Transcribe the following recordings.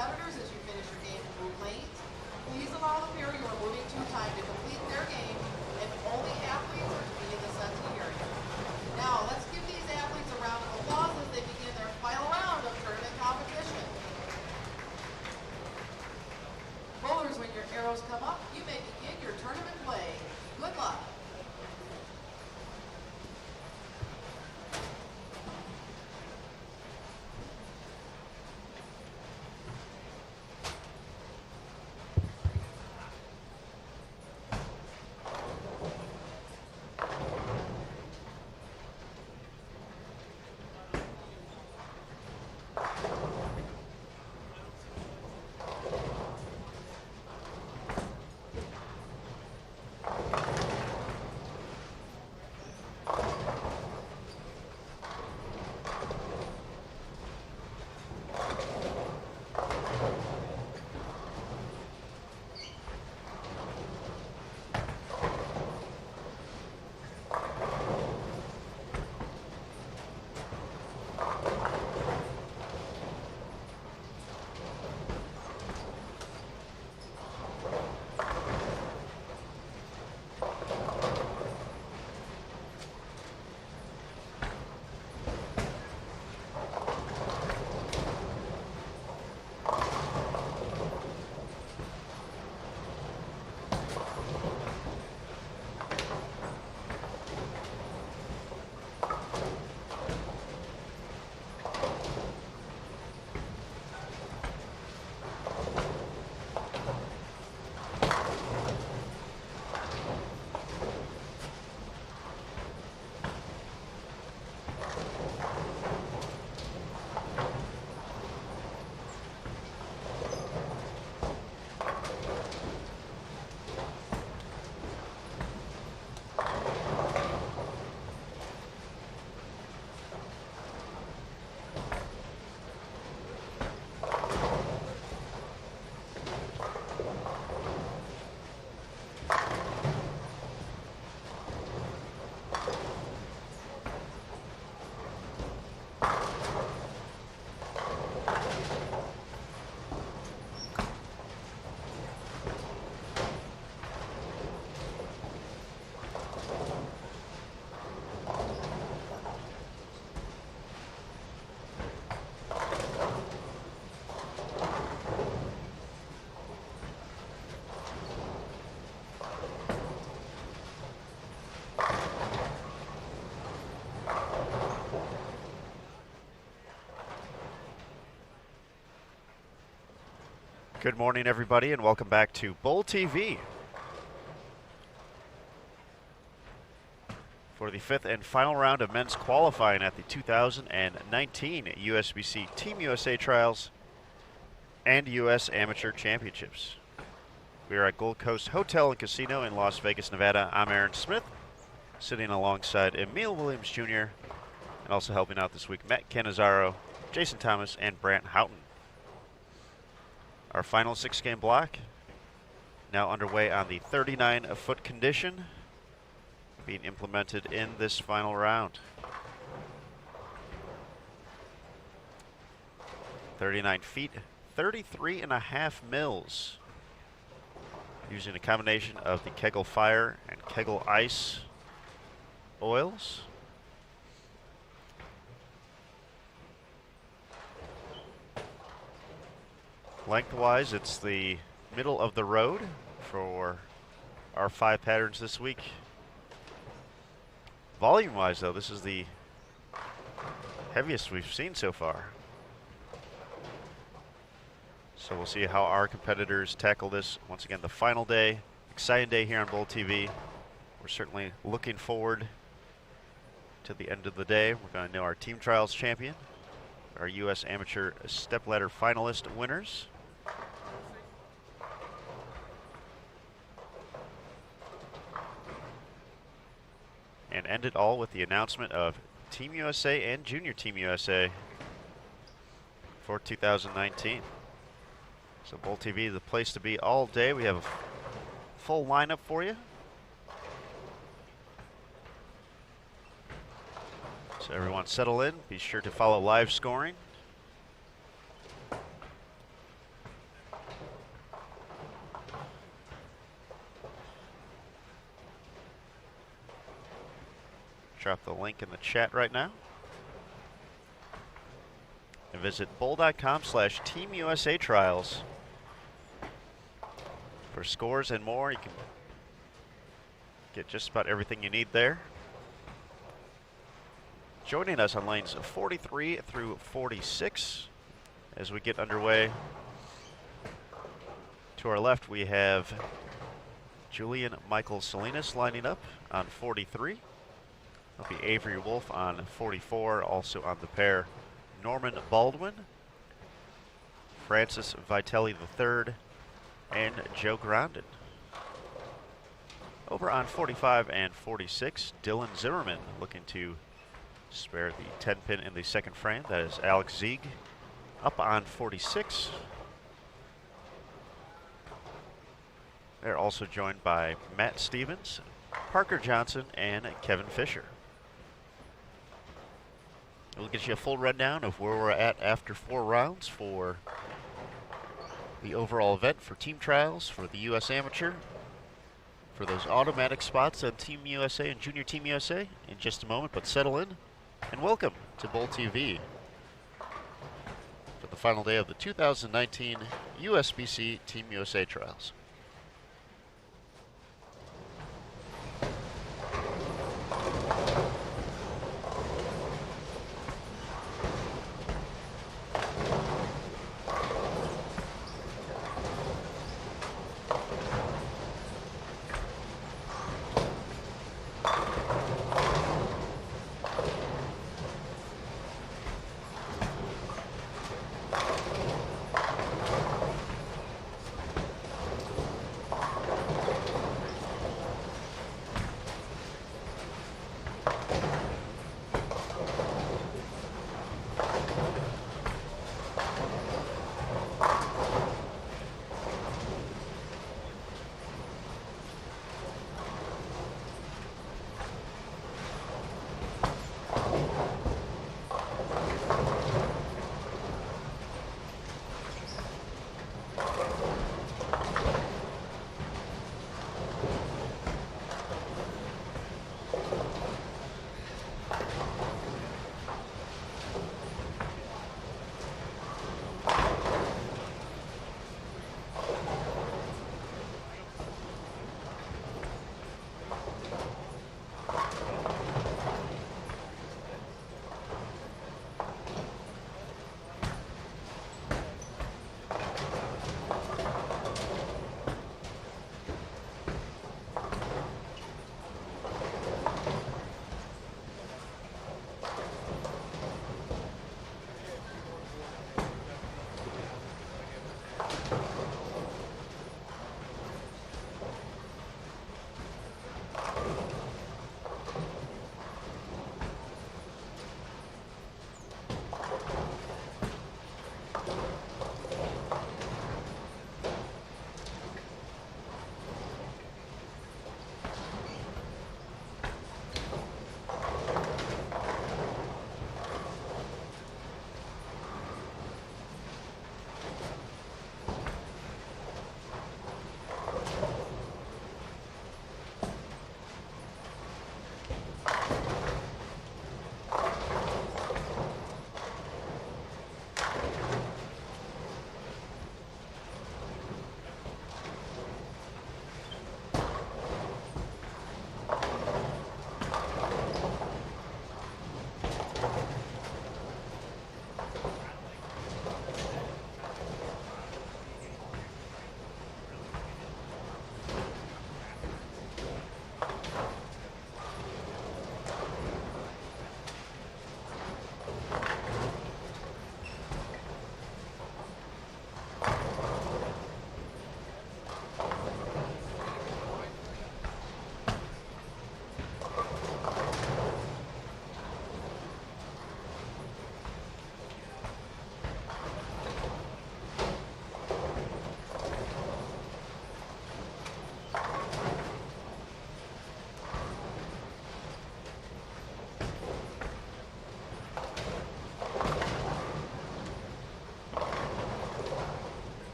competitors, as you finish your game and move late, please allow the pair you are moving to time to complete their game, and only athletes are to be in the sensing area. Now, let's give these athletes a round of applause as they begin their final round of tournament competition. Bowlers, when your arrows come up, you may begin your tournament play. Good luck. Good morning, everybody, and welcome back to Bowl TV for the fifth and final round of men's qualifying at the 2019 USBC Team USA Trials and U.S. Amateur Championships. We are at Gold Coast Hotel and Casino in Las Vegas, Nevada. I'm Aaron Smith, sitting alongside Emil Williams Jr., and also helping out this week, Matt Cannizzaro, Jason Thomas, and Brant Houghton. Our final 6-game block now underway on the 39-foot condition being implemented in this final round. 39 feet, 33.5 mils. Using a combination of the Kegel Fire and Kegel Ice oils. Lengthwise, it's the middle of the road for our 5 patterns this week. Volume-wise, though, this is the heaviest we've seen so far. So we'll see how our competitors tackle this. Once again, the final day, exciting day here on Bowl TV. We're certainly looking forward to the end of the day. We're going to know our Team Trials champion, our U.S. Amateur Stepladder finalist winners. And end it all with the announcement of Team USA and Junior Team USA for 2019. So Bowl TV, the place to be all day. We have a full lineup for you. So everyone settle in. Be sure to follow live scoring. Drop the link in the chat right now. And visit bowl.com/Team USA Trials for scores and more. You can get just about everything you need there. Joining us on lanes 43 through 46 as we get underway. To our left, we have Julian Michael Salinas lining up on 43. That'll be Avery Wolf on 44, also on the pair. Norman Baldwin, Francis Vitelli III, and Joe Grondin. Over on 45 and 46, Dylan Zimmerman looking to spare the 10-pin in the second frame. That is Alex Zieg. Up on 46. They're also joined by Matt Stevens, Parker Johnson, and Kevin Fisher. We'll get you a full rundown of where we're at after 4 rounds for the overall event for team trials for the U.S. Amateur, for those automatic spots on Team USA and Junior Team USA in just a moment, but settle in and welcome to Bowl TV for the final day of the 2019 USBC Team USA Trials.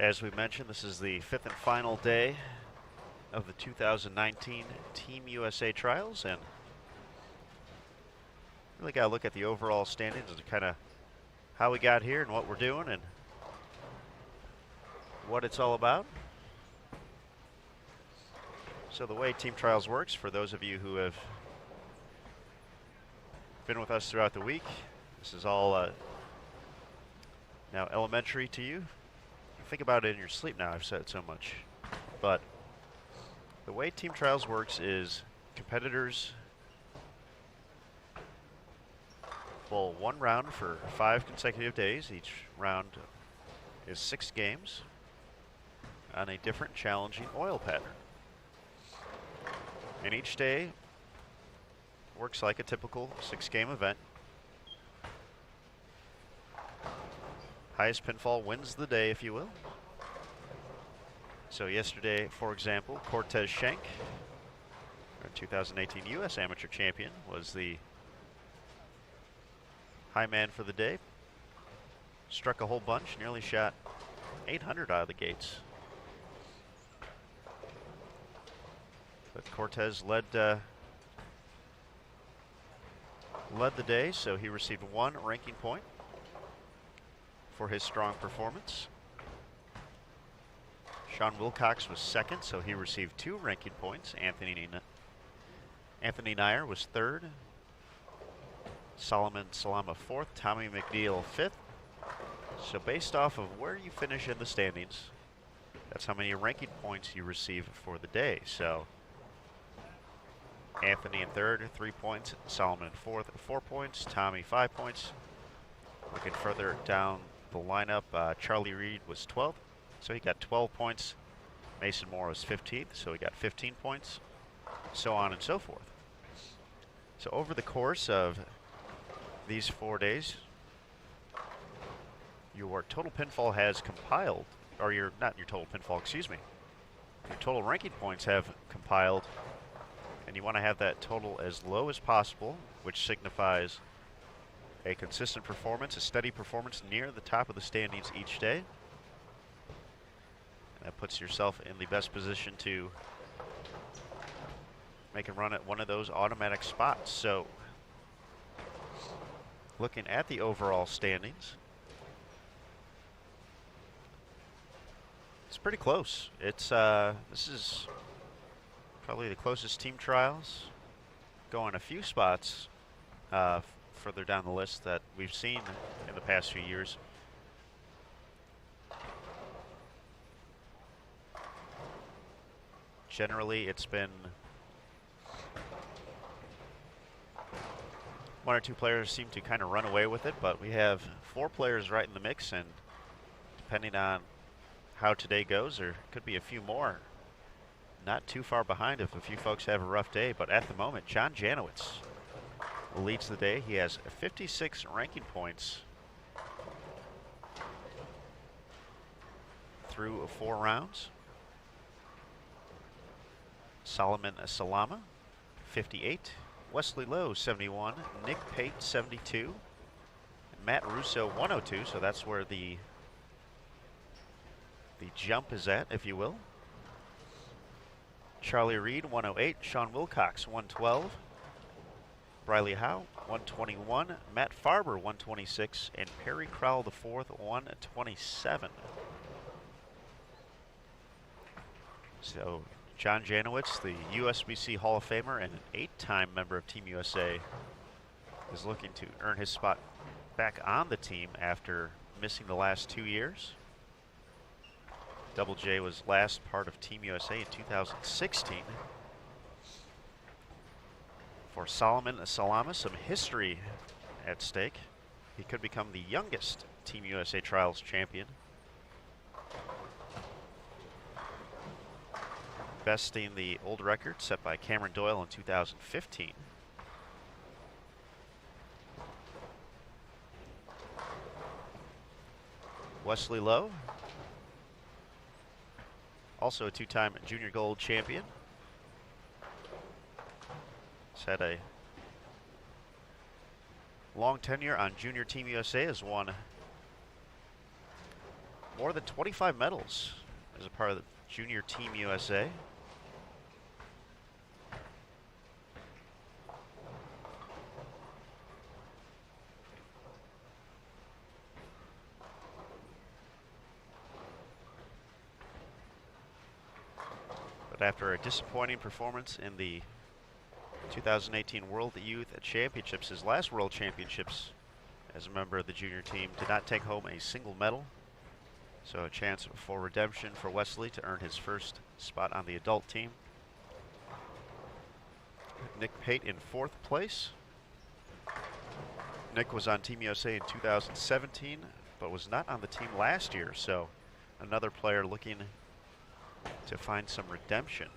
as we mentioned, this is the 5th and final day of the 2019 Team USA Trials, and really got to look at the overall standings and kind of how we got here and what we're doing and what it's all about. So the way Team Trials works, for those of you who have been with us throughout the week, this is all now elementary to you. Think about it in your sleep now, I've said it so much. But the way Team Trials works is competitors bowl one round for 5 consecutive days. Each round is 6 games on a different challenging oil pattern. And each day works like a typical 6-game event. Highest pinfall wins the day, if you will. So yesterday, for example, Cortez Schenk, our 2018 U.S. Amateur Champion, was the high man for the day. Struck a whole bunch, nearly shot 800 out of the gates. But Cortez led the day, so he received 1 ranking point for his strong performance. Sean Wilcox was second, so he received 2 ranking points. Anthony Nyer was third. Solomon Salama fourth. Tommy McNeil fifth. So based off of where you finish in the standings, that's how many ranking points you receive for the day. So Anthony in third, 3 points. Solomon in fourth, 4 points. Tommy, 5 points. Looking further down the lineup, Charlie Reed was 12th, so he got 12 points. Mason Moore was 15th, so he got 15 points. So on and so forth. So over the course of these 4 days, your total pinfall has compiled, or not your total pinfall, excuse me. Your total ranking points have compiled, and you want to have that total as low as possible, which signifies a consistent performance, a steady performance near the top of the standings each day. And that puts yourself in the best position to make a run at one of those automatic spots. So looking at the overall standings, it's pretty close. It's this is probably the closest Team Trials, going a few spots further down the list that we've seen in the past few years. Generally, it's been 1 or 2 players seem to kind of run away with it, but we have 4 players right in the mix, and depending on how today goes, there could be a few more not too far behind if a few folks have a rough day. But at the moment, John Janowitz leads the day. He has 56 ranking points through 4 rounds. Solomon Salama, 58. Wesley Lowe, 71. Nick Pate, 72. And Matt Russo, 102. So that's where the jump is at, if you will. Charlie Reed, 108. Sean Wilcox, 112. Briley Howe, 121. Matt Farber, 126. And Perry Crowell IV, 127. So John Janowitz, the USBC Hall of Famer and an 8-time member of Team USA, is looking to earn his spot back on the team after missing the last 2 years. Double J was last part of Team USA in 2016. For Solomon Salama, some history at stake. He could become the youngest Team USA Trials champion, besting the old record set by Cameron Doyle in 2015. Wesley Lowe, also a 2-time junior gold champion. He's had a long tenure on Junior Team USA, has won more than 25 medals as a part of the Junior Team USA. But after a disappointing performance in the 2018 World Youth Championships, his last World Championships as a member of the junior team, did not take home a single medal. So a chance for redemption for Wesley to earn his first spot on the adult team. Nick Pate in 4th place. Nick was on Team USA in 2017, but was not on the team last year, so another player looking to find some redemption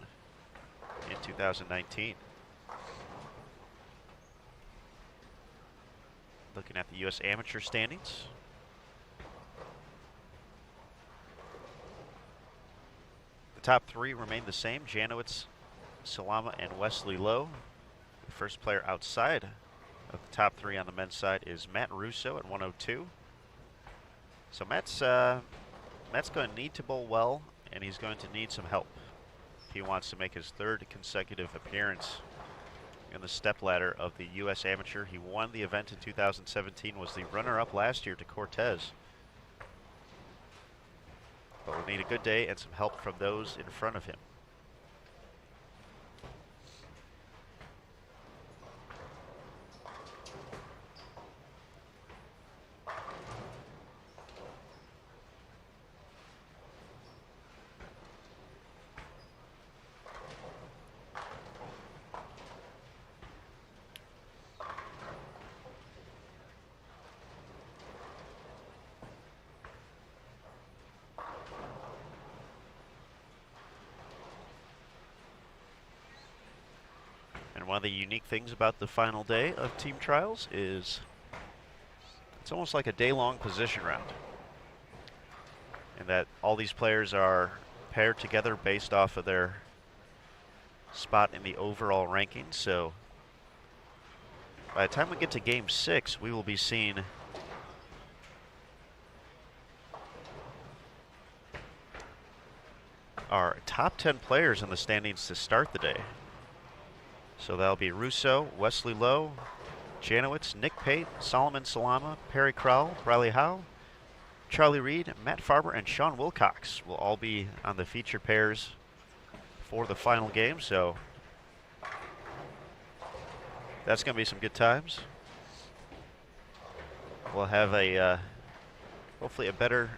in 2019. Looking at the U.S. amateur standings. The top 3 remain the same: Janowitz, Salama, and Wesley Lowe. The first player outside of the top 3 on the men's side is Matt Russo at 102. So Matt's going to need to bowl well, and he's going to need some help if he wants to make his 3rd consecutive appearance in the stepladder of the U.S. Amateur. He won the event in 2017, was the runner-up last year to Cortez. But we'll need a good day and some help from those in front of him. One of the unique things about the final day of team trials is it's almost like a day-long position round, in that all these players are paired together based off of their spot in the overall ranking. So by the time we get to Game 6, we will be seeing our top 10 players in the standings to start the day. So that'll be Russo, Wesley Lowe, Janowitz, Nick Pate, Solomon Salama, Perry Crowell, Riley Howe, Charlie Reed, Matt Farber, and Sean Wilcox will all be on the feature pairs for the final game. So that's going to be some good times. We'll have a hopefully a better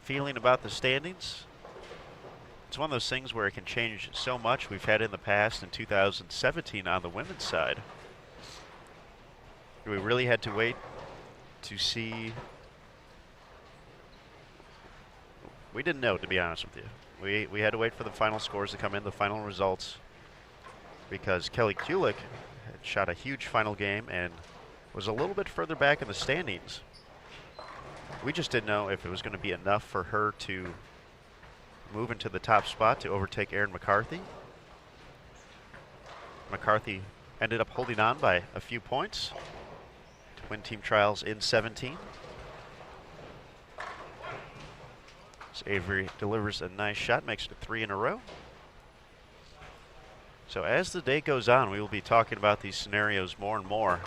feeling about the standings. It's one of those things where it can change so much. We've had in the past in 2017 on the women's side. We really had to wait to see. We didn't know, to be honest with you. We had to wait for the final scores to come in, the final results, because Kelly Kulik had shot a huge final game and was a little bit further back in the standings. We just didn't know if it was going to be enough for her to move into the top spot to overtake Erin McCarthy. McCarthy ended up holding on by a few points to win team trials in 17. So Avery delivers a nice shot, makes it 3 in a row. So as the day goes on, we will be talking about these scenarios more and more.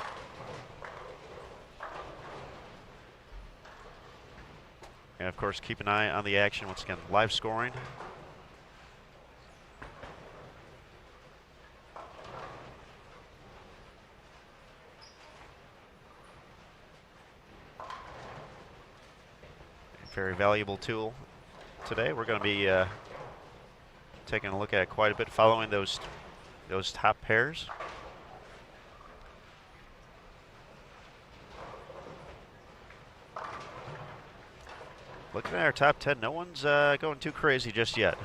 And of course, keep an eye on the action. Once again, live scoring. A very valuable tool today. We're going to be taking a look at it quite a bit, following those top pairs. Looking at our top 10, no one's going too crazy just yet.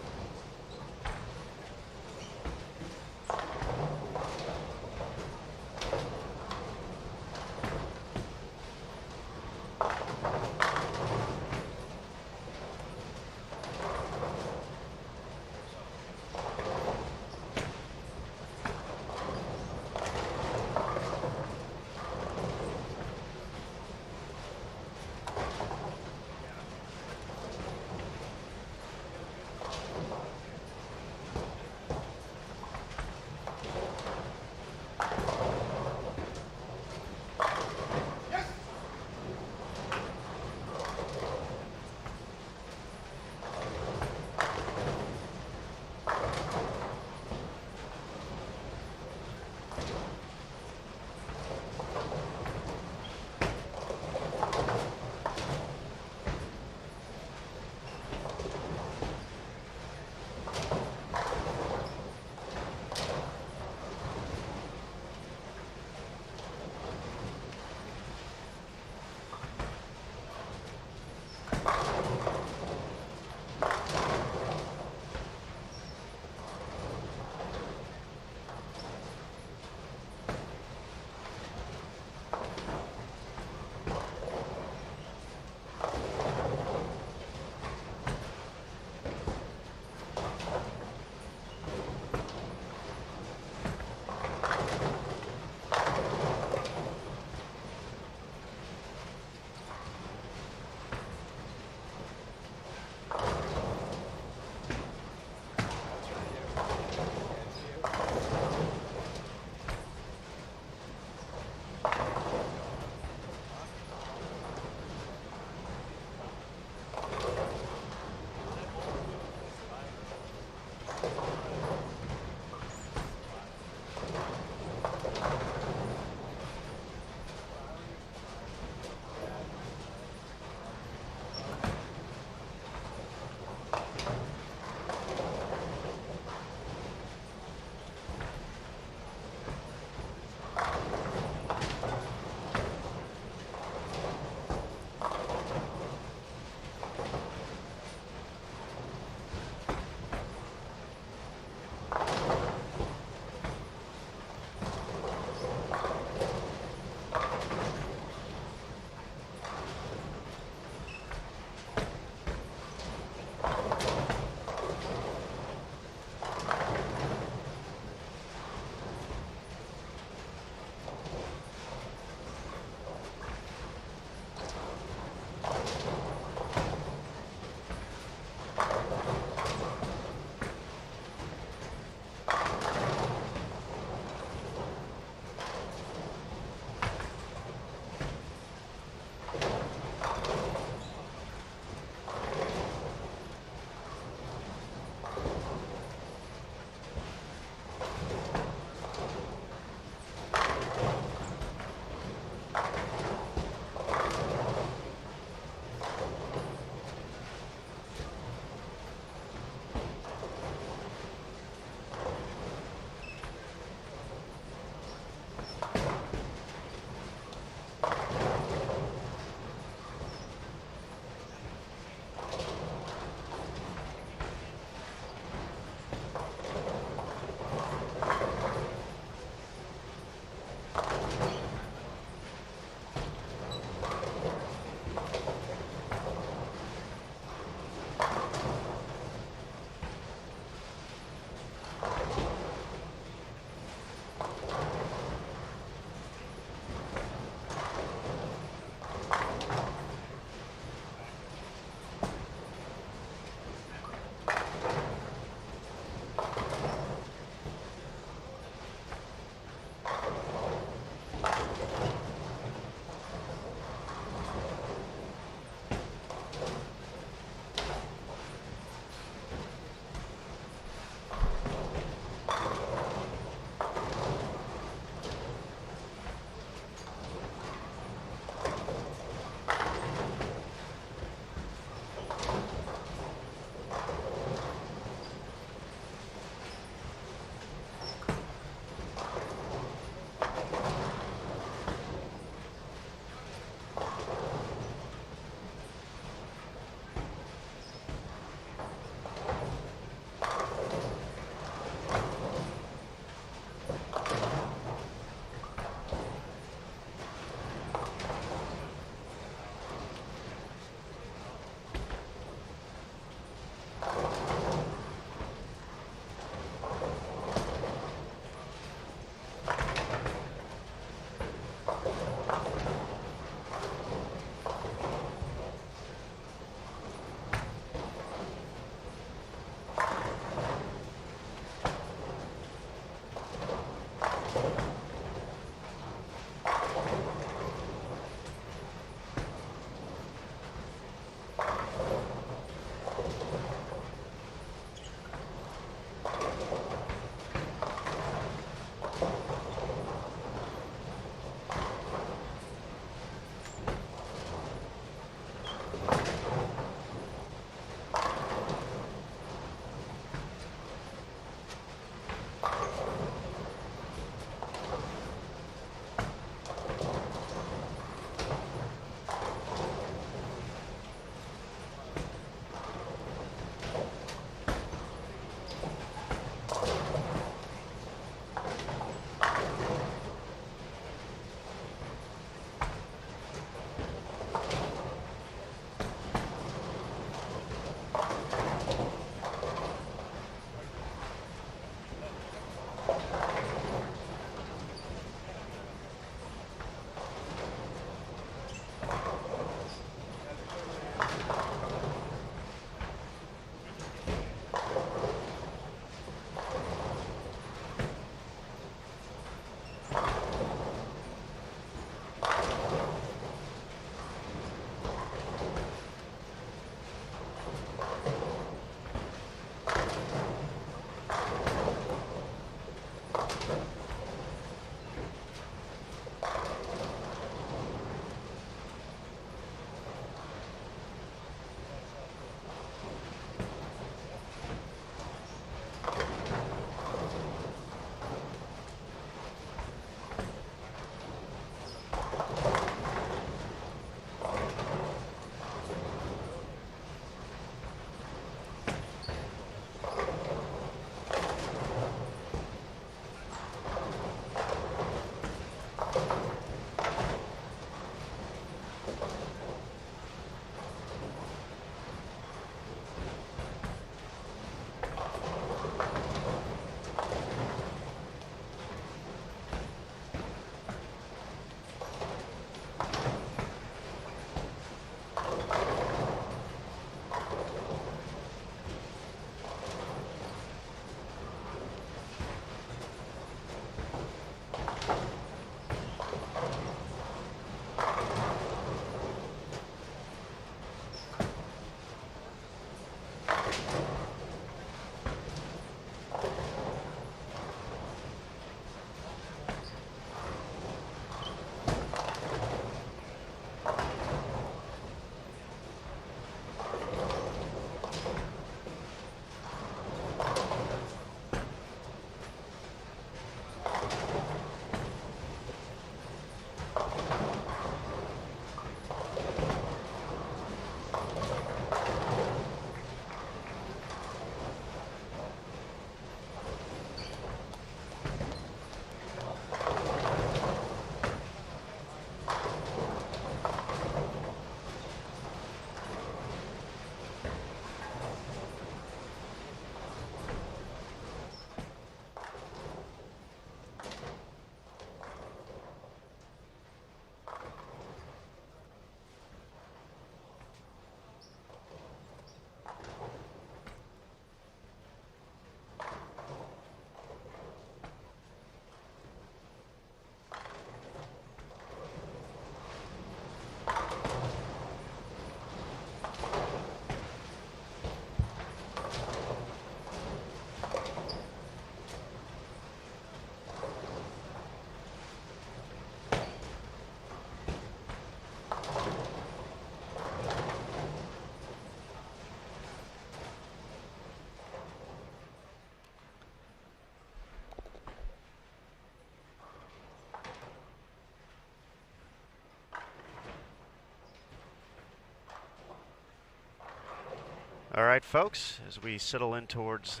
All right, folks, as we settle in towards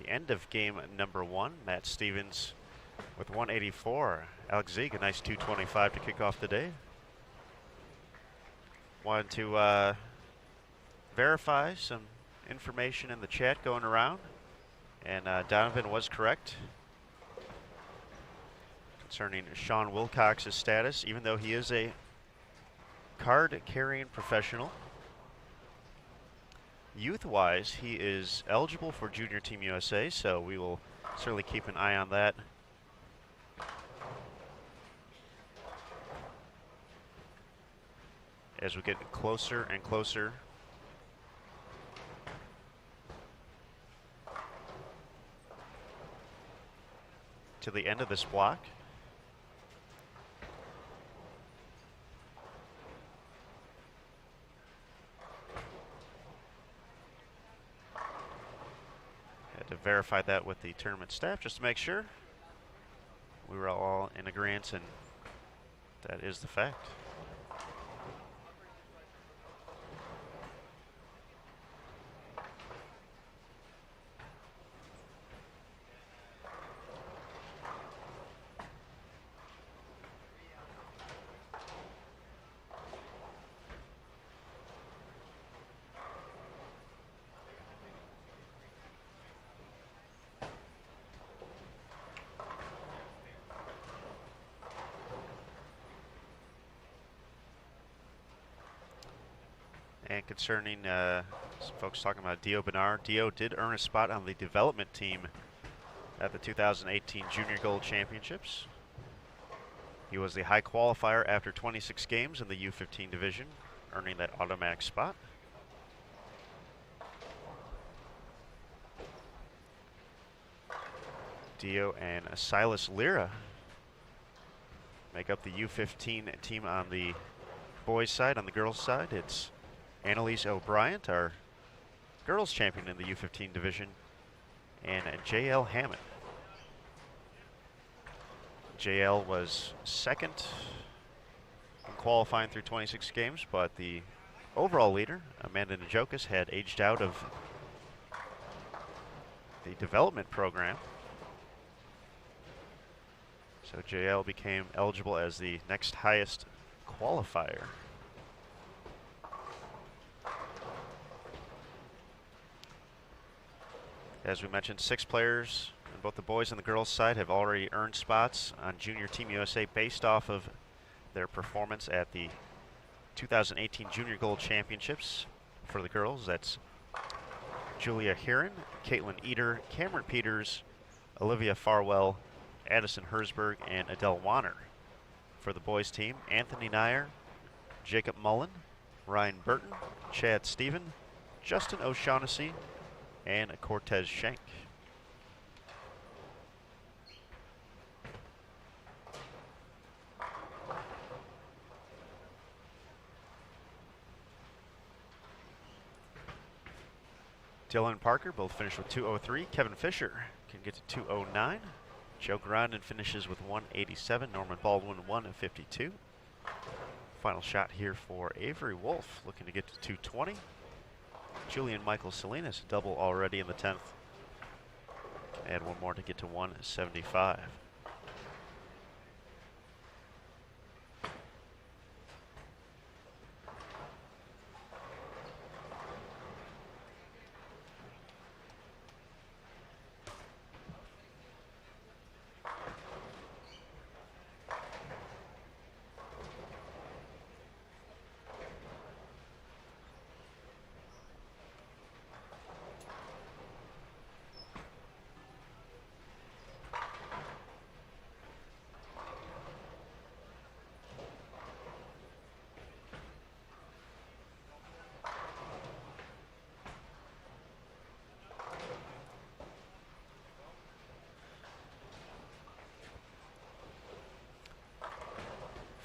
the end of game number 1, Matt Stevens with 184. Alex Zieg, a nice 225 to kick off the day. Wanted to verify some information in the chat going around, and Donovan was correct concerning Sean Wilcox's status, even though he is a card-carrying professional. Youth-wise, he is eligible for Junior Team USA, so we will certainly keep an eye on that. As we get closer and closer to the end of this block. Had to verify that with the tournament staff just to make sure we were all in agreement, and that is the fact. And concerning some folks talking about Dio Bernard, Dio did earn a spot on the development team at the 2018 Junior Gold Championships. He was the high qualifier after 26 games in the U15 division, earning that automatic spot. Dio and Silas Lira make up the U15 team on the boys' side. On the girls' side, it's Annalise O'Brien, our girls champion in the U15 division, and J.L. Hammond. J.L. was second in qualifying through 26 games, but the overall leader, Amanda Najokas, had aged out of the development program. So J.L. became eligible as the next highest qualifier. As we mentioned, 6 players on both the boys and the girls side have already earned spots on Junior Team USA based off of their performance at the 2018 Junior Gold Championships. For the girls, that's Julia Heron, Caitlin Eder, Cameron Peters, Olivia Farwell, Addison Herzberg, and Adele Wanner. For the boys team, Anthony Nyer, Jacob Mullen, Ryan Burton, Chad Stephen, Justin O'Shaughnessy, and Cortez Schenk. Dylan and Parker both finished with 203. Kevin Fisher can get to 209. Joe Grondin finishes with 187. Norman Baldwin 152. Final shot here for Avery Wolf, looking to get to 220. Julian Michael Salinas, double already in the 10th. Add one more to get to 175.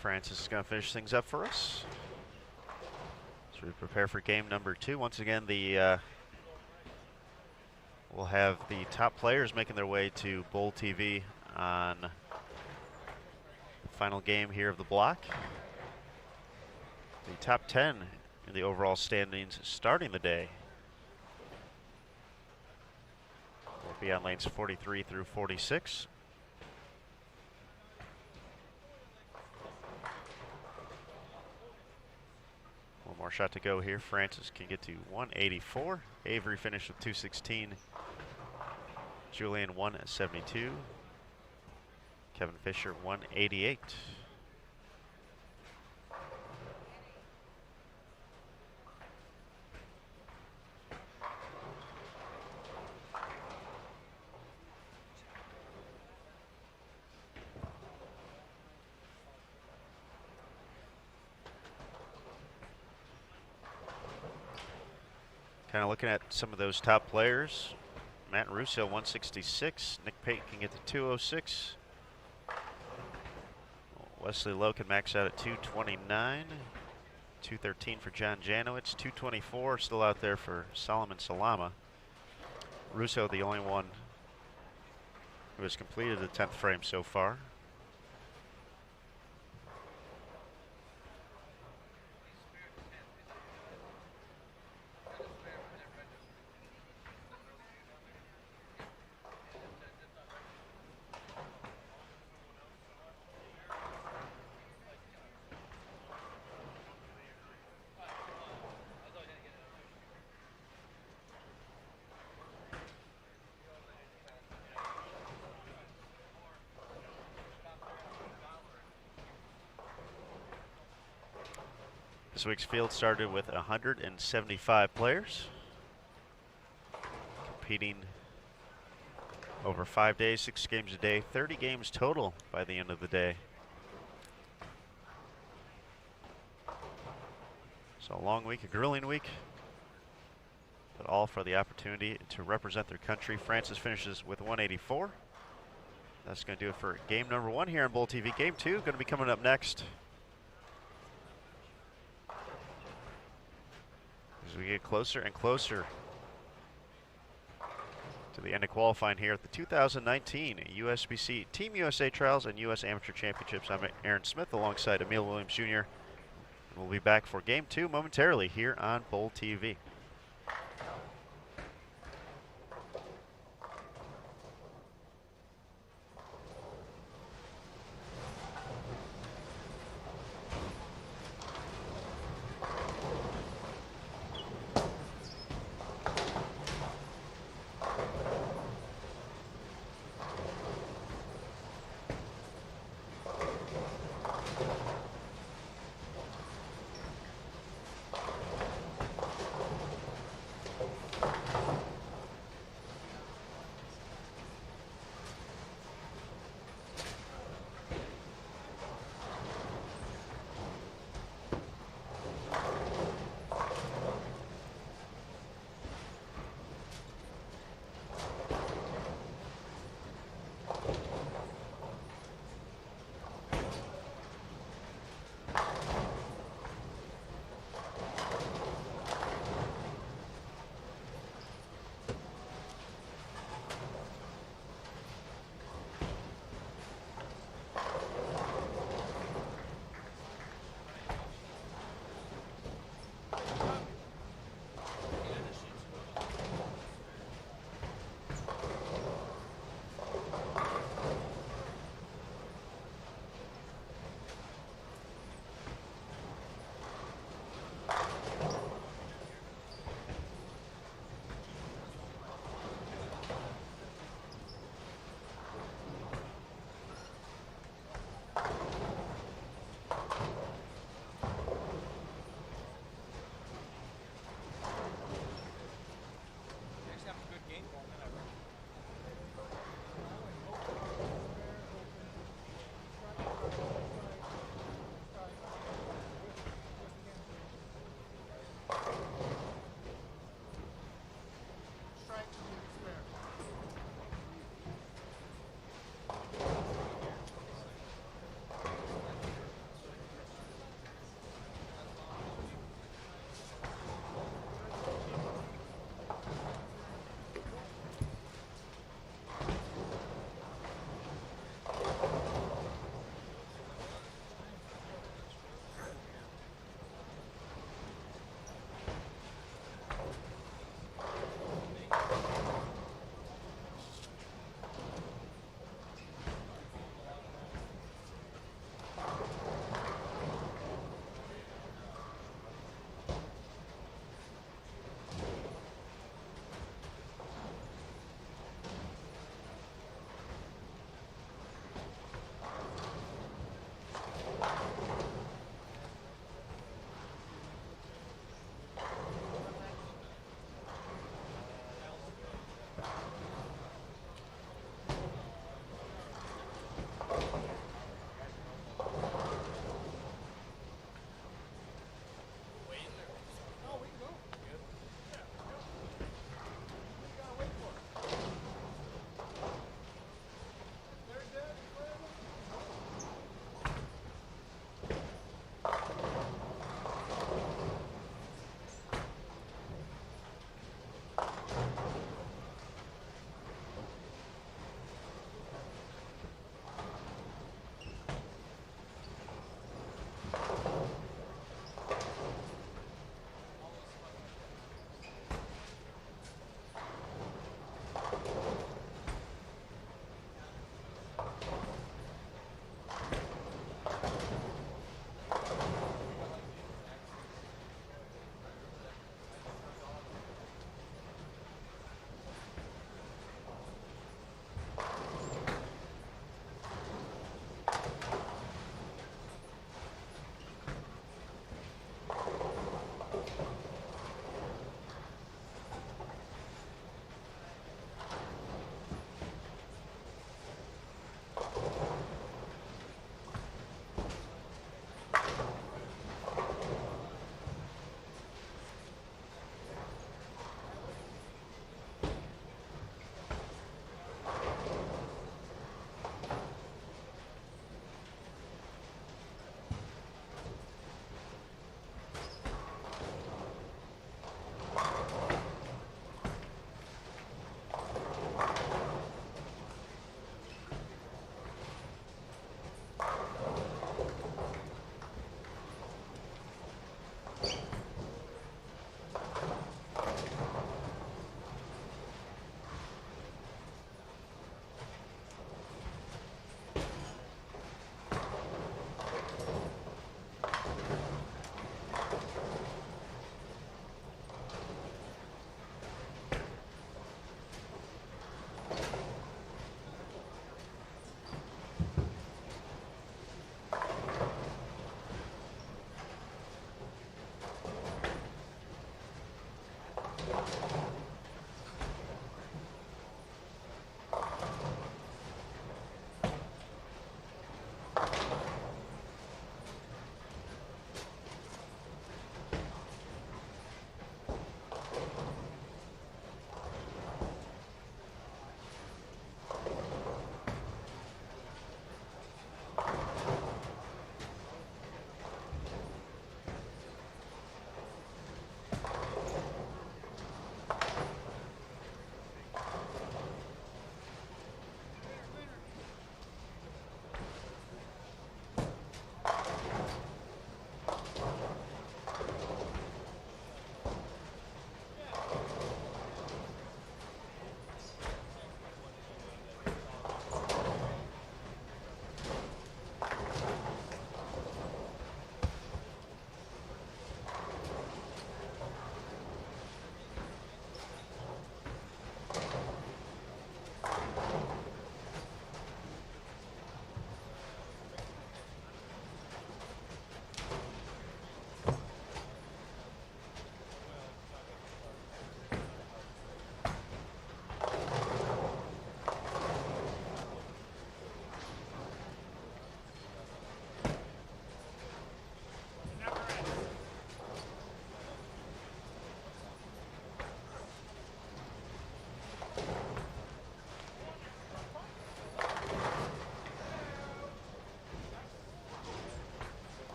Francis is going to finish things up for us as we prepare for game number 2. Once again, we'll have the top players making their way to Bowl TV on the final game here of the block. The top 10 in the overall standings starting the day Be on lanes 43 through 46. One more shot to go here. Francis can get to 184. Avery finished with 216. Julian 172. Kevin Fisher 188. Kind of looking at some of those top players. Matt Russo 166. Nick Payton can get to 206. Wesley Lowe can max out at 229. 213 for John Janowitz. 224 still out there for Solomon Salama. Russo the only one who has completed the 10th frame so far. This week's field started with 175 players competing over 5 days, 6 games a day, 30 games total by the end of the day. So a long week, a grueling week, but all for the opportunity to represent their country. Francis finishes with 184. That's going to do it for game number 1 here on Bull TV. Game 2 going to be coming up next. As we get closer and closer to the end of qualifying here at the 2019 USBC Team USA Trials and US Amateur Championships. I'm Aaron Smith alongside Emil Williams Jr. And we'll be back for Game 2 momentarily here on Bull TV.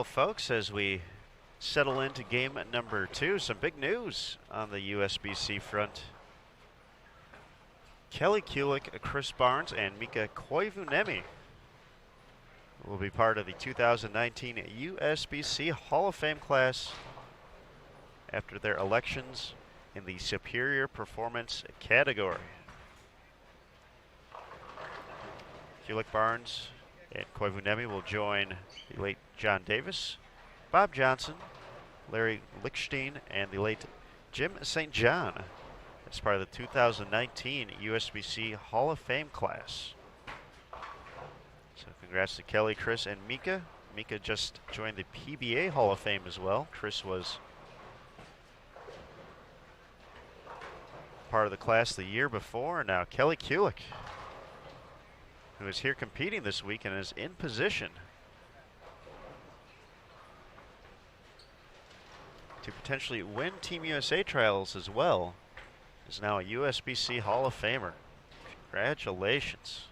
well, folks, as we settle into game number 2, some big news on the USBC front. Kelly Kulik, Chris Barnes, and Mika Koivuniemi will be part of the 2019 USBC Hall of Fame class after their elections in the Superior Performance category. Kulik, Barnes, and Koivuniemi will join the late John Davis, Bob Johnson, Larry Lichtenstein, and the late Jim St. John as part of the 2019 USBC Hall of Fame class. So congrats to Kelly, Chris, and Mika. Mika just joined the PBA Hall of Fame as well. Chris was part of the class the year before. Now Kelly Kulik, who is here competing this week and is in position to potentially win Team USA trials as well, is now a USBC Hall of Famer. Congratulations.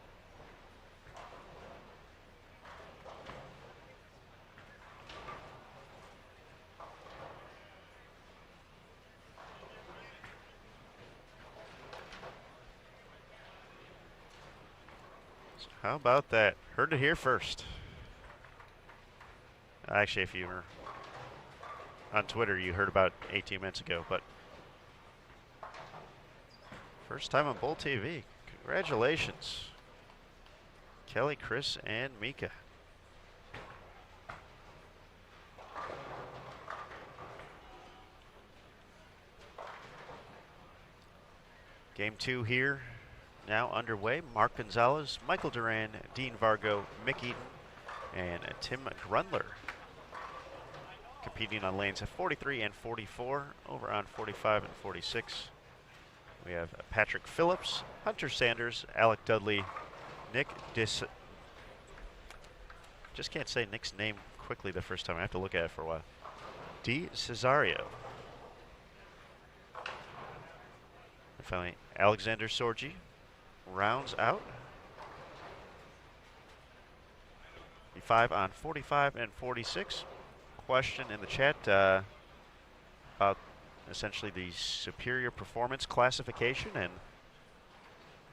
So how about that? Heard it here first. Actually, if you were on Twitter, you heard about 18 minutes ago, but first time on Bull TV. Congratulations, Kelly, Chris, and Mika. Game 2 here, now underway. Mark Gonzalez, Michael Duran, Dean Vargo, Mick Eaton, and Tim Grundler competing on lanes 43 and 44. Over on 45 and 46, we have Patrick Phillips, Hunter Sanders, Alec Dudley, Nick just can't say Nick's name quickly the first time. I have to look at it for a while. D. Cesario. And finally, Alexander Sorgi rounds out. 5 on 45 and 46. Question in the chat about essentially the superior performance classification, and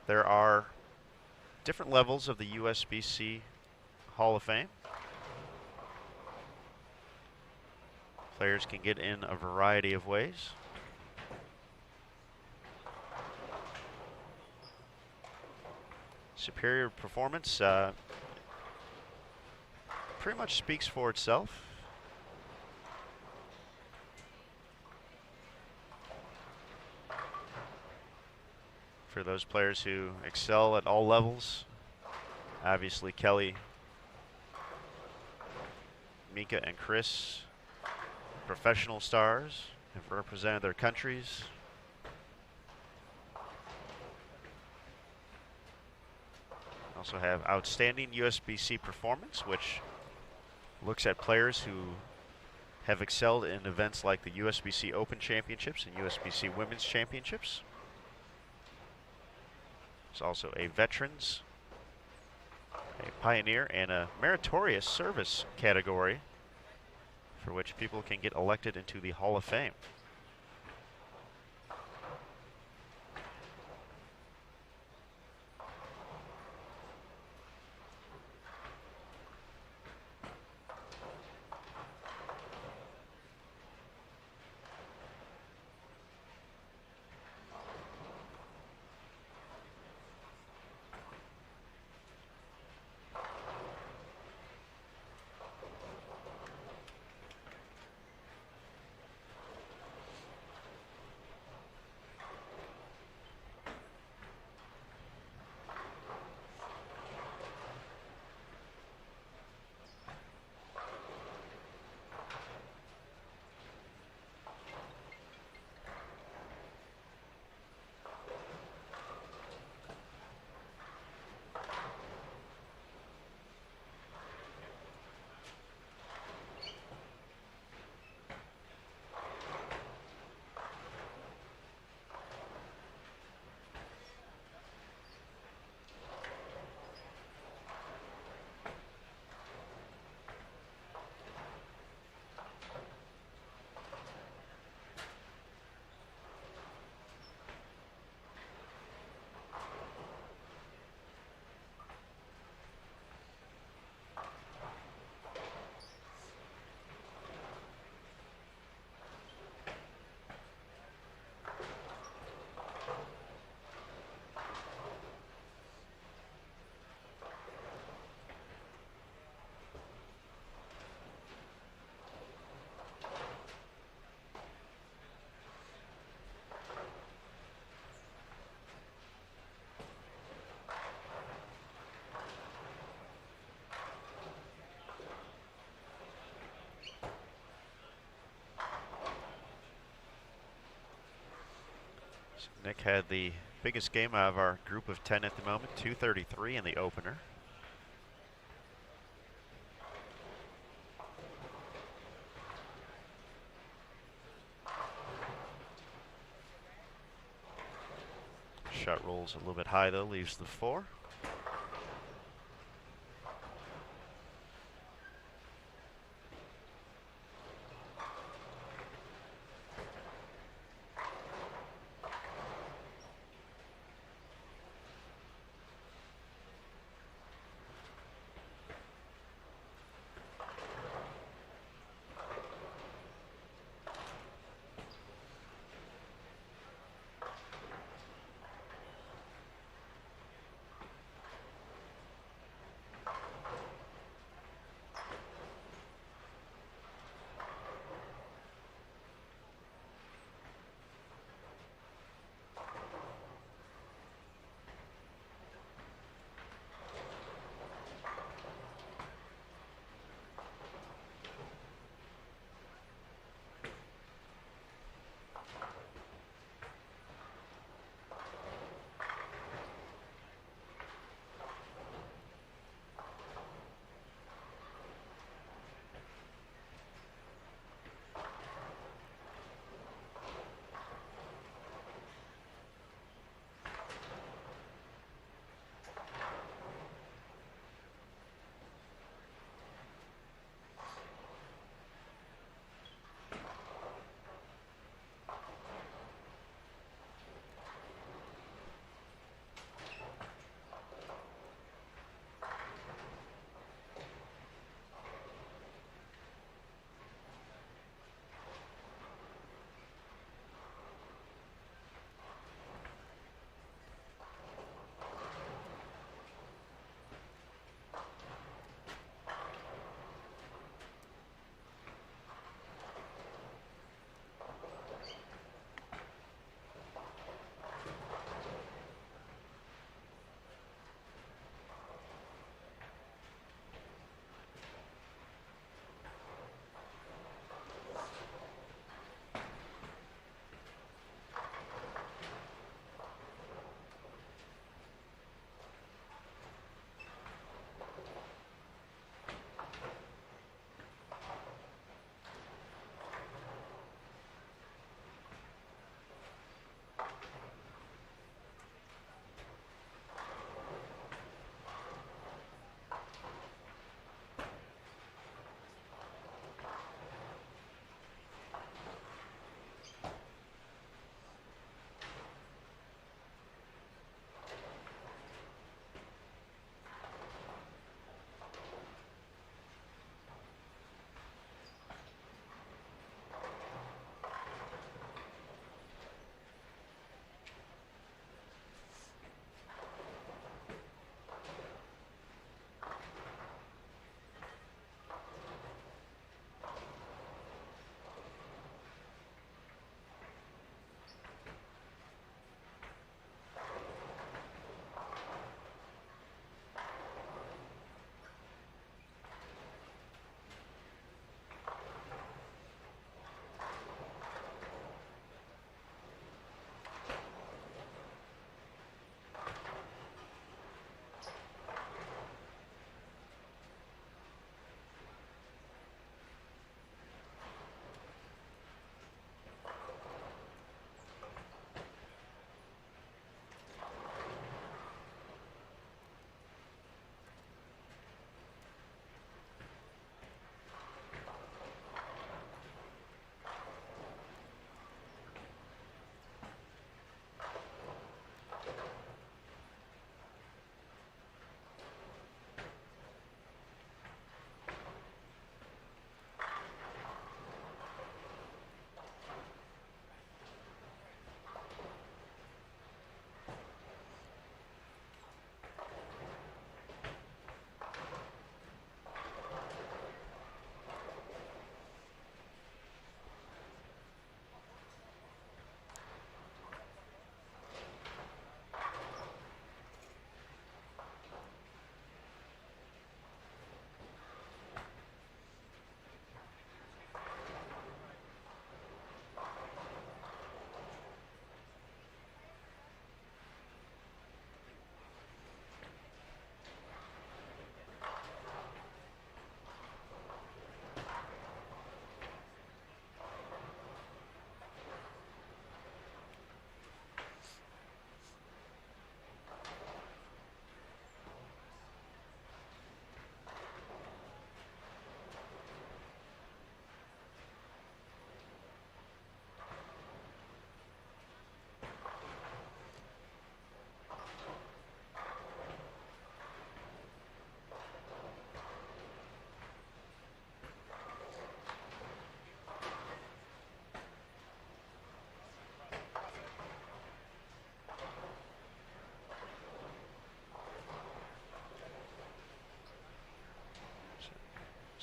there are different levels of the USBC Hall of Fame. Players can get in a variety of ways. Superior performance pretty much speaks for itself. For those players who excel at all levels, obviously Kelly, Mika, and Chris, professional stars, have represented their countries. Also have outstanding USBC performance, which looks at players who have excelled in events like the USBC Open Championships and USBC Women's Championships. There's also a veterans, a pioneer, and a meritorious service category for which people can get elected into the Hall of Fame. Nick had the biggest game out of our group of 10 at the moment, 233 in the opener. Shot rolls a little bit high though, leaves the 4.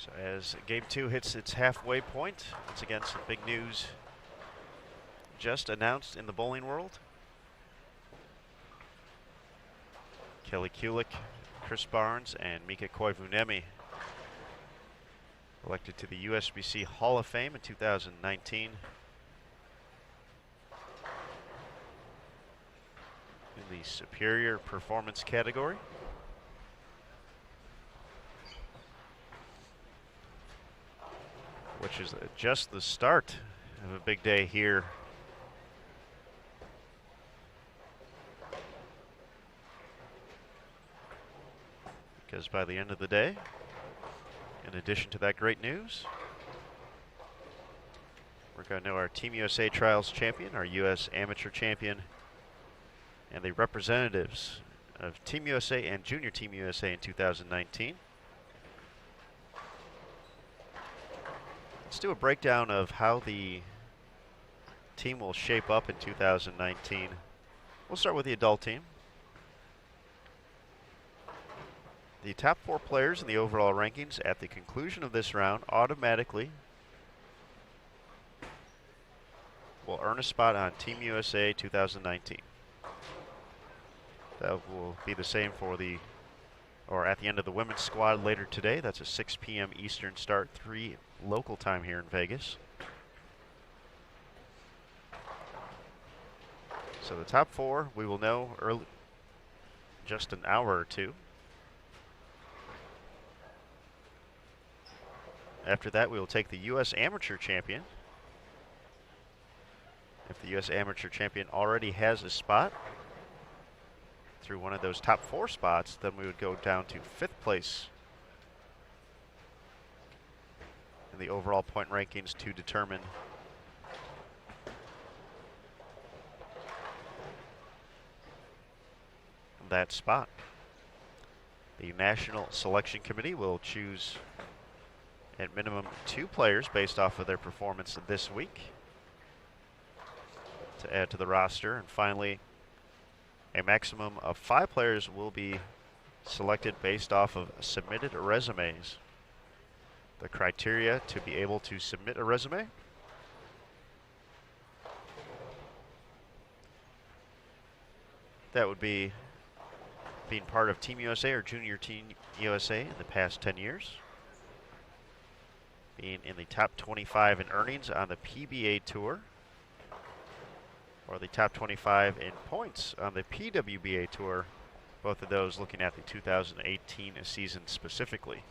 So as Game 2 hits its halfway point, once again some big news just announced in the bowling world. Kelly Kulik, Chris Barnes, and Mika Koivuniemi elected to the USBC Hall of Fame in 2019. In the Superior Performance category. Which is just the start of a big day here. Because by the end of the day, in addition to that great news, we're going to know our Team USA Trials champion, our US Amateur champion, and the representatives of Team USA and Junior Team USA in 2019. Let's do a breakdown of how the team will shape up in 2019. We'll start with the adult team. The top 4 players in the overall rankings at the conclusion of this round automatically will earn a spot on Team USA 2019. That will be the same for at the end of the women's squad later today. That's a 6 p.m. Eastern start, 3 local time here in Vegas. So the top 4 we will know early, just an hour or two. After that, we will take the U.S. Amateur Champion. If the U.S. Amateur Champion already has a spot through one of those top 4 spots, then we would go down to 5th place in the overall point rankings to determine that spot. The National Selection Committee will choose at minimum 2 players based off of their performance this week to add to the roster. And finally, a maximum of 5 players will be selected based off of submitted resumes. The criteria to be able to submit a resume: that would be being part of Team USA or Junior Team USA in the past 10 years, being in the top 25 in earnings on the PBA Tour, or the top 25 in points on the PWBA Tour, both of those looking at the 2018 season specifically.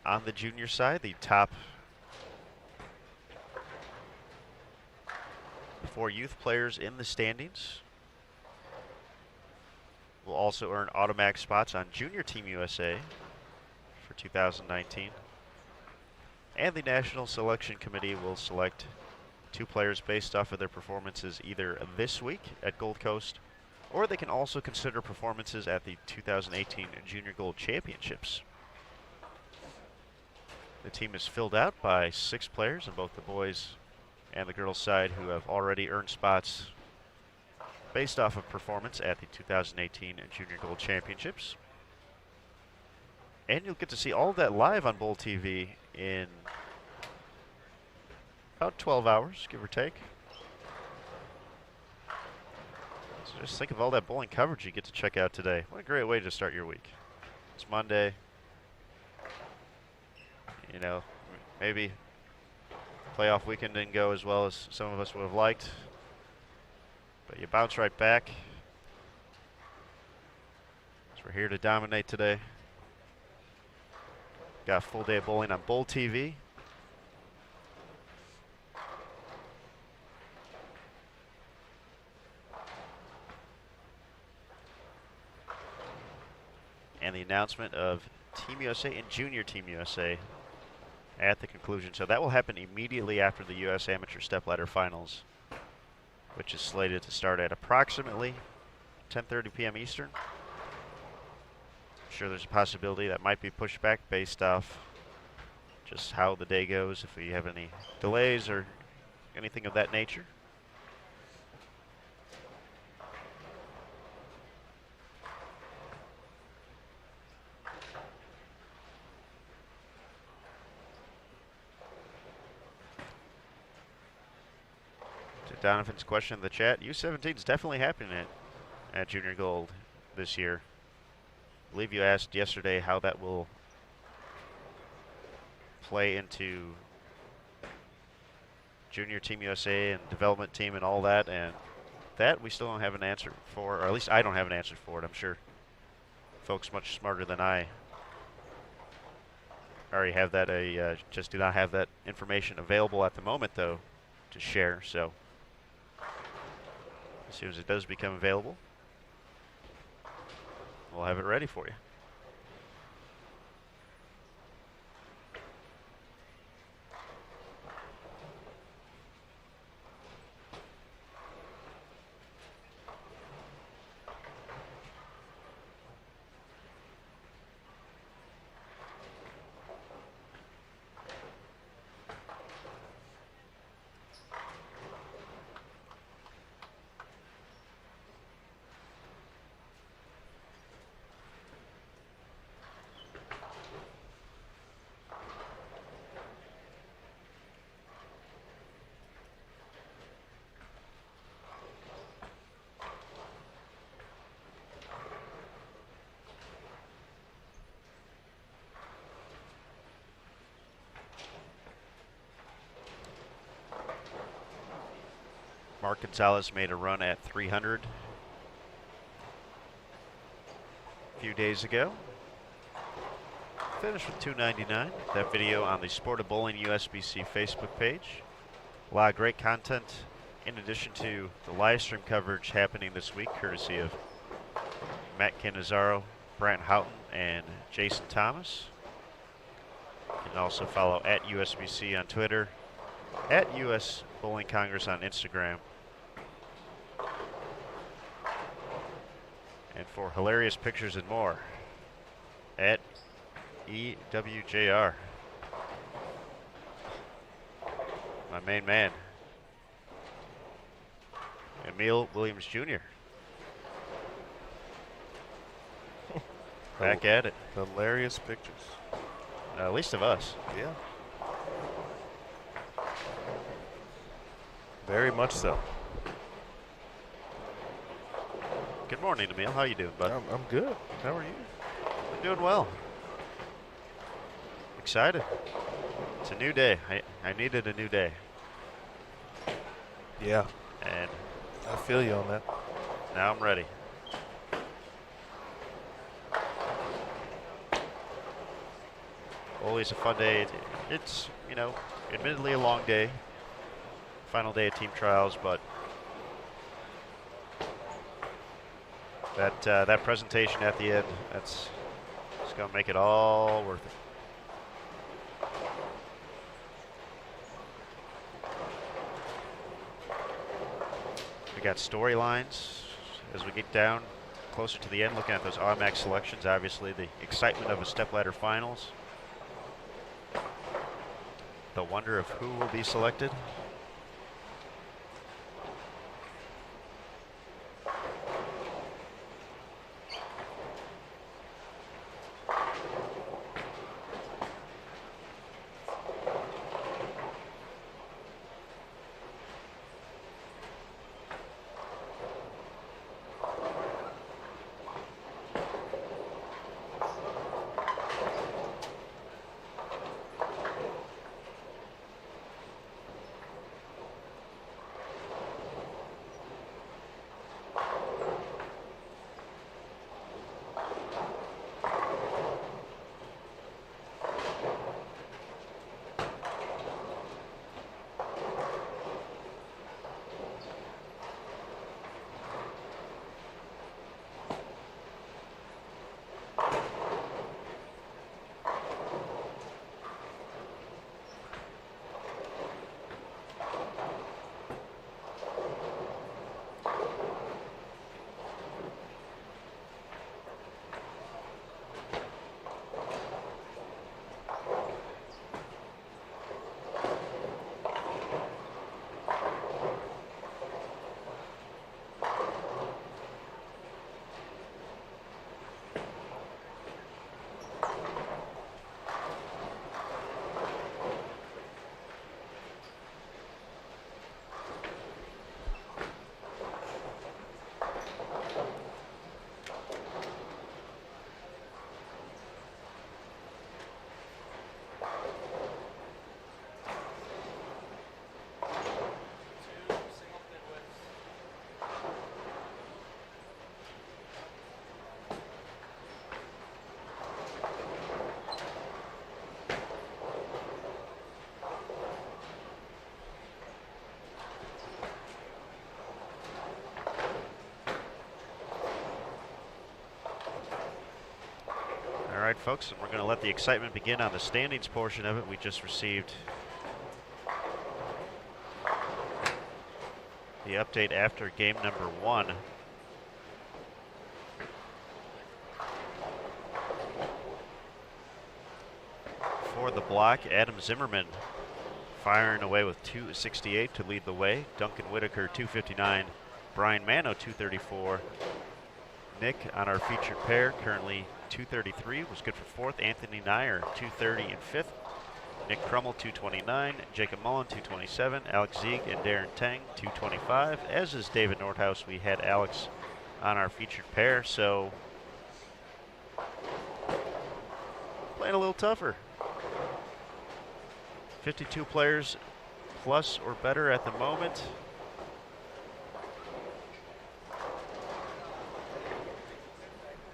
On the junior side, the top 4 youth players in the standings will also earn automatic spots on Junior Team USA for 2019. And the National Selection Committee will select 2 players based off of their performances either this week at Gold Coast, or they can also consider performances at the 2018 Junior Gold Championships. The team is filled out by 6 players on both the boys and the girls side who have already earned spots based off of performance at the 2018 Junior Gold Championships. And you'll get to see all of that live on Bowl TV in about 12 hours, give or take. So just think of all that bowling coverage you get to check out today. What a great way to start your week. It's Monday. You know, maybe playoff weekend didn't go as well as some of us would have liked, but you bounce right back. So we're here to dominate today. Got a full day of bowling on Bowl TV. And the announcement of Team USA and Junior Team USA at the conclusion. So that will happen immediately after the U.S. Amateur Stepladder Finals, which is slated to start at approximately 10:30 p.m. Eastern. I'm sure there's a possibility that might be pushed back based off just how the day goes, if we have any delays or anything of that nature. Donovan's question in the chat. U17 is definitely happening at Junior Gold this year. I believe you asked yesterday how that will play into Junior Team USA and development team and all that, and that we still don't have an answer for, or at least I don't have an answer for it. I'm sure folks much smarter than I already have that. Just do not have that information available at the moment, though, to share. So as soon as it does become available, we'll have it ready for you. Mark Gonzalez made a run at 300 a few days ago. Finished with 299. That video on the Sport of Bowling USBC Facebook page. A lot of great content in addition to the live stream coverage happening this week, courtesy of Matt Cannizzaro, Brant Houghton, and Jason Thomas. You can also follow at USBC on Twitter, at US Bowling Congress on Instagram. And for hilarious pictures and more, at EWJR. My main man, Emil Williams Jr. Back at it. Hilarious pictures. At least of us. Yeah. Very much so. Good morning, Emil. How you doing, bud? I'm good. How are you? I'm doing well. Excited. It's a new day. I needed a new day. Yeah. And I feel you on that. now I'm ready. Always a fun day. It's, you know, admittedly a long day. Final day of team trials, but that presentation at the end, it's going to make it all worth it. We got storylines as we get down closer to the end, looking at those automatic selections. Obviously, the excitement of a stepladder finals. The wonder of who will be selected. right, folks, and we're going to let the excitement begin on the standings portion of it. We just received the update after game number 1. For the block, Adam Zimmerman firing away with 268 to lead the way. Duncan Whitaker 259, Brian Mano 234. Nick on our featured pair currently 233, was good for fourth. Anthony Nyer 230 in fifth. Nick Crummell 229, Jacob Mullen 227, Alex Zieg and Darren Tang 225. As is David Nordhaus. We had Alex on our featured pair, so playing a little tougher. 52 players plus or better at the moment.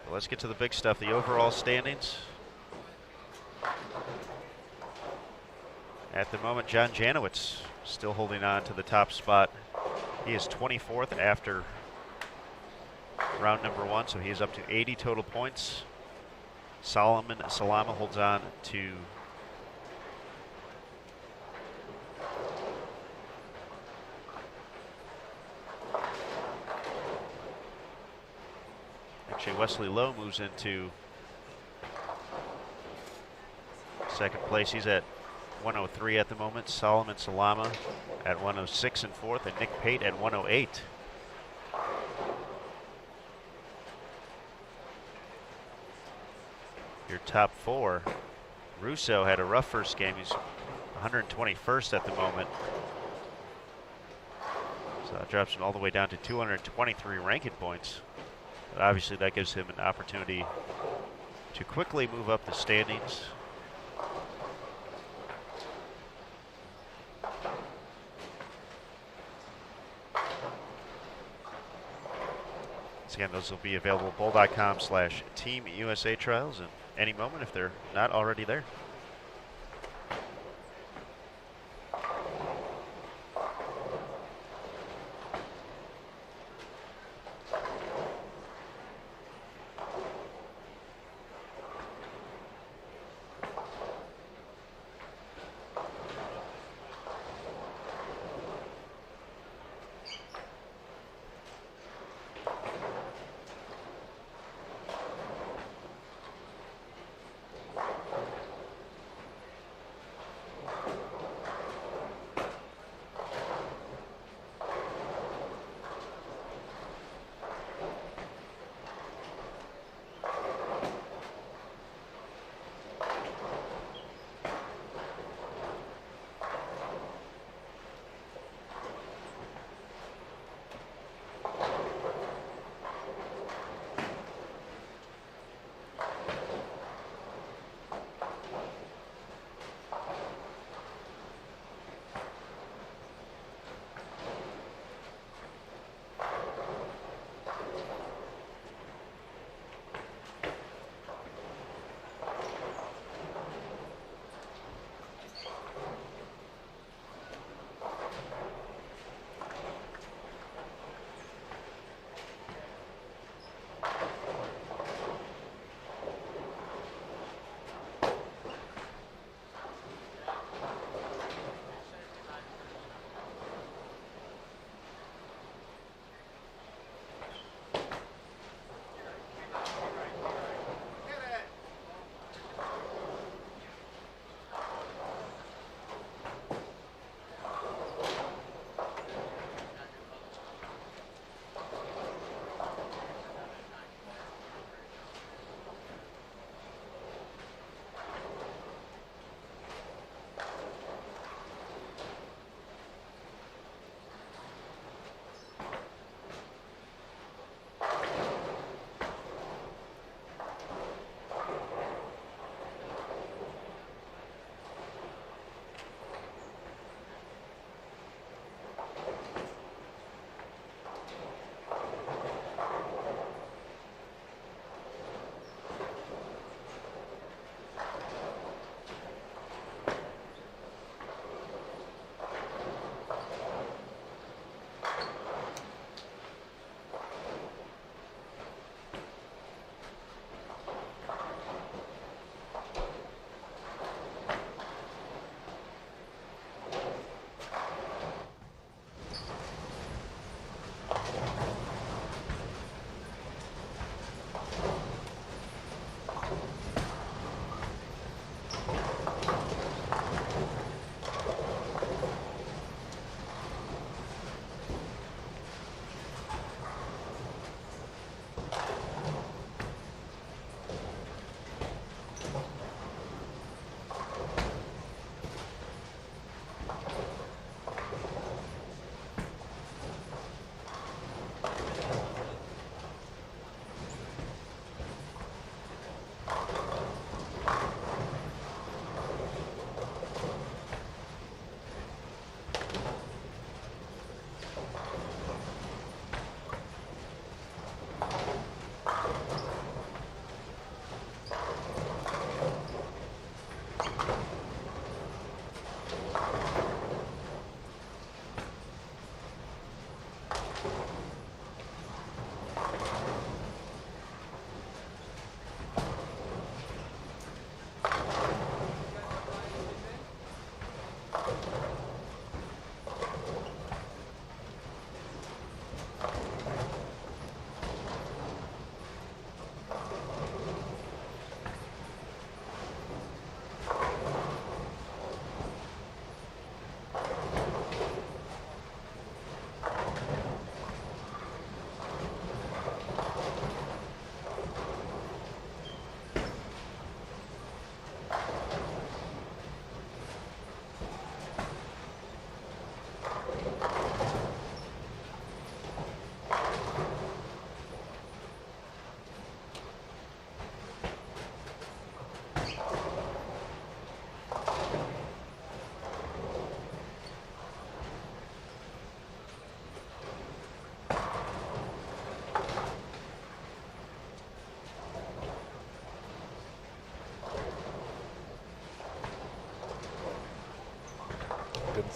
But let's get to the big stuff, the overall standings. At the moment, John Janowitz still holding on to the top spot. He is 24th after round number 1, so he is up to 80 total points. Solomon Salama holds on to Wesley Lowe moves into second place. He's at 103 at the moment. Solomon Salama at 106 in fourth, and Nick Pate at 108. Your top 4. Russo had a rough first game. He's 121st at the moment. So that drops him all the way down to 223 ranking points. But obviously that gives him an opportunity to quickly move up the standings. Once again, those will be available at bowl.com/Team USA Trials in any moment if they're not already there.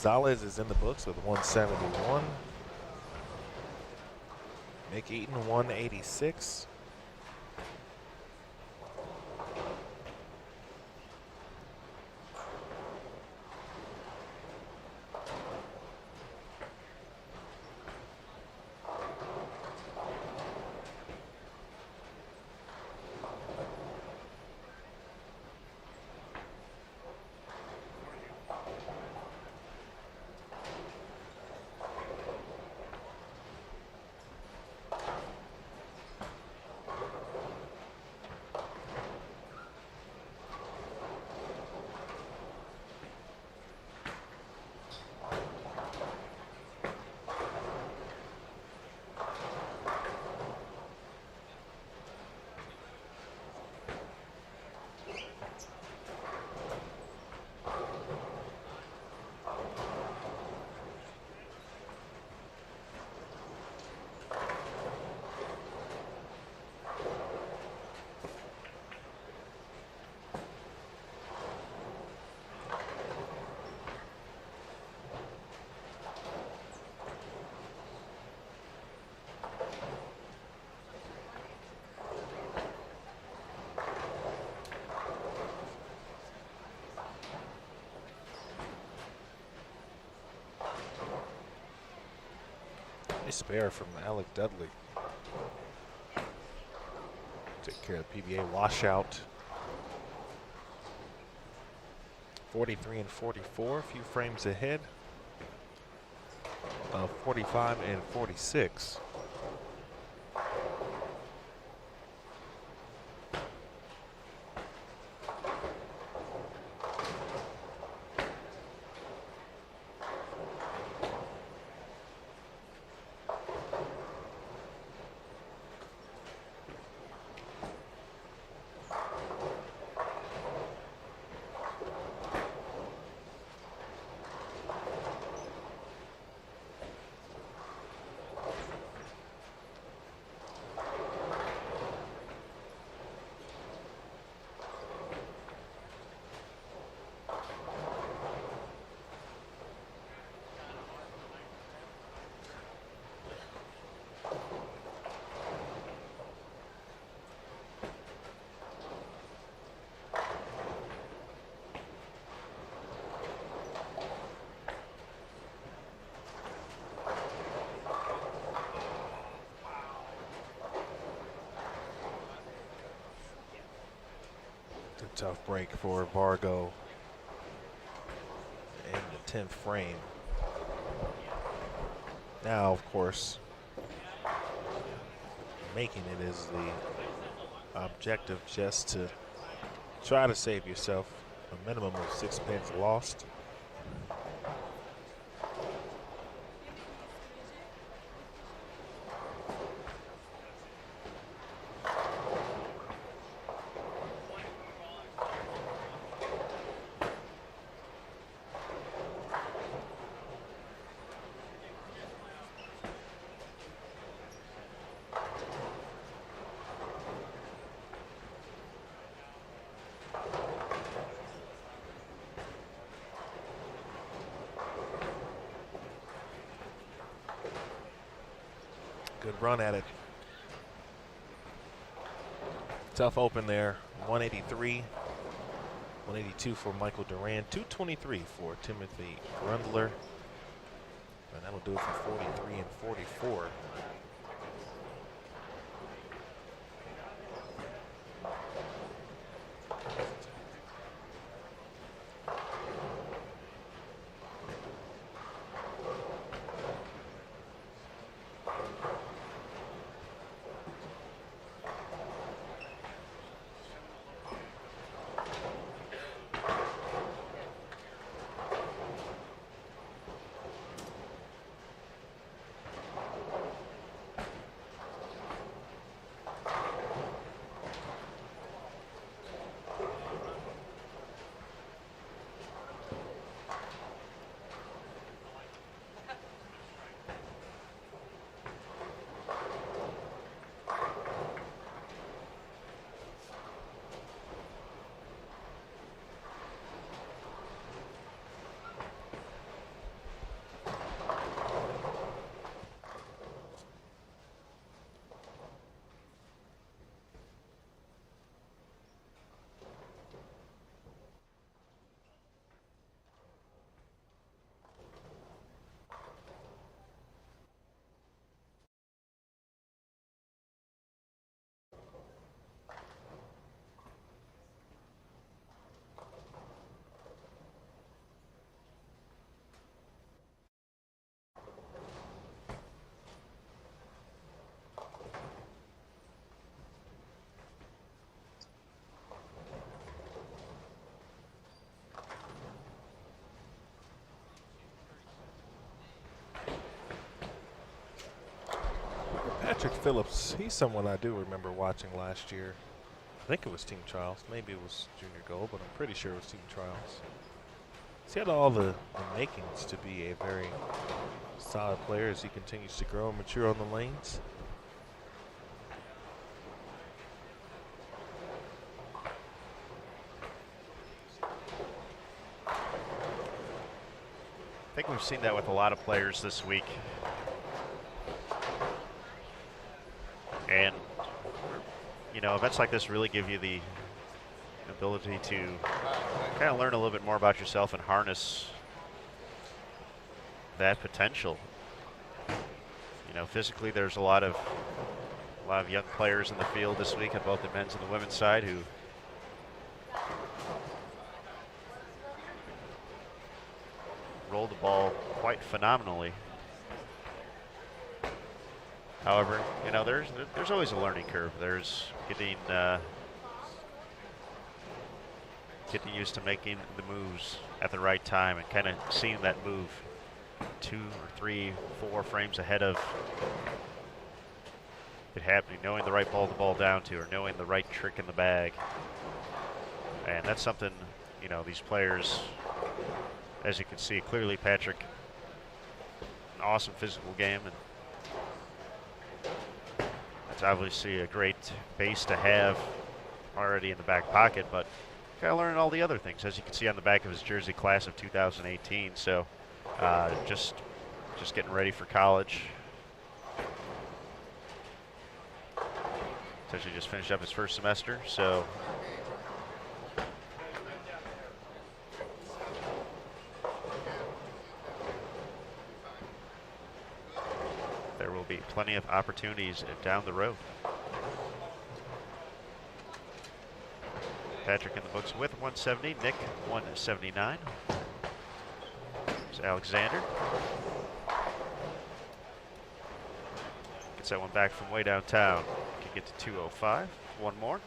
Gonzalez is in the books with 171. Nick Eaton 186. Nice spare from Alec Dudley. Take care of the PBA washout. 43 and 44, a few frames ahead of 45 and 46. Tough break for Vargo in the 10th frame. Now, of course, making it is the objective, just to try to save yourself a minimum of 6 pins lost. Good run at it. Tough open there. 183, 182 for Michael Duran, 223 for Timothy Grundler. And that'll do it for 43 and 44. Patrick Phillips, he's someone I do remember watching last year. I think it was team trials. Maybe it was junior gold, but I'm pretty sure it was team trials. He's had all the makings to be a very solid player as he continues to grow and mature on the lanes. I think we've seen that with a lot of players this week. And, you know, events like this really give you the ability to kind of learn a little bit more about yourself and harness that potential. You know, physically there's a lot of young players in the field this week on both the men's and the women's side who roll the ball quite phenomenally. However, you know, there's always a learning curve. There's getting used to making the moves at the right time and kind of seeing that move 2 or 3, 4 frames ahead of it happening, knowing the right ball to ball down to, or knowing the right trick in the bag. And that's something, you know, these players, as you can see clearly, Patrick, an awesome physical game, and that's obviously a great base to have already in the back pocket, but gotta learn all the other things, as you can see on the back of his jersey, class of 2018. So just getting ready for college. Essentially just finished up his first semester, so there will be plenty of opportunities down the road. Patrick in the books with 170, Nick 179. There's Alexander. Gets that one back from way downtown. Can get to 205. One more.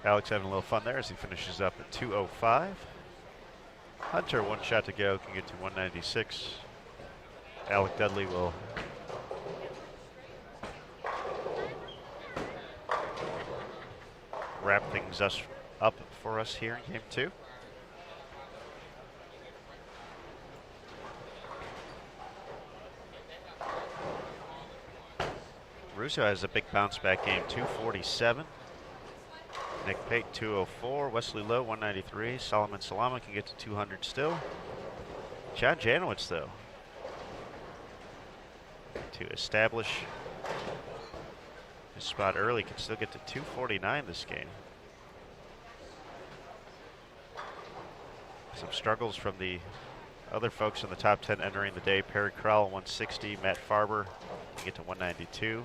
Alex having a little fun there as he finishes up at 205. Hunter, one shot to go, can get to 196. Alec Dudley will wrap things up for us here in game 2. Russo has a big bounce back game, 247. Nick Pate, 204. Wesley Lowe, 193. Solomon Salama can get to 200 still. John Janowitz, though, to establish his spot early, can still get to 249 this game. Some struggles from the other folks in the top 10 entering the day. Perry Crowell, 160. Matt Farber can get to 192.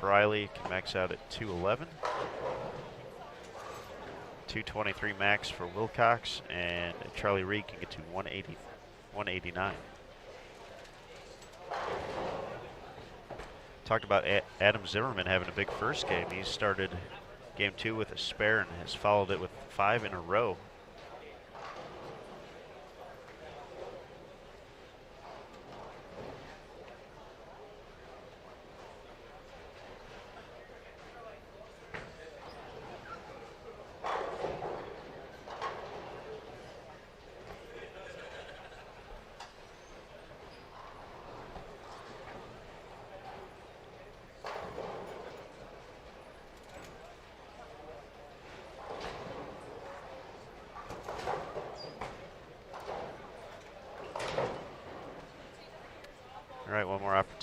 Briley can max out at 211. 223 max for Wilcox, and Charlie Reed can get to 189. Talked about Adam Zimmerman having a big first game. He started game 2 with a spare and has followed it with 5 in a row.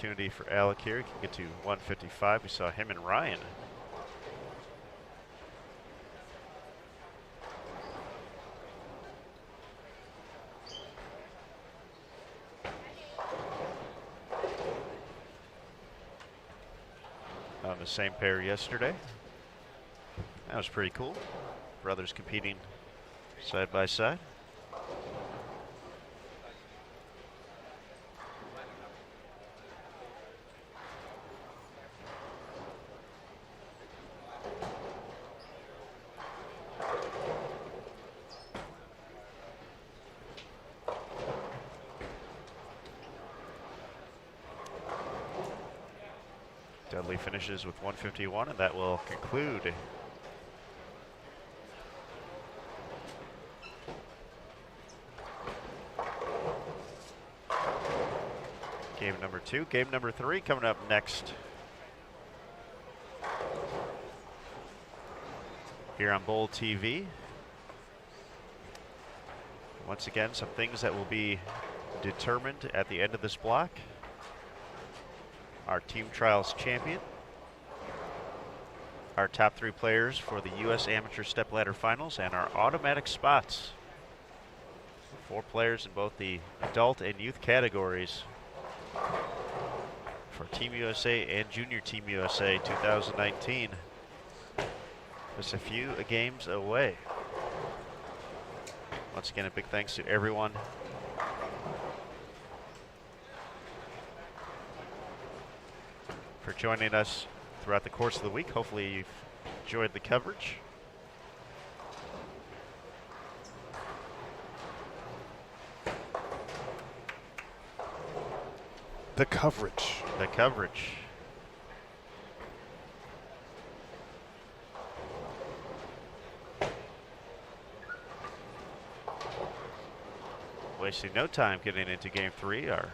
opportunity for Alec here. He can get to 155. We saw him and Ryan. On the same pair yesterday. That was pretty cool. Brothers competing side by side. Dudley finishes with 151, and that will conclude game number 2. Game number 3 coming up next here on Bowl TV. Once again, some things that will be determined at the end of this block. Our team trials champion, our top 3 players for the U.S. Amateur Stepladder Finals, and our automatic spots. 4 players in both the adult and youth categories for Team USA and Junior Team USA 2019. Just a few games away. Once again, a big thanks to everyone for joining us throughout the course of the week. Hopefully you've enjoyed the coverage. The coverage. The coverage. Wasting no time getting into game 3 are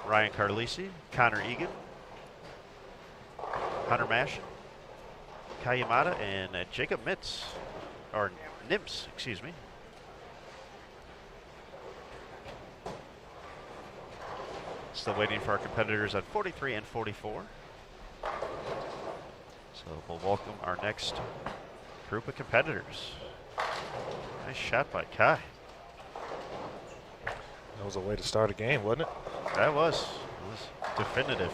Ryan Carlisi, Connor Egan, Hunter Mashin, Kai Yamada, and Jacob Mitz, or Nims, excuse me. Still waiting for our competitors at 43 and 44. So we'll welcome our next group of competitors. Nice shot by Kai. That was a way to start a game, wasn't it? That was. It was definitive.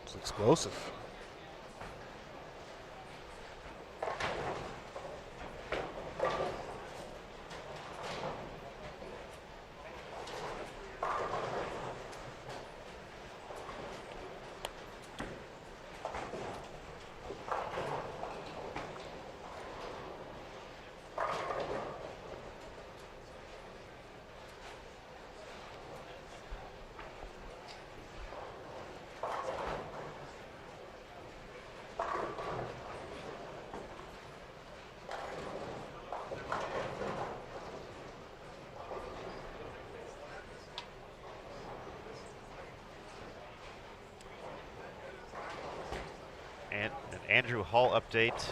It's explosive. And an Andrew Hall update.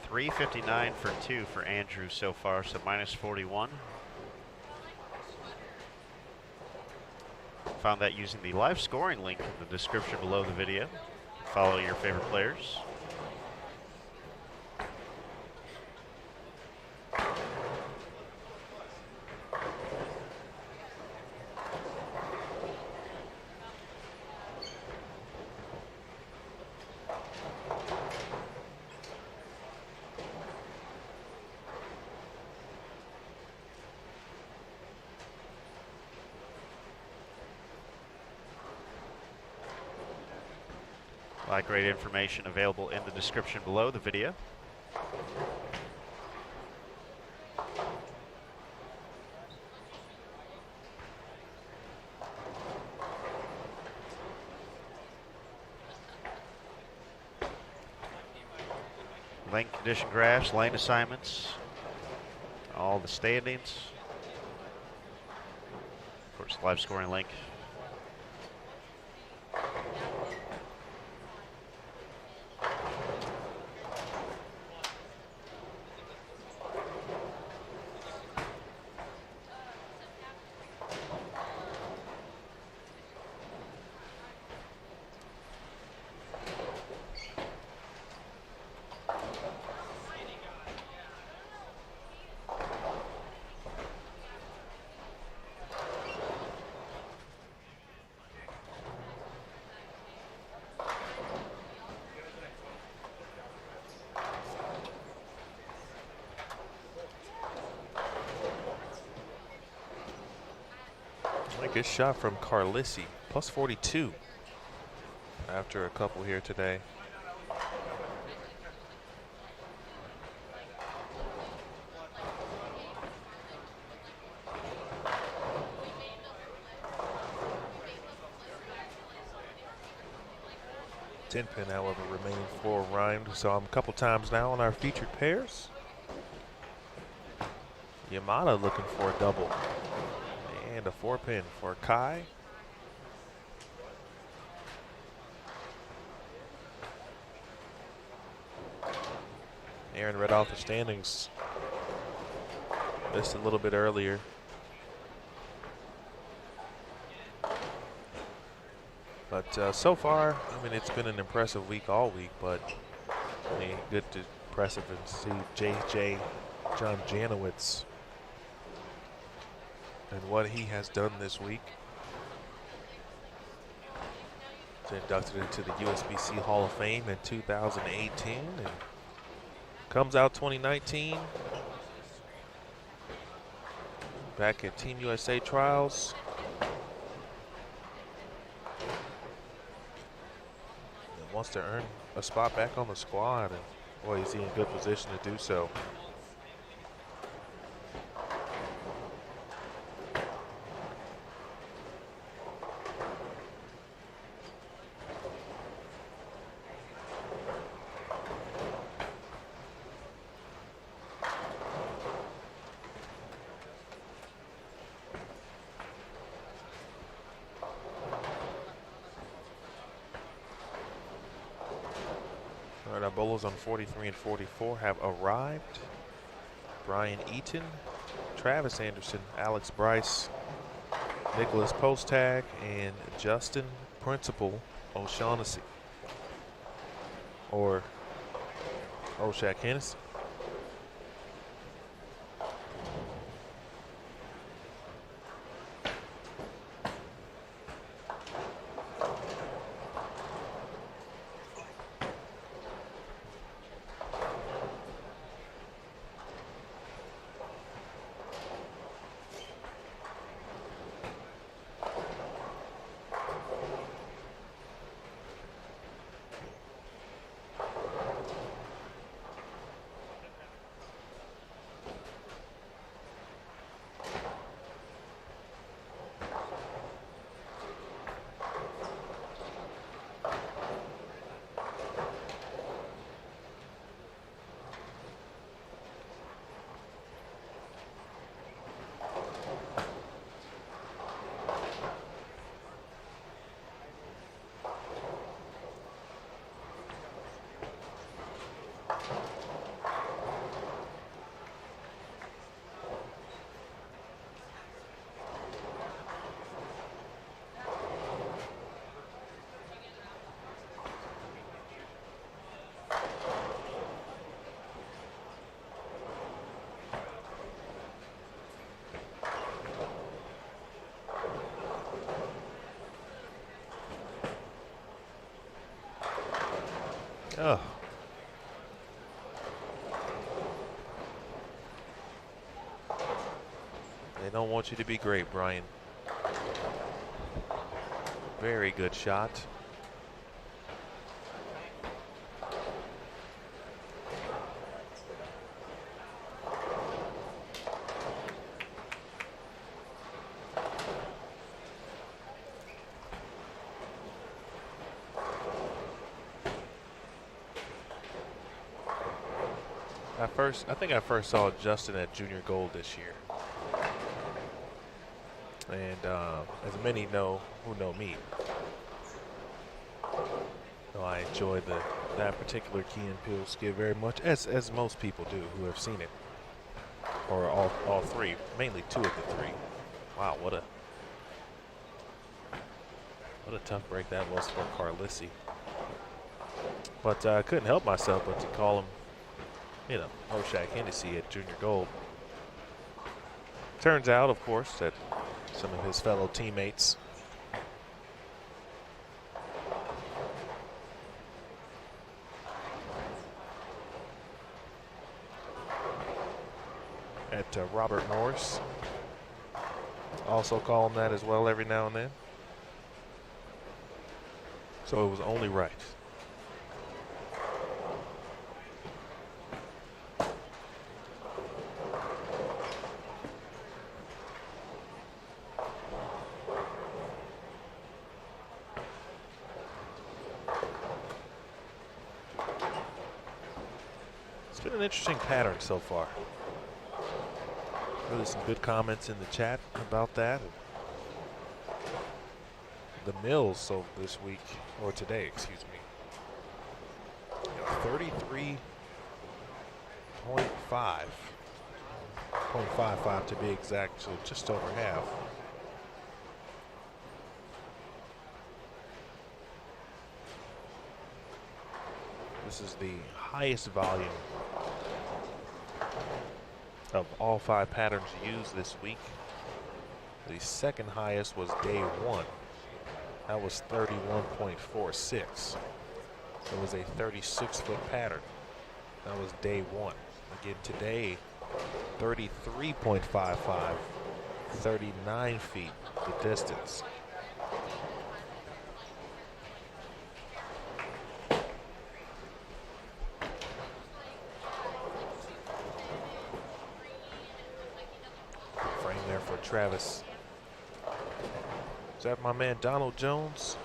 359 for 2 for Andrew so far, so minus 41. Found that using the live scoring link in the description below the video. Follow your favorite players. A lot of great information available in the description below the video. Lane condition graphs, lane assignments, all the standings. Of course, live scoring link. A good shot from Carlissi, plus 42 after a couple here today. Ten pin, however, remaining for Ryan. We saw him a couple times now on our featured pairs. Yamada looking for a double. And a 4-pin for Kai. Aaron read off the standings just a little bit earlier. But so far, I mean, it's been an impressive week all week, but I mean, good to impressive and see JJ John Janowitz and what he has done this week. He's inducted into the USBC Hall of Fame in 2018 and comes out 2019 back at Team USA trials. And wants to earn a spot back on the squad, and boy, is he in good position to do so. Our bowlers on 43 and 44 have arrived. Brian Eaton, Travis Anderson, Alex Bryce, Nicholas Postag, and Justin Principal O'Shaughnessy, or Oshak Hennessy. Oh. They don't want you to be great, Brian. Very good shot. I think I first saw Justin at Junior Gold this year. And as many know who know me, so I enjoy that particular Key and Peele skit very much, as most people do who have seen it, or all three, mainly two of the three. Wow, what a tough break that was for Carlissi. But I couldn't help myself but to call him, you know, Oshak Hennessy at Junior Gold. Turns out, of course, that some of his fellow teammates at Robert Morris also call them that as well every now and then. So it was only right. It's been an interesting pattern so far. Really some good comments in the chat about that. The mills so this week, or today, excuse me, 33.55 to be exact, so just over half. This is the highest volume of all 5 patterns used this week. The second highest was day 1. That was 31.46. It was a 36-foot pattern. That was day 1. Again today, 33.55, 39 feet the distance. Frame there for Travis. Is that my man Donald Jones?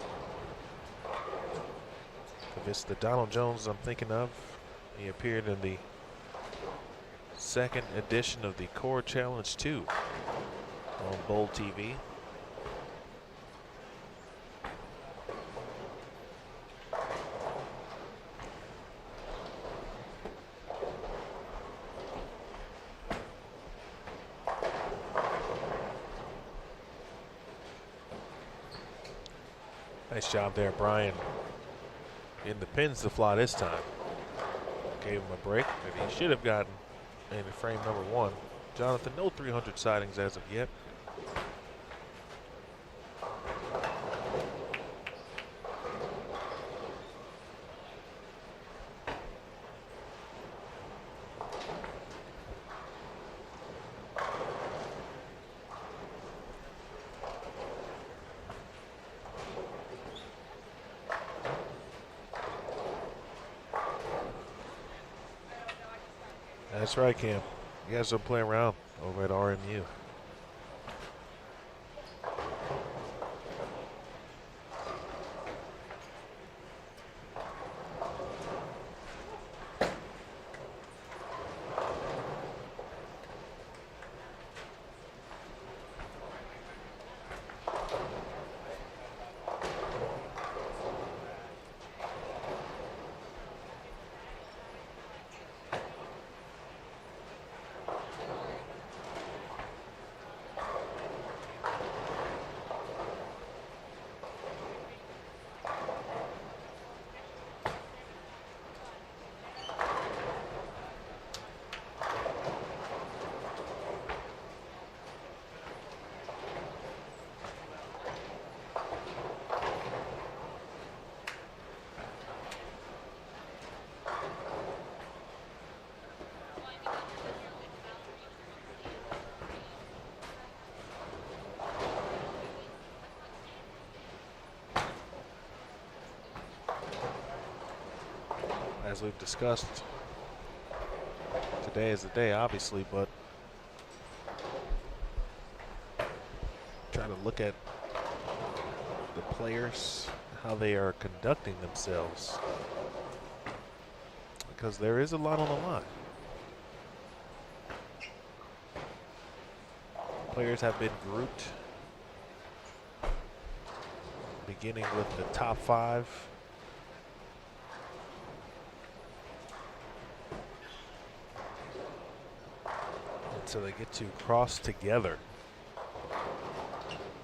If it's the Donald Jones I'm thinking of, he appeared in the second edition of the Core Challenge 2 on Bowl TV. Nice job there, Brian. In the pins to fly this time. Gave him a break that he should have gotten in frame number 1. Jonathan, no 300 sightings as of yet. That's right, Cam. You guys don't play around over at RMU. As we've discussed, today is the day, obviously, but try to look at the players, how they are conducting themselves, because there is a lot on the line. Players have been grouped, beginning with the top 5. So they get to cross together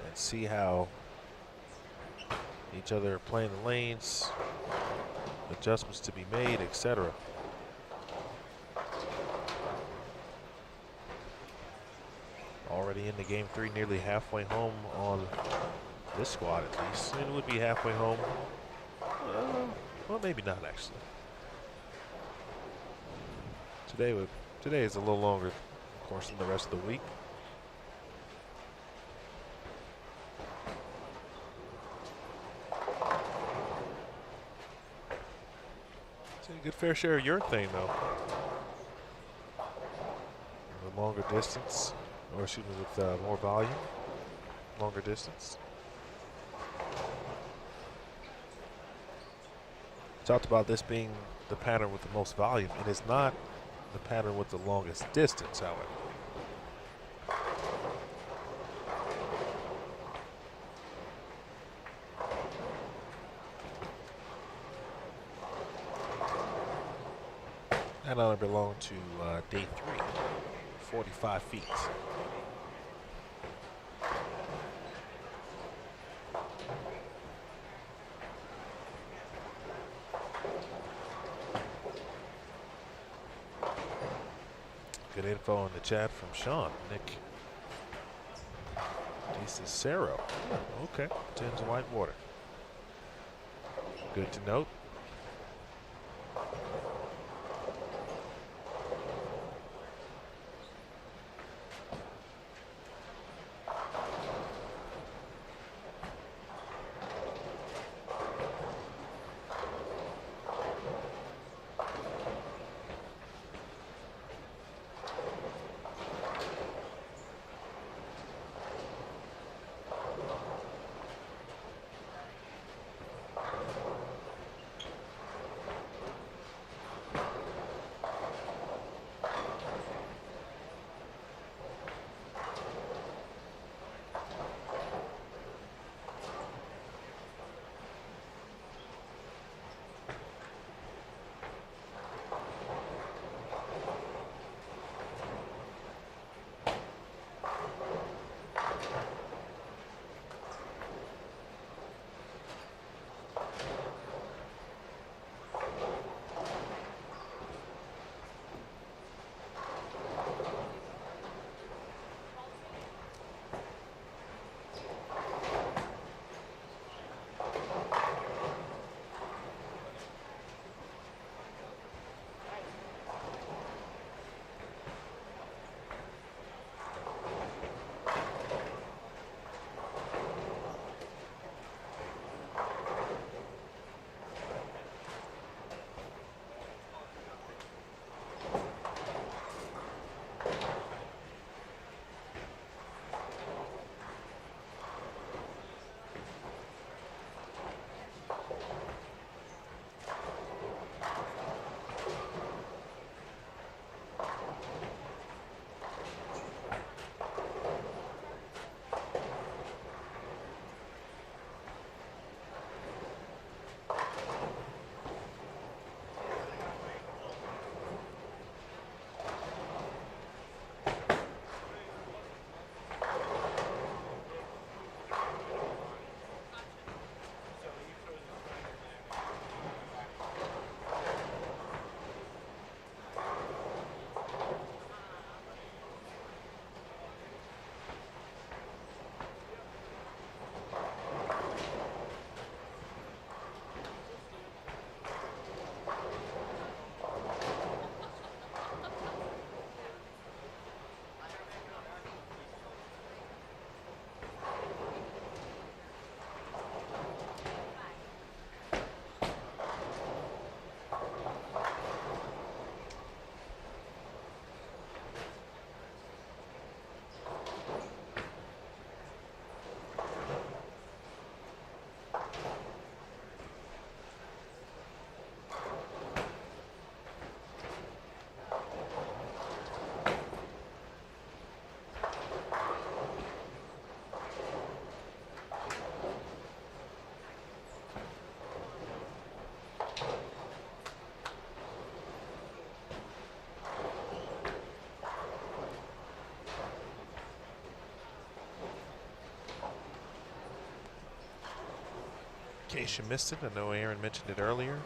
and see how each other are playing the lanes, adjustments to be made, etc. Already into game 3, nearly halfway home on this squad at least. It would be halfway home. Well, maybe not actually. Today is a little longer, of course, than the rest of the week. It's a good fair share of your thing, though. The longer distance, or excuse me, with more volume, longer distance. Talked about this being the pattern with the most volume. It is not the pattern with the longest distance, however. That honor belonged to day 3, 45 feet. Good info in the chat from Sean. Nick DeCicero. Okay, Thames Whitewater. Good to note. In case you missed it, I know Aaron mentioned it earlier.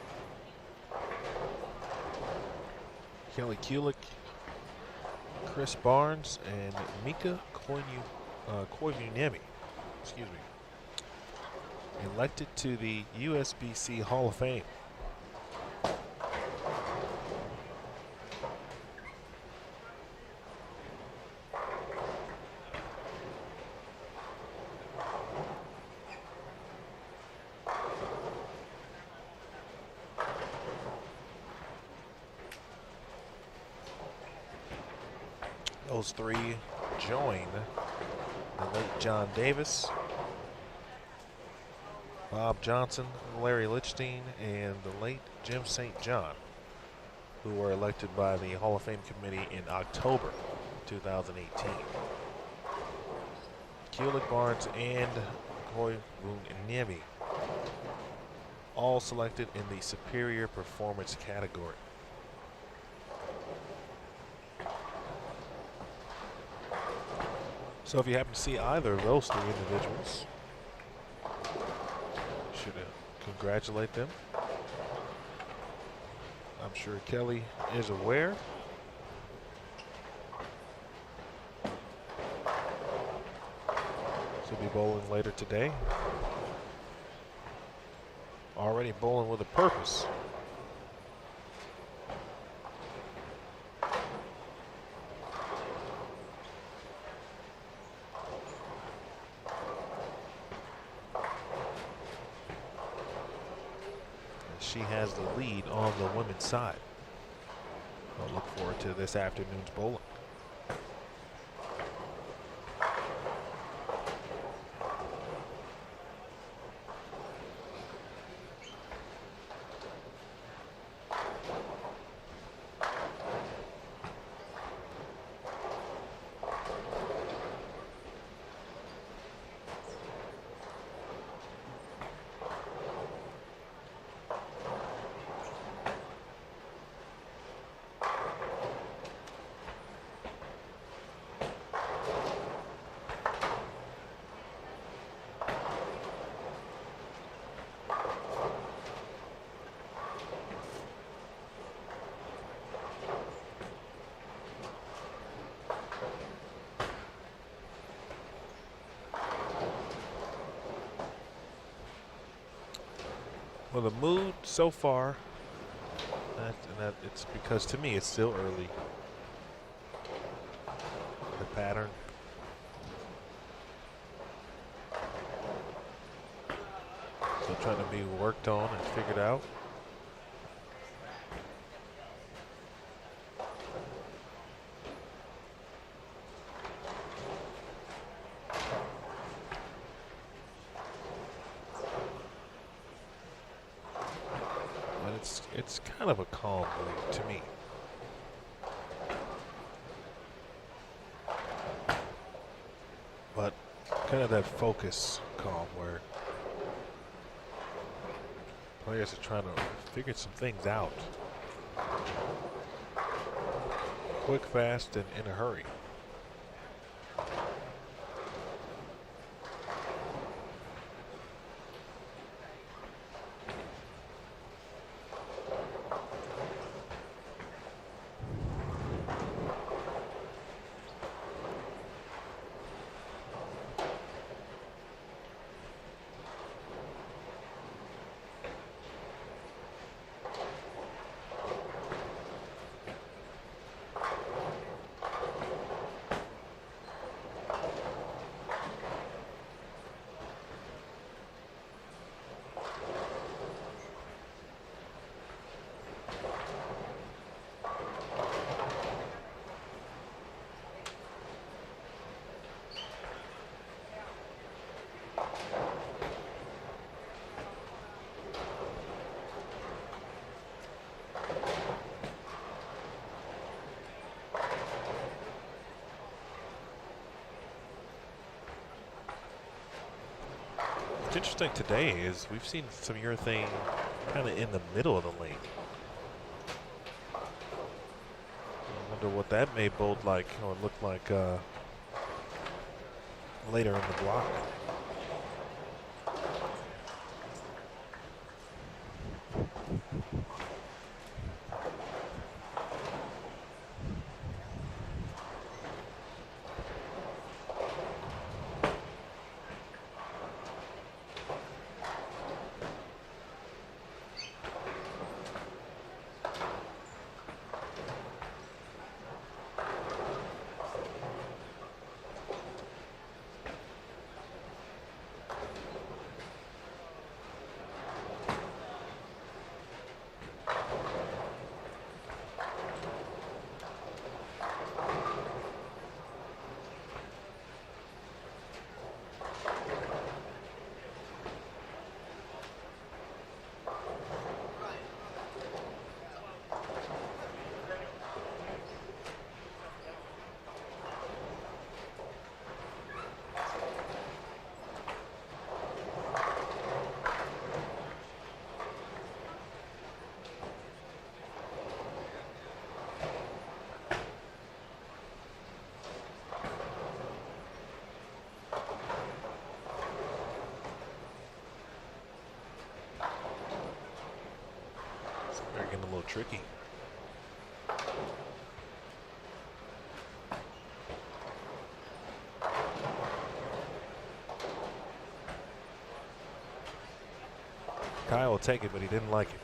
Kelly Kulik, Chris Barnes, and Mika Koivuniemi, excuse me, elected to the USBC Hall of Fame. Those three join the late John Davis, Bob Johnson, Larry Lichstein, and the late Jim St. John, who were elected by the Hall of Fame committee in October 2018. Kulik Barnes and Koivunievi all selected in the Superior Performance category. So if you happen to see either of those three individuals, you should congratulate them. I'm sure Kelly is aware. She'll be bowling later today. Already bowling with a purpose. She has the lead on the women's side. I'll look forward to this afternoon's bowling. Well, the mood so far, and it's because to me it's still early. The pattern. Still trying to be worked on and figured out. It's kind of a calm mood to me. But kind of that focus calm where players are trying to figure some things out. Quick, fast, and in a hurry. What's interesting today is we've seen some urethane kind of in the middle of the lane. I wonder what that may bode like or look like later in the block. little tricky. Kyle will take it, but he didn't like it.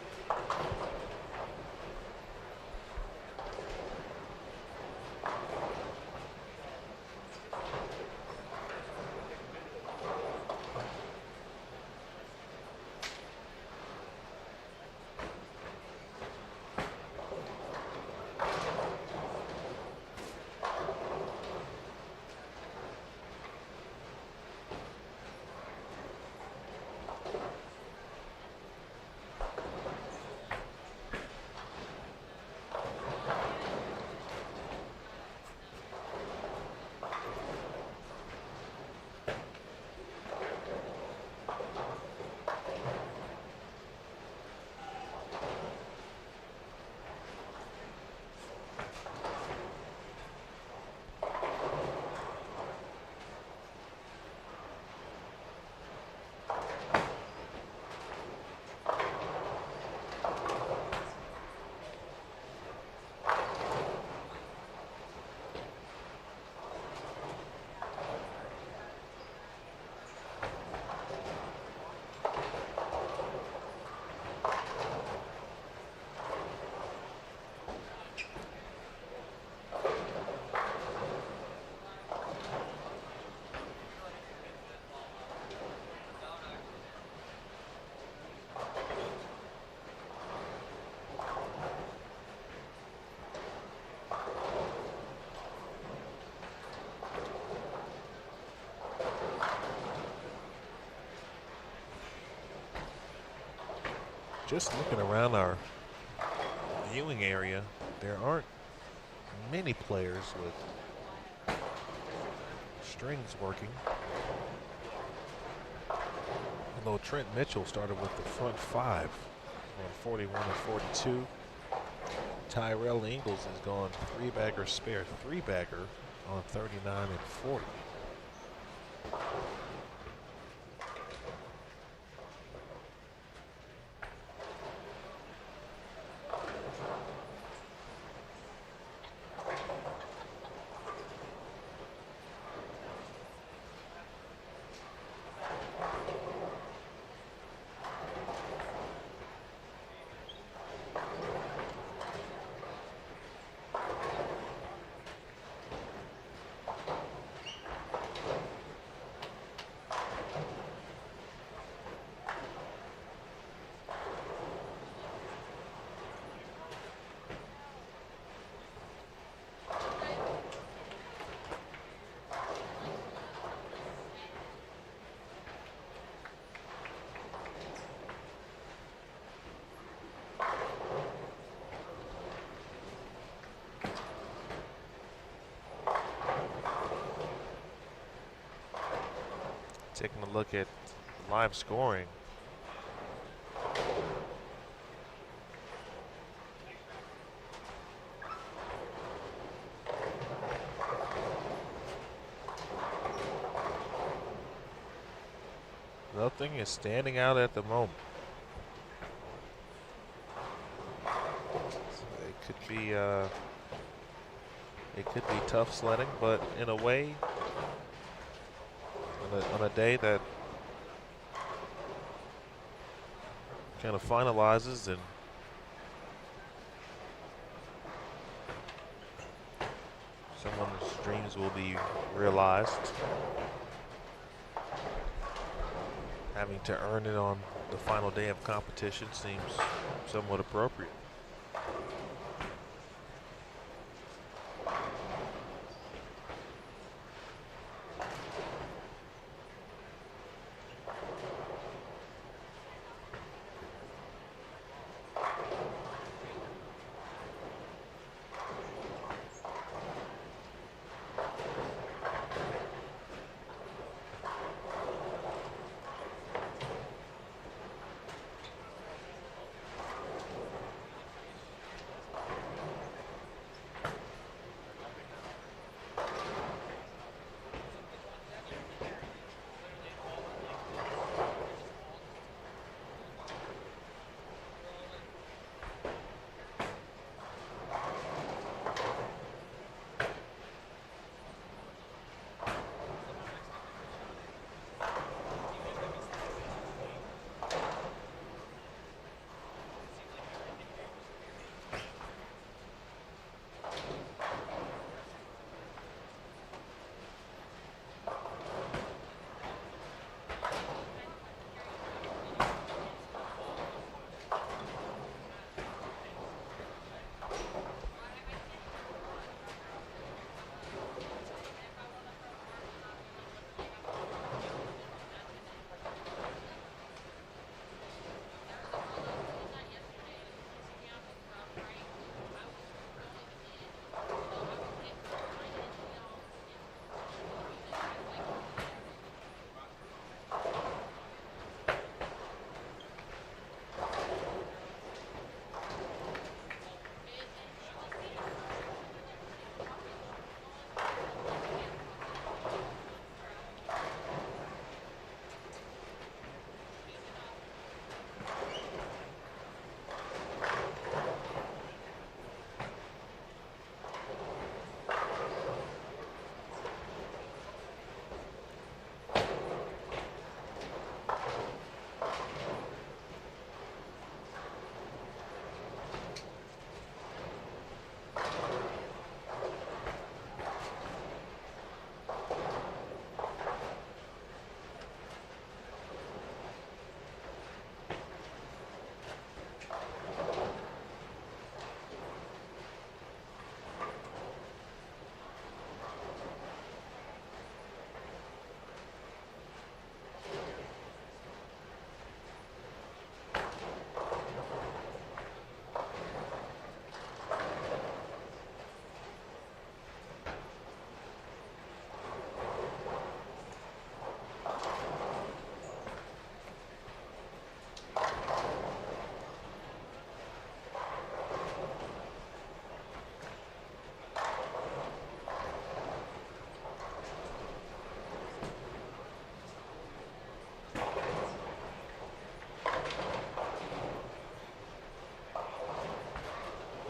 Just looking around our viewing area, there aren't many players with strings working. Although Trent Mitchell started with the front five on 41 and 42. Tyrell Ingles has gone three-bagger spare three-bagger on 39 and 40. Taking a look at live scoring. Nothing is standing out at the moment. So it could be tough sledding, but in a way, on a day that kind of finalizes and someone's dreams will be realized, having to earn it on the final day of competition seems somewhat appropriate.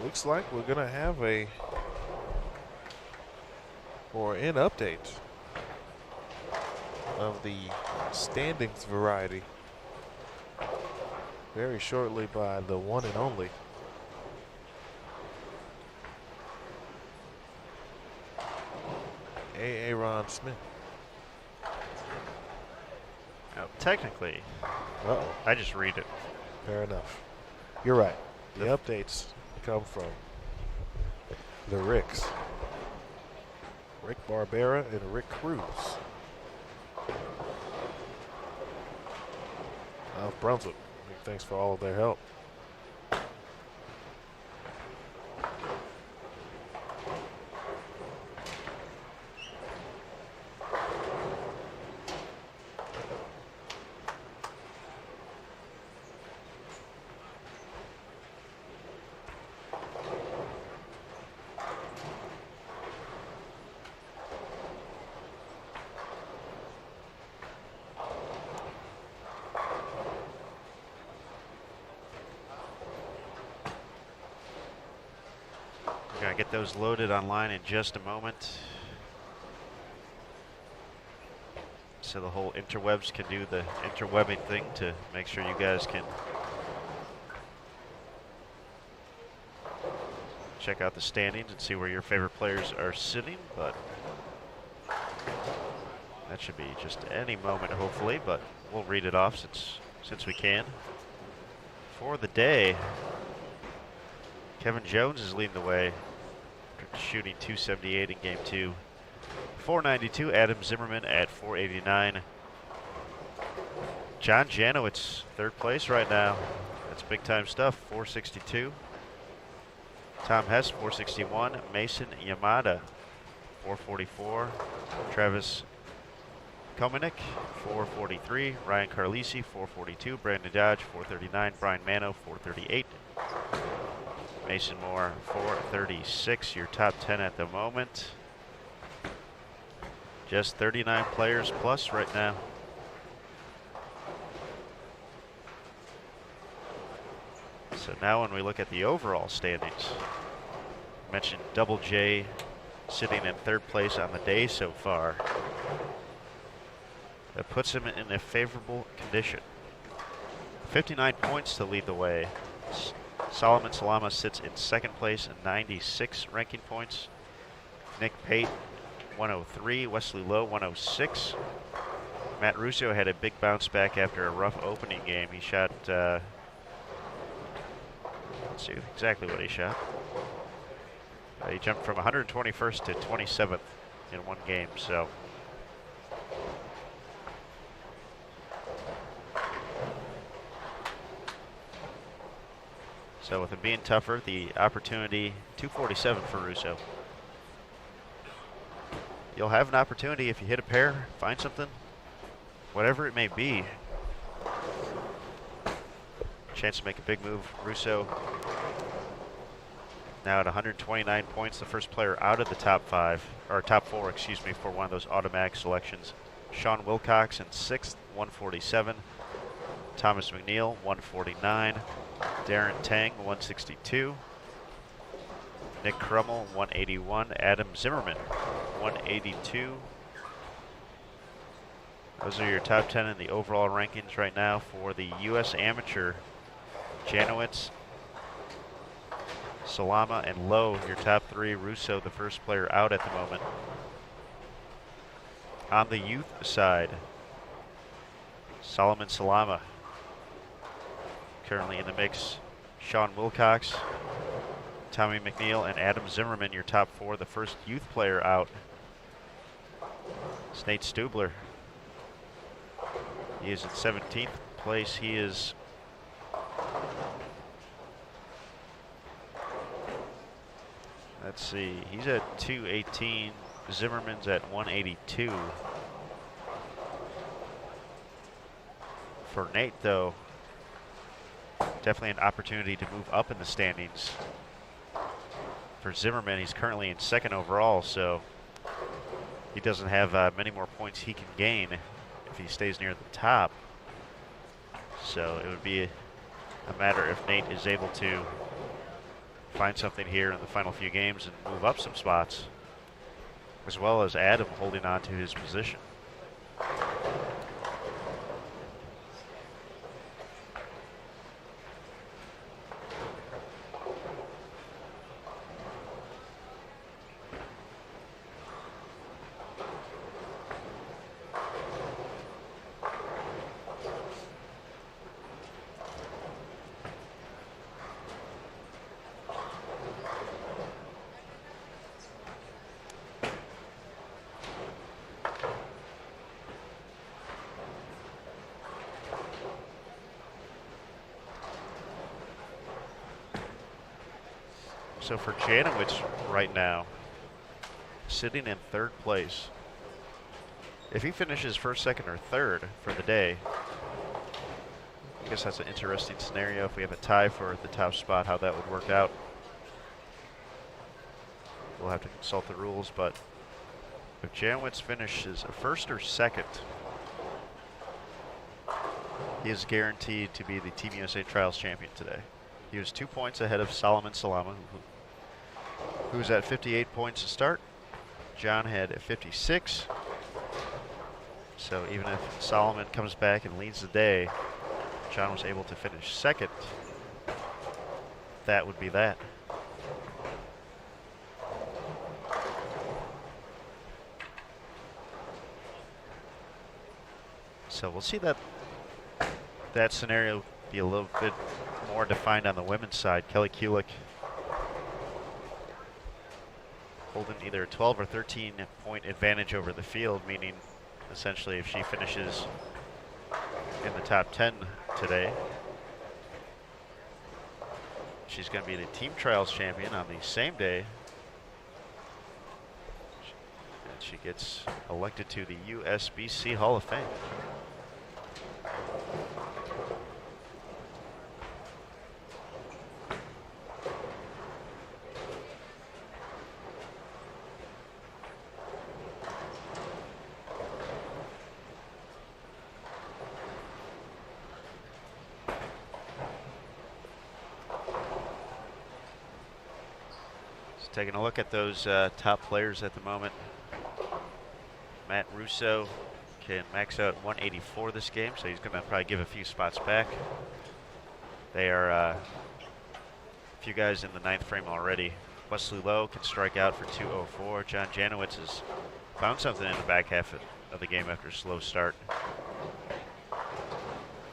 Looks like we're going to have an update of the standings variety very shortly by the one and only Aaron Smith. Now, technically, Uh-oh. I just read it. Fair enough. You're right. The updates come from the Ricks. Rick Barbera and Rick Cruz of Brunswick. Thanks for all of their help. We're going to get those loaded online in just a moment. So the whole interwebs can do the interwebbing thing to make sure you guys can check out the standings and see where your favorite players are sitting, but that should be just any moment, hopefully, but we'll read it off since we can. For the day, Kevin Jones is leading the way, shooting .278 in game 2. 492, Adam Zimmerman at 489. John Janowitz, third place right now. That's big time stuff, 462. Tom Hess, 461. Mason Yamada, 444. Travis Komenik, 443. Ryan Carlisi, 442. Brandon Dodge, 439. Brian Mano, 438. Mason Moore, 436. Your top 10 at the moment. Just 39 players plus right now. So now when we look at the overall standings, I mentioned Double J sitting in third place on the day so far. That puts him in a favorable condition. 59 points to lead the way. Solomon Salama sits in second place and 96 ranking points. Nick Pate, 103. Wesley Lowe, 106. Matt Russo had a big bounce back after a rough opening game. He shot, let's see exactly what he shot. He jumped from 121st to 27th in one game, so. So with it being tougher, the opportunity, 247 for Russo. You'll have an opportunity if you hit a pair, find something, whatever it may be. Chance to make a big move. Russo now at 129 points, the first player out of the top 5, or top 4, excuse me, for one of those automatic selections. Sean Wilcox in 6th, 147. Thomas McNeil, 149. Darren Tang, 162. Nick Crummel, 181. Adam Zimmerman, 182. Those are your top 10 in the overall rankings right now for the U.S. Amateur. Janowitz, Salama, and Lowe, your top 3. Russo, the first player out at the moment. On the youth side, Solomon Salama currently in the mix. Sean Wilcox, Tommy McNeil, and Adam Zimmerman, your top 4. The first youth player out. It's Nate Stubler. He is in 17th place. He is let's see, he's at 218. Zimmerman's at 182. For Nate, though, definitely an opportunity to move up in the standings. For Zimmerman, he's currently in 2nd overall, so he doesn't have many more points he can gain if he stays near the top. So it would be a matter if Nate is able to find something here in the final few games and move up some spots, as well as Adam holding on to his position. So for Janowicz right now, sitting in third place, if he finishes first, second, or third for the day, I guess that's an interesting scenario. If we have a tie for the top spot, how that would work out. We'll have to consult the rules, but if Janowicz finishes first or second, he is guaranteed to be the Team USA Trials champion today. He was 2 points ahead of Solomon Salama, who's at 58 points to start. John had 56. So even if Solomon comes back and leads the day, John was able to finish second. That would be that. So we'll see that scenario be a little bit more defined on the women's side. Kelly Kulik holding either a 12 or 13 point advantage over the field, meaning essentially if she finishes in the top 10 today, she's going to be the team trials champion on the same day. And she gets elected to the USBC Hall of Fame. Taking a look at those top players at the moment. Matt Russo can max out 184 this game, so he's going to probably give a few spots back. They are a few guys in the ninth frame already. Wesley Lowe can strike out for 204. John Janowicz has found something in the back half of the game after a slow start.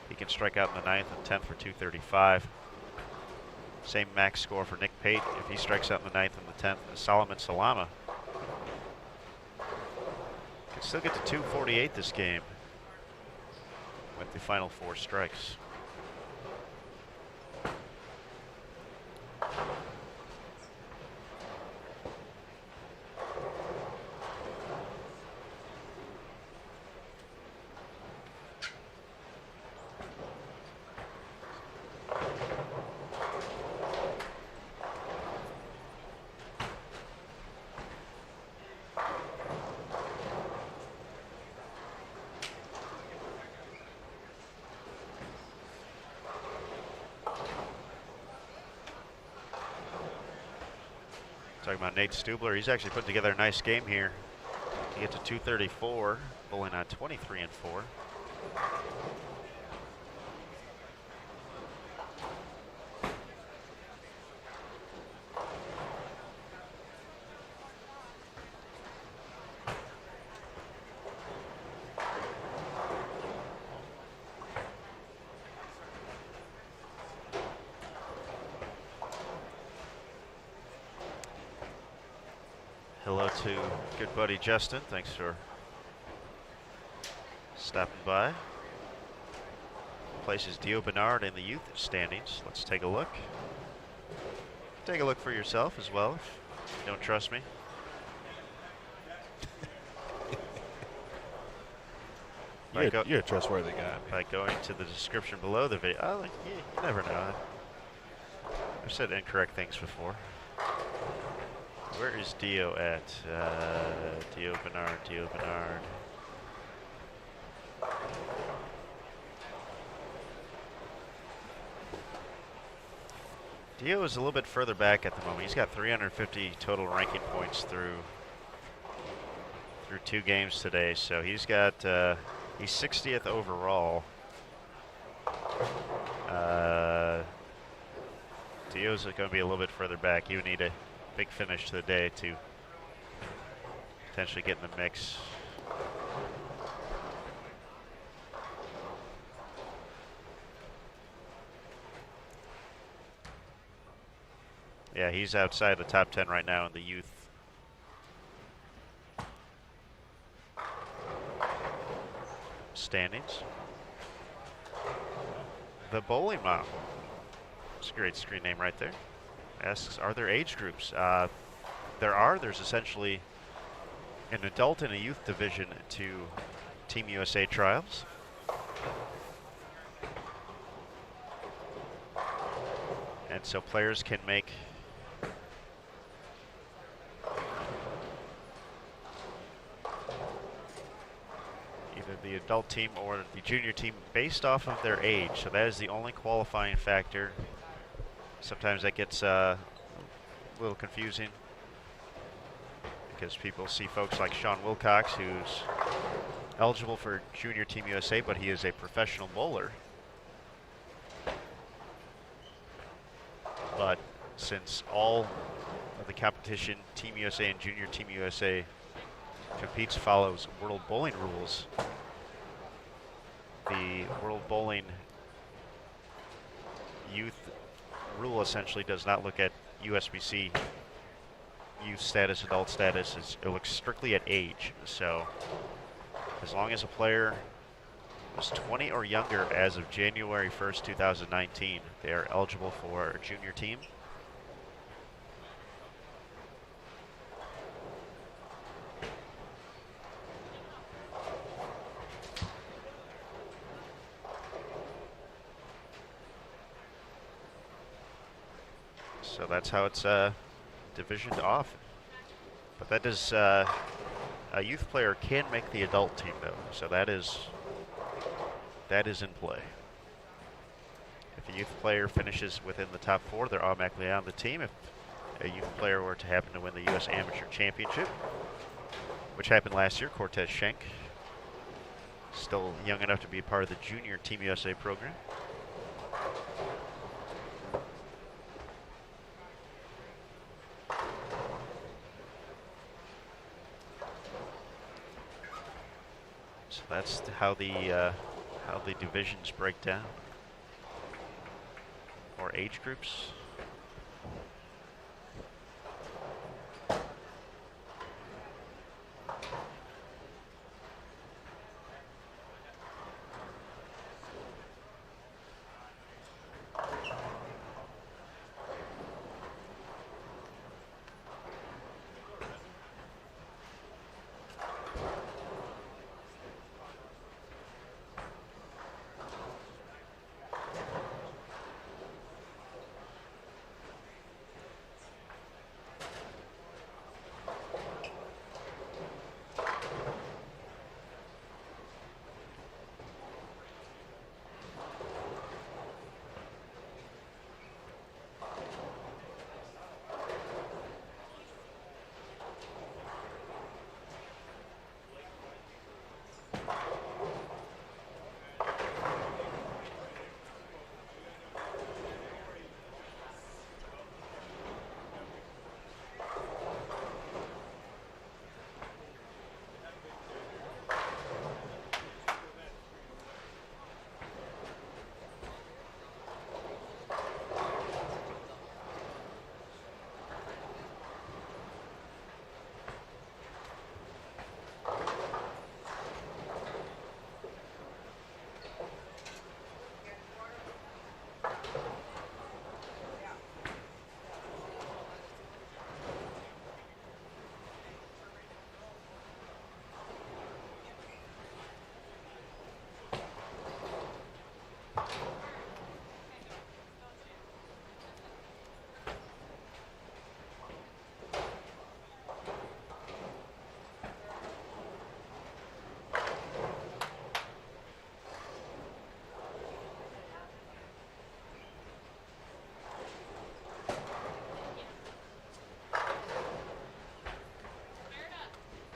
He can strike out in the ninth and 10th for 235. Same max score for Nick Pate if he strikes out in the ninth and the 10th. Solomon Salama can still get to 248 this game with the final 4 strikes. Talking about Nate Stubler, he's actually put together a nice game here to get to 234, bowling on 23 and 4. Hello to good buddy Justin. Thanks for stopping by. Places Dio Bernard in the youth standings. Let's take a look. Take a look for yourself as well if you don't trust me. You're a trustworthy guy. By going to the description below the video. Oh, you never know. I've said incorrect things before. Where is Dio at? Dio Bernard. Dio is a little bit further back at the moment. He's got 350 total ranking points through 2 games today, so he's got he's 60th overall. Dio's going to be a little bit further back. He would need a big finish to the day to potentially get in the mix. Yeah, he's outside the top 10 right now in the youth. Standings. The Bowling Mom. It's a great screen name right there. Asks, are there age groups? There are. There's essentially an adult and a youth division to Team USA trials. And so players can make either the adult team or the junior team based off of their age. So that is the only qualifying factor. Sometimes that gets a little confusing because people see folks like Sean Wilcox, who's eligible for Junior Team USA, but he is a professional bowler. But since all of the competition, Team USA and Junior Team USA competes follows World Bowling rules, the World Bowling youth rule essentially does not look at USBC youth status, adult status. It looks strictly at age. So as long as a player was 20 or younger as of January 1st, 2019, they are eligible for a junior team. So that's how it's divisioned off. But that does, a youth player can make the adult team though, so that is in play. If a youth player finishes within the top 4, they're automatically on the team. If a youth player were to happen to win the U.S. Amateur Championship, which happened last year, Cortez Schenk, still young enough to be part of the Junior Team USA program. So that's how the divisions break down, or age groups.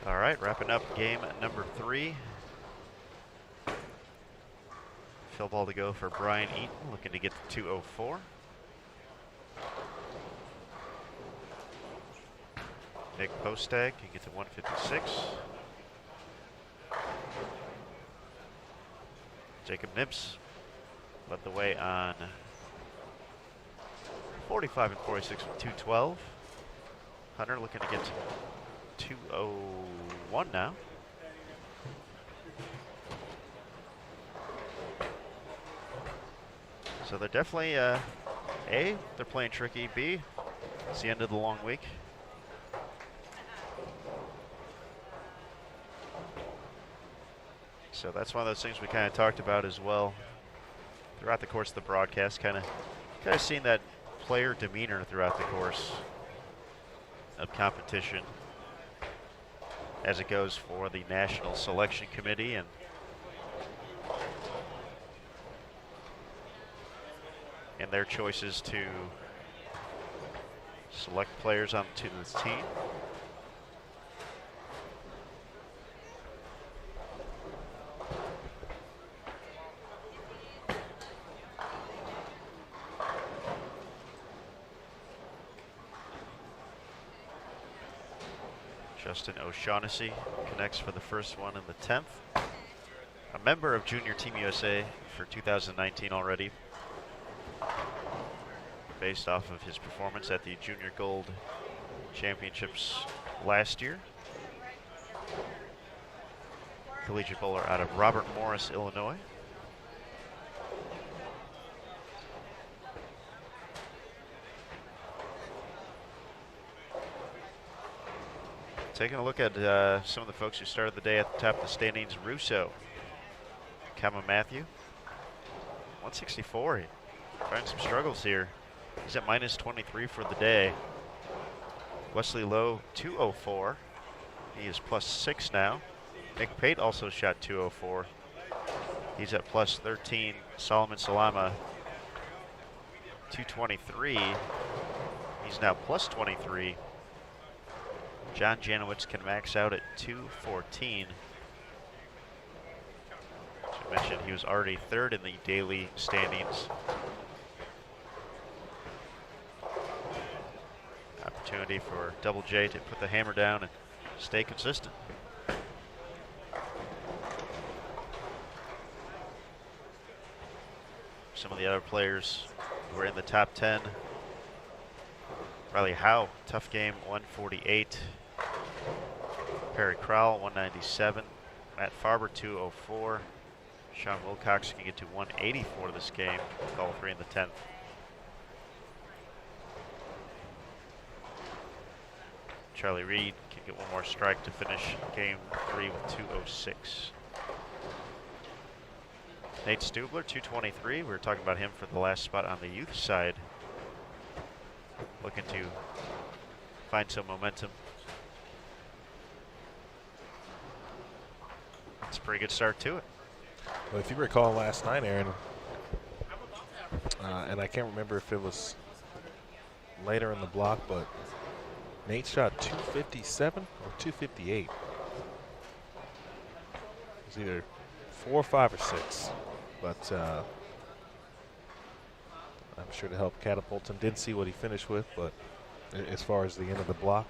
All right, wrapping up game number 3. Field ball to go for Brian Eaton, looking to get to 204. Nick Postag can get to 156. Jacob Nibs led the way on 45 and 46 with 212. Hunter looking to get to 201 now. So they're definitely, A, they're playing tricky. B, it's the end of the long week. So that's one of those things we kind of talked about as well throughout the course of the broadcast, kind of seeing that player demeanor throughout the course of competition as it goes for the National Selection Committee and their choices to select players onto the team. Justin O'Shaughnessy connects for the first one in the 10th. A member of Junior Team USA for 2019 already, based off of his performance at the Junior Gold Championships last year. Collegiate bowler out of Robert Morris, Illinois. Taking a look at some of the folks who started the day at the top of the standings. Russo, Kama Matthew, 164. Finding some struggles here. He's at minus 23 for the day. Wesley Lowe, 204. He is plus 6 now. Nick Pate also shot 204. He's at plus 13. Solomon Salama, 223. He's now plus 23. John Janowitz can max out at 214. As I mentioned, he was already 3rd in the daily standings. Opportunity for Double J to put the hammer down and stay consistent. Some of the other players who are in the top 10. Riley Howe, tough game, 148. Perry Crowell, 197. Matt Farber, 204. Sean Wilcox can get to 184 this game, with all 3 in the 10th. Charlie Reed can get one more strike to finish game 3 with 206. Nate Stubler, 223. We were talking about him for the last spot on the youth side. Looking to find some momentum. It's a pretty good start to it. Well, if you recall last night, Aaron, and I can't remember if it was later in the block, but Nate shot 257 or 258. It was either 4, 5, or 6, but I'm sure to help catapult him. Didn't see what he finished with, but as far as the end of the block,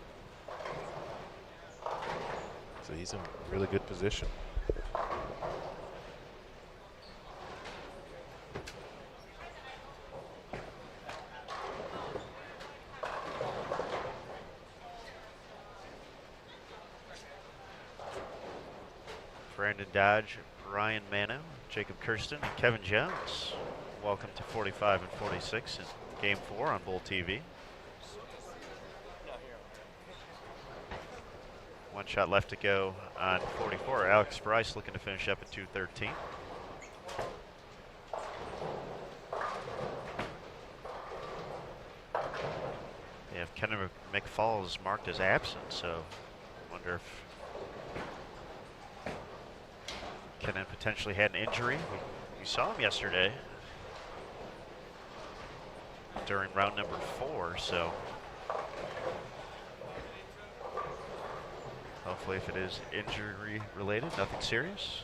so he's in really good position. Brandon Dodge, Ryan Mano, Jacob Kirsten, and Kevin Jones. Welcome to 45 and 46 in Game 4 on Bull TV. One shot left to go on 44. Alex Bryce looking to finish up at 213. Yeah, Kenneth McFall is marked as absent, so I wonder if Kenan potentially had an injury. We saw him yesterday during round number 4, so Hopefully, if it is injury related, nothing serious.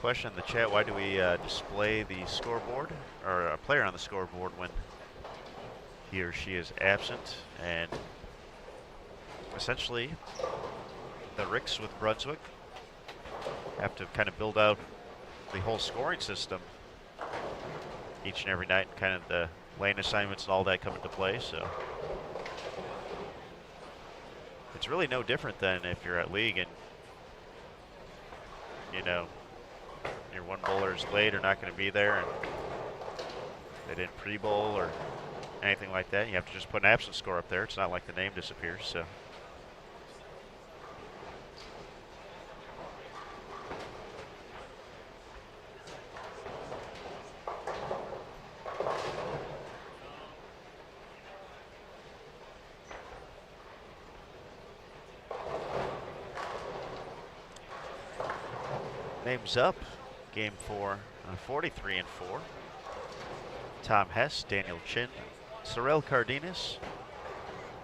Question in the chat, why do we display the scoreboard, or a player on the scoreboard when he or she is absent? And essentially, the Ricks with Brunswick have to kind of build out the whole scoring system each and every night, and kind of the lane assignments and all that come into play, so it's really no different than if you're at league and, you know, your one bowler is late or not going to be there and they didn't pre-bowl or anything like that. You have to just put an absence score up there. It's not like the name disappears, so. Names up. Game 4, 43-4. Tom Hess, Daniel Chin, Sorel Cardenas,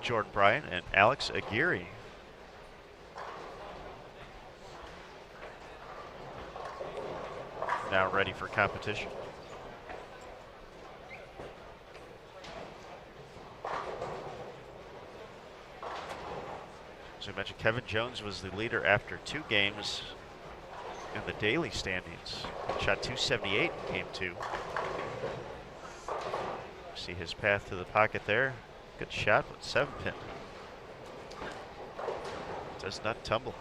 Jordan Bryan, and Alex Aguirre. Now ready for competition. As we mentioned, Kevin Jones was the leader after 2 games in the daily standings. Shot 278 in game 2. See his path to the pocket there. Good shot with 7-pin. Does not tumble.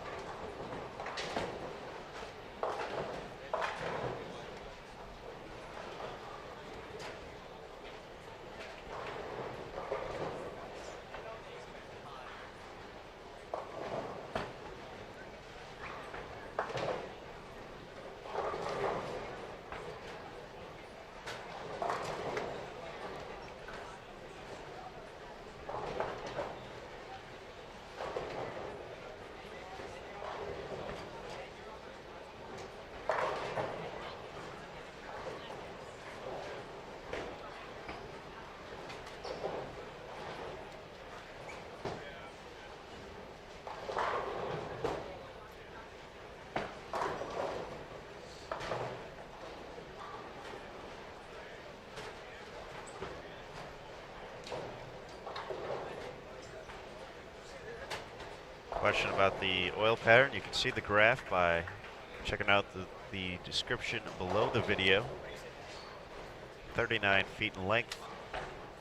Question about the oil pattern. You can see the graph by checking out the description below the video. 39 feet in length,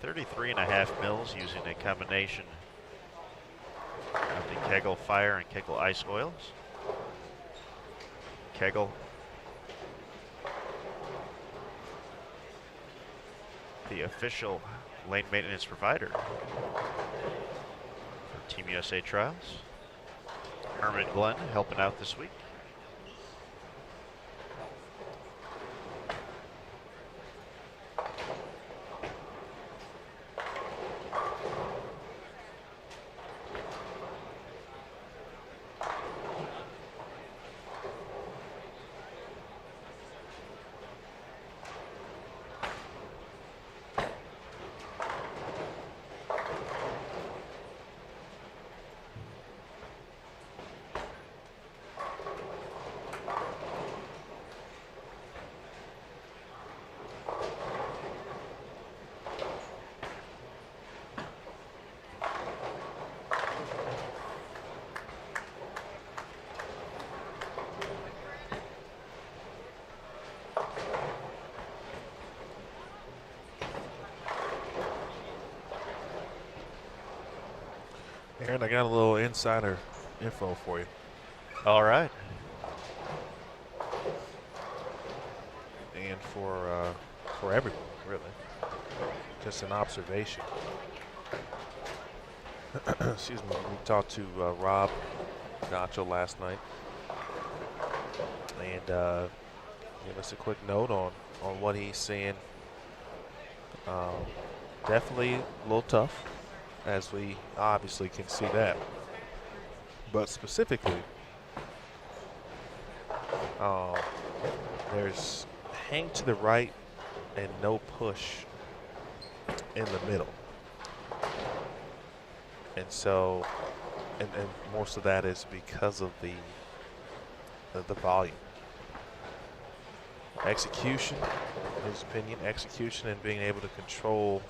33.5 mils using a combination of the Kegel Fire and Kegel Ice oils. Kegel, the official lane maintenance provider for Team USA trials. Herman Glenn helping out this week. Aaron, I got a little insider info for you. All right. And for everyone, really. Just an observation. excuse me, we talked to Rob Nacho last night, and give us a quick note on what he's seeing. Definitely a little tough, as we obviously can see that. But specifically, there's hang to the right and no push in the middle. And so, and most of that is because of the volume. Execution, in his opinion, execution and being able to control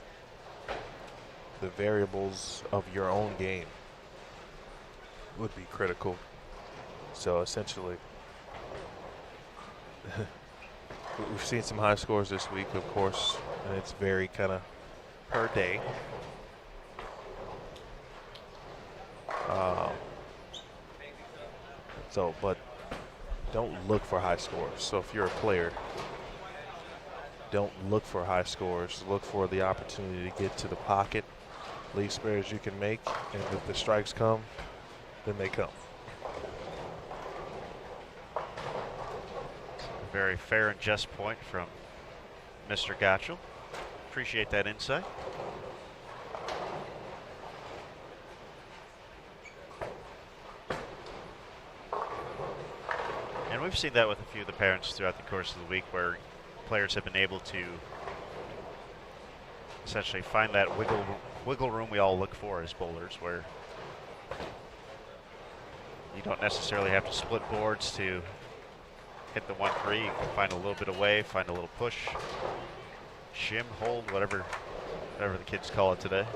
the variables of your own game would be critical. So essentially, we've seen some high scores this week, of course, and it's very kind of per day. But don't look for high scores. So if you're a player, don't look for high scores. Look for the opportunity to get to the pocket, leave spares you can make, and if the strikes come, then they come. A very fair and just point from Mr. Gotchel. Appreciate that insight. And we've seen that with a few of the parents throughout the course of the week, where players have been able to essentially find that wiggle room we all look for as bowlers, where you don't necessarily have to split boards to hit the 1-3. You can find a little bit away, find a little push, shim, hold, whatever the kids call it today.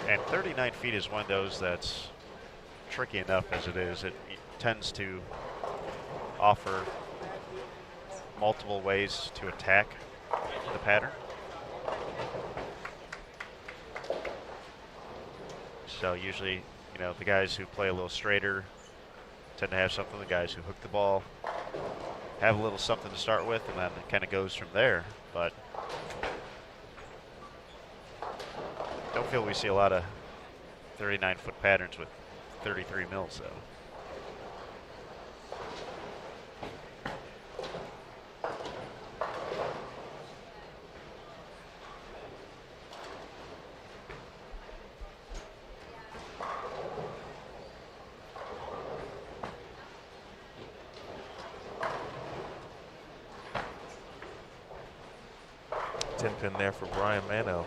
And 39 feet is one of those that's tricky enough as it is. It tends to offer multiple ways to attack the pattern. So usually, you know, the guys who play a little straighter tend to have something. The guys who hook the ball have a little something to start with, and then it kind of goes from there. But don't feel we see a lot of 39-foot patterns with 33 mils, though. Pin there for Brian Mano.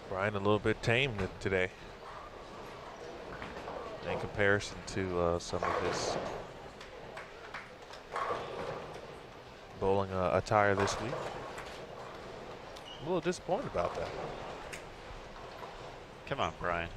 Brian a little bit tame today in comparison to some of his bowling attire this week. I'm a little disappointed about that. Come on, Brian.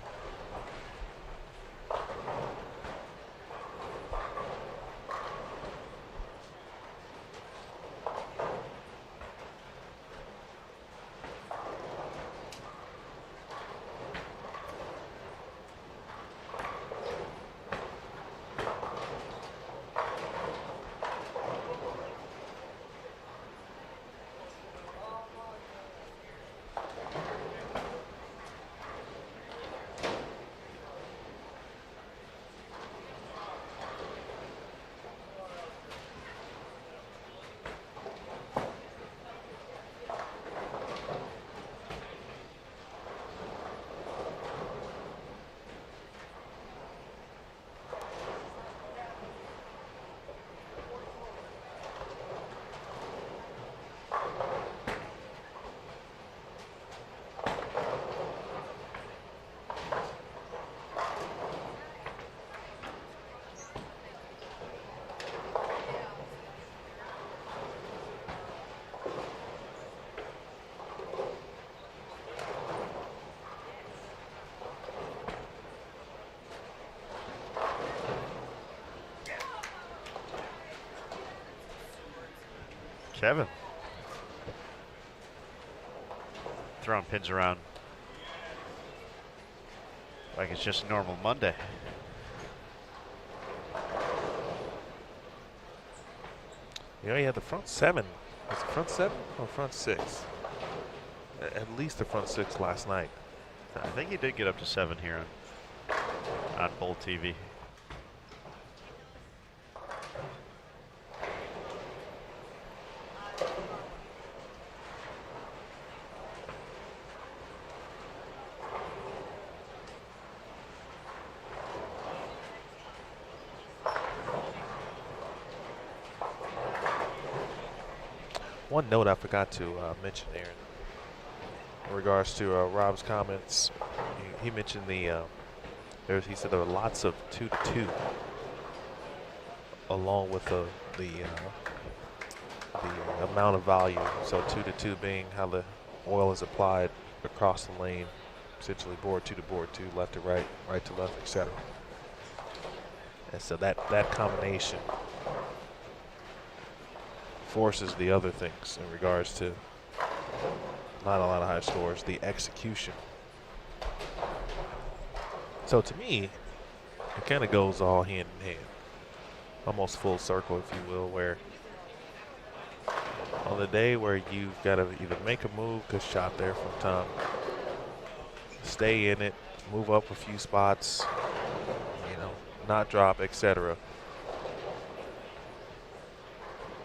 Kevin throwing pins around like it's just a normal Monday. You know, he had the front seven Was it front 7 or front 6? At least the front 6 last night. I think he did get up to 7 here on Bowl TV. One note I forgot to mention there in regards to Rob's comments. He mentioned he said there were lots of 2-2 along with the amount of volume. So 2-2 being how the oil is applied across the lane, essentially board 2 to board 2, left to right, right to left, etc. And so that combination forces the other things in regards to not a lot of high scores, the execution. So to me, it kind of goes all hand in hand, almost full circle, if you will, where on the day where you've got to either make a move, good shot there from Tom, stay in it, move up a few spots, not drop, etc.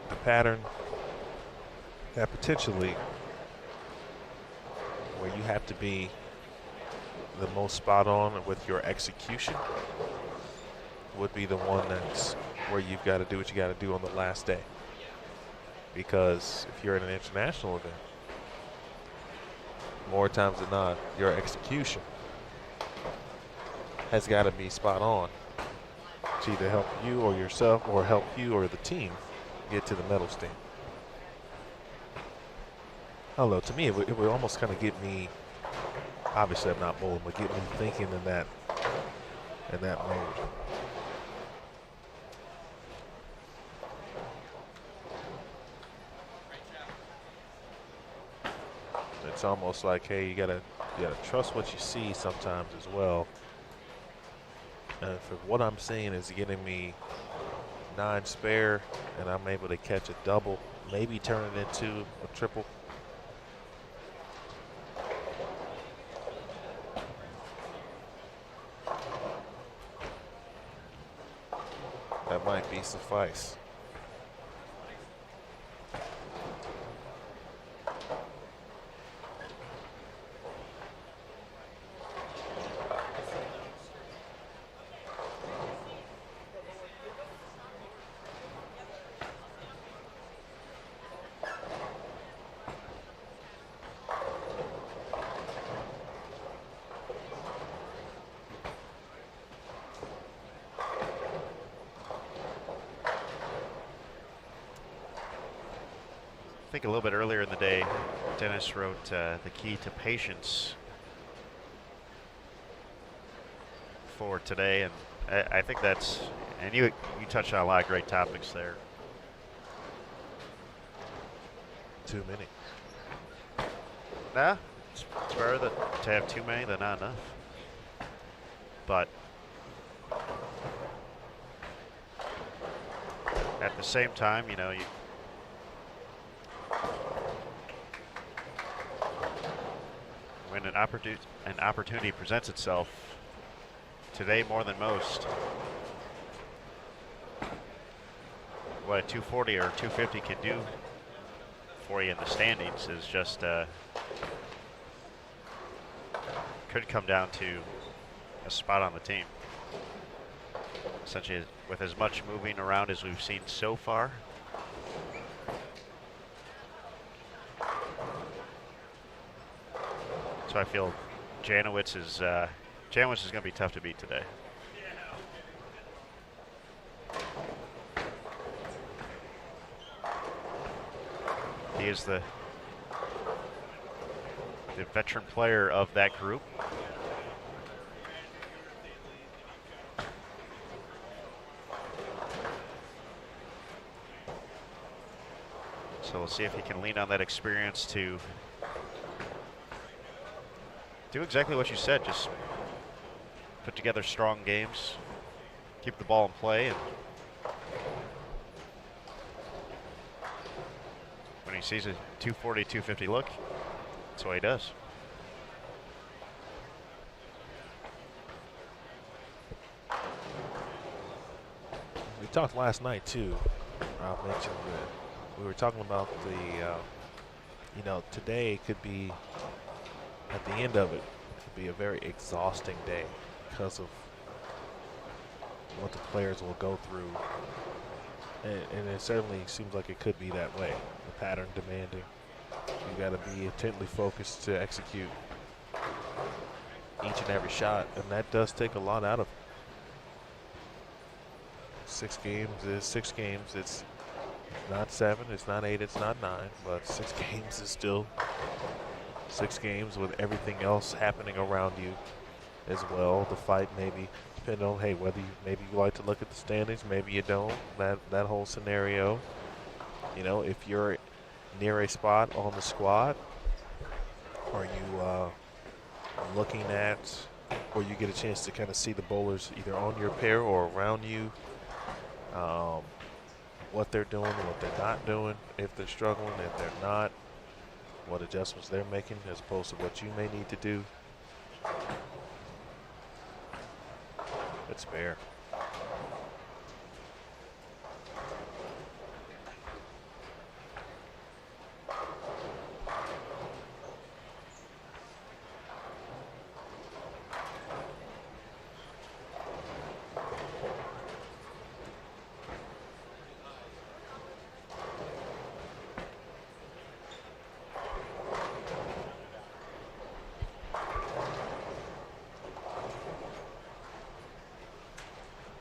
The pattern that potentially where you have to be the most spot on with your execution would be the one that's where you've got to do what you got to do on the last day. Because if you're in an international event, more times than not, your execution has got to be spot on to either help you or yourself or help you or the team get to the medal stand. I don't know, to me it would almost kind of get me, obviously I'm not bowling, but get me thinking in that mode. It's almost like, hey, you gotta trust what you see sometimes as well. And if what I'm seeing is getting me 9 spare and I'm able to catch a double, maybe turn it into a triple. That might be suffice. I think a little bit earlier in the day, Dennis wrote the key to patience for today, and I think that's, and you touched on a lot of great topics there. Too many. Nah, it's better to have too many than not enough. But at the same time, when an opportunity presents itself today more than most, what a 240 or 250 can do for you in the standings is just could come down to a spot on the team. Essentially, with as much moving around as we've seen so far, so I feel Janowitz is going to be tough to beat today. He is the veteran player of that group. So we'll see if he can lean on that experience to do exactly what you said, just put together strong games, keep the ball in play, and when He sees a 240, 250 look. That's what he does. We talked last night too. I mentioned that we were talking about the, today could be, at the end of it, could be a very exhausting day because of what the players will go through. And it certainly seems like it could be that way. The pattern demanding. You got to be intently focused to execute each and every shot, and that does take a lot out of 6 games is 6 games. It's not 7, it's not 8, it's not 9, but 6 games is still 6 games with everything else happening around you as well. The fight maybe depending on whether maybe you like to look at the standings, maybe you don't. That whole scenario. If you're near a spot on the squad, are you looking at, or you get a chance to kind of see the bowlers either on your pair or around you, what they're doing, what they're not doing, if they're struggling, if they're not, what adjustments they're making as opposed to what you may need to do. It's fair.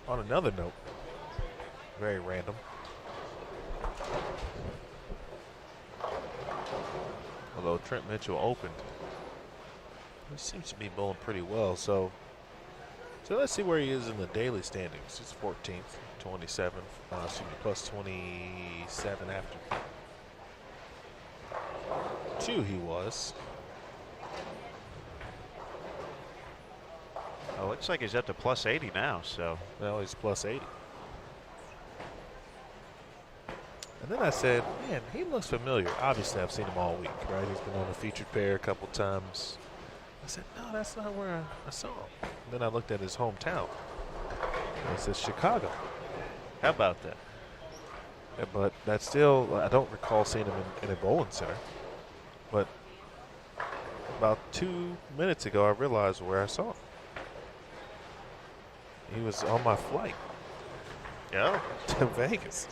On another note, very random. Although Trent Mitchell opened, he seems to be bowling pretty well. So let's see where he is in the daily standings. He's 14th, 27, plus 27 after 2 he was. Oh, looks like he's up to plus 80 now, so. Well, he's plus 80. And then I said, man, he looks familiar. Obviously, I've seen him all week, right? He's been on a featured pair a couple times. I said, no, that's not where I saw him. And then I looked at his hometown. And it says Chicago. How about that? Yeah, but that's still, I don't recall seeing him in a bowling center. But about 2 minutes ago, I realized where I saw him. He was on my flight. Yeah. To Vegas.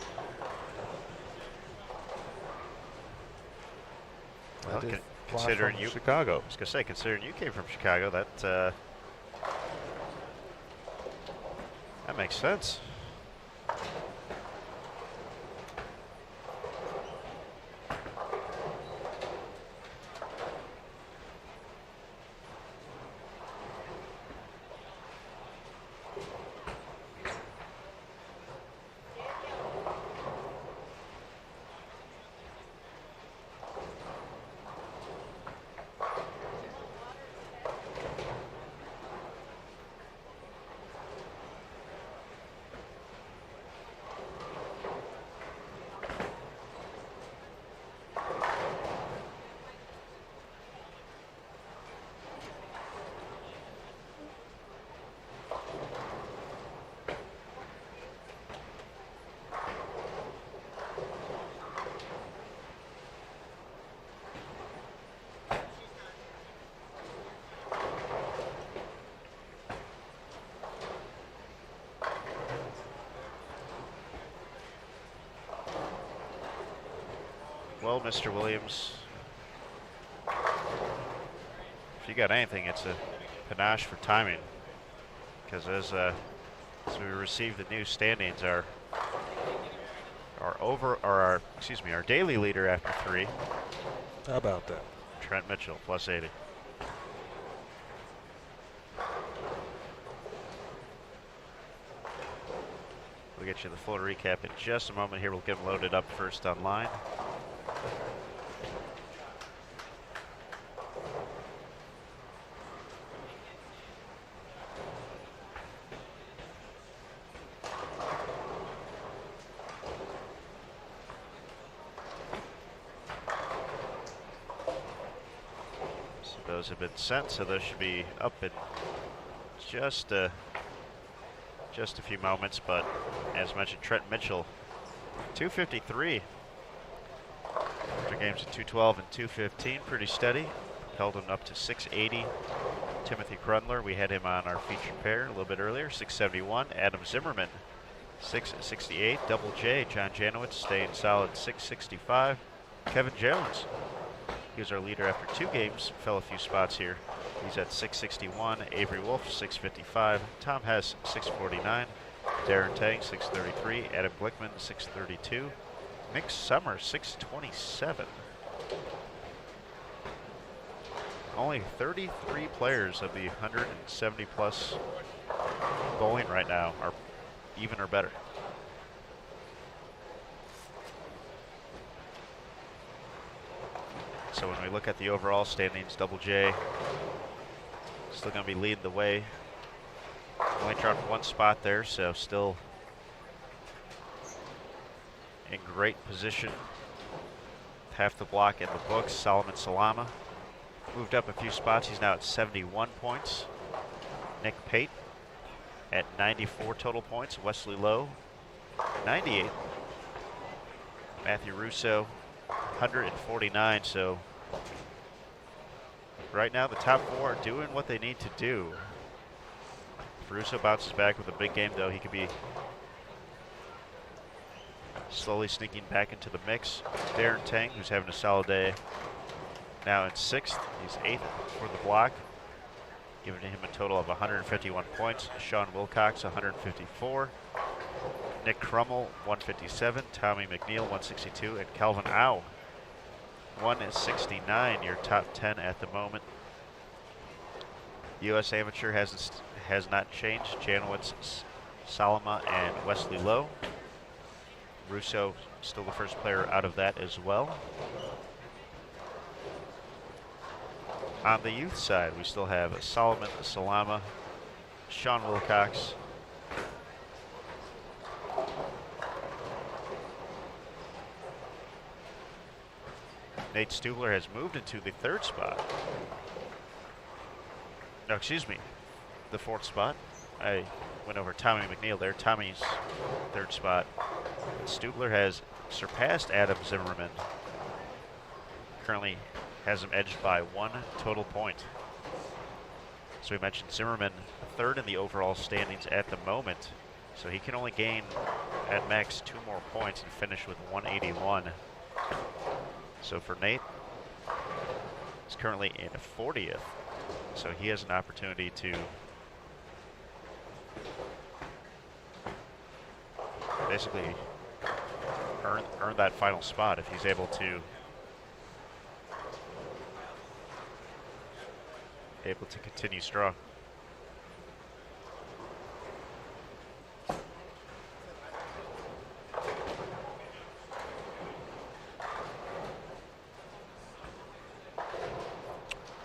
Okay. Considering you, Chicago. I was gonna say, considering you came from Chicago, that makes sense. Well, Mr. Williams, if you got anything, it's a panache for timing. Because as we receive the new standings, our daily leader after 3. How about that? Trent Mitchell, plus 80. We'll get you the full recap in just a moment here. We'll get them loaded up first online. Those have been sent, so those should be up in just a few moments. But as mentioned, Trent Mitchell, 253. After games at 212 and 215, pretty steady. Held him up to 680. Timothy Grundler, we had him on our featured pair a little bit earlier, 671. Adam Zimmerman, 668. Double J, John Janowitz, staying solid, 665. Kevin Jones, he was our leader after 2 games, fell a few spots here. He's at 661. Avery Wolf, 655. Tom Hess, 649. Darren Tang, 633. Adam Glickman, 632. Mick Summer, 627. Only 33 players of the 170 plus bowling right now are even or better. So when we look at the overall standings, Double J still going to be leading the way. Only dropped 1 spot there, so still in great position. Half the block in the books. Solomon Salama moved up a few spots. He's now at 71 points. Nick Pate at 94 total points. Wesley Lowe, 98. Matthew Russo, 149. So right now the top 4 are doing what they need to do. If Russo bounces back with a big game, though, he could be slowly sneaking back into the mix. Darren Tang, who's having a solid day, now in 6th. He's 8th for the block, giving him a total of 151 points. Sean Wilcox, 154. Nick Crummell, 157. Tommy McNeil, 162. And Calvin Au, 169. Your top 10 at the moment. U.S. Amateur has not changed. Janowitz, Salama, and Wesley Lowe. Russo still the first player out of that as well. On the youth side, we still have Solomon Salama, Sean Wilcox, Nate Stubler has moved into the 3rd spot. No, excuse me, the 4th spot. I went over Tommy McNeil there. Tommy's 3rd spot. Stubler has surpassed Adam Zimmerman. Currently has him edged by 1 total point. So we mentioned Zimmerman 3rd in the overall standings at the moment. So he can only gain at max 2 more points and finish with 181. So for Nate, he's currently in 40th. So he has an opportunity to basically earn that final spot if he's able to continue strong.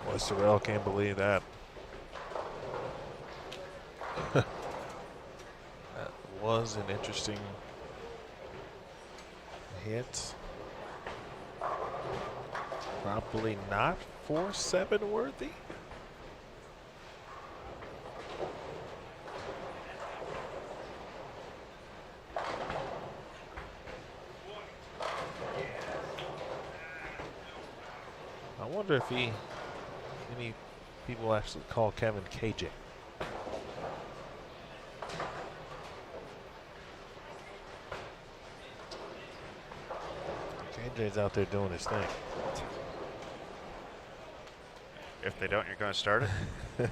Boy, Sorrell can't believe that. That was an interesting hit. Probably not 4-7 worthy. I wonder if any people actually call Kevin KJ. KJ's out there doing his thing. If they don't, you're going to start it?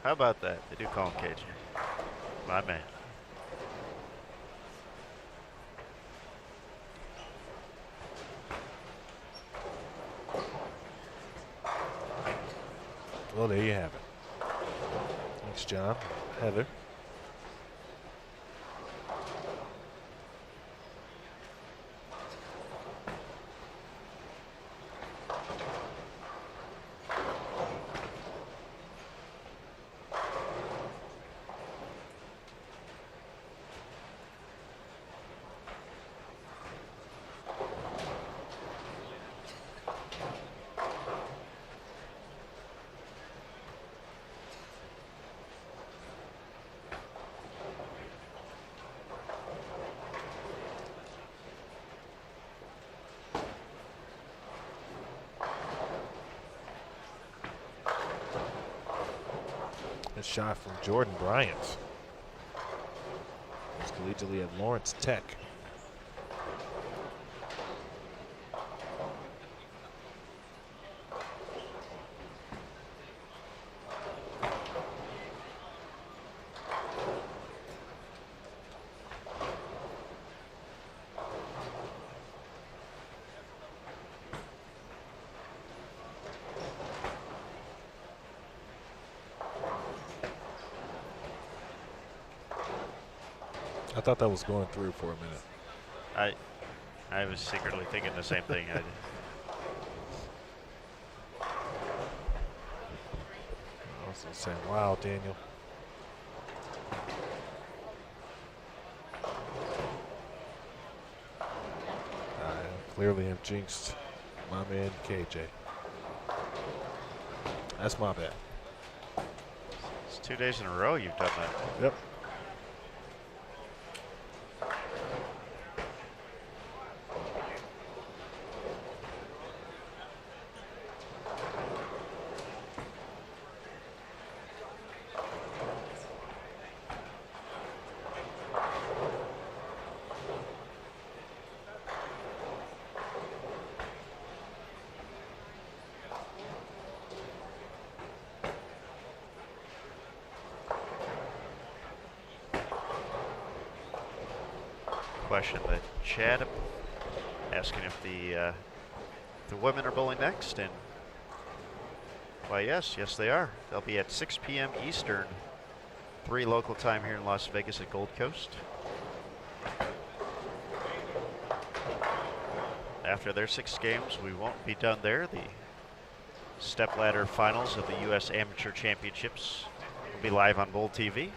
How about that? They do call him KJ. My man. Well, there you have it. Thanks, John. Heather. Shot from Jordan Bryant. He's collegiately at Lawrence Tech. I thought that was going through for a minute. I was secretly thinking the same thing. I was saying, wow, Daniel. I clearly have jinxed my man KJ. That's my bad. It's 2 days in a row you've done that. Yep. Question the chat asking if the women are bowling next, and why, yes they are. They'll be at 6 p.m. Eastern, 3 local time here in Las Vegas at Gold Coast. After their 6 games, we won't be done there. The stepladder finals of the U.S. Amateur Championships will be live on Bowl TV.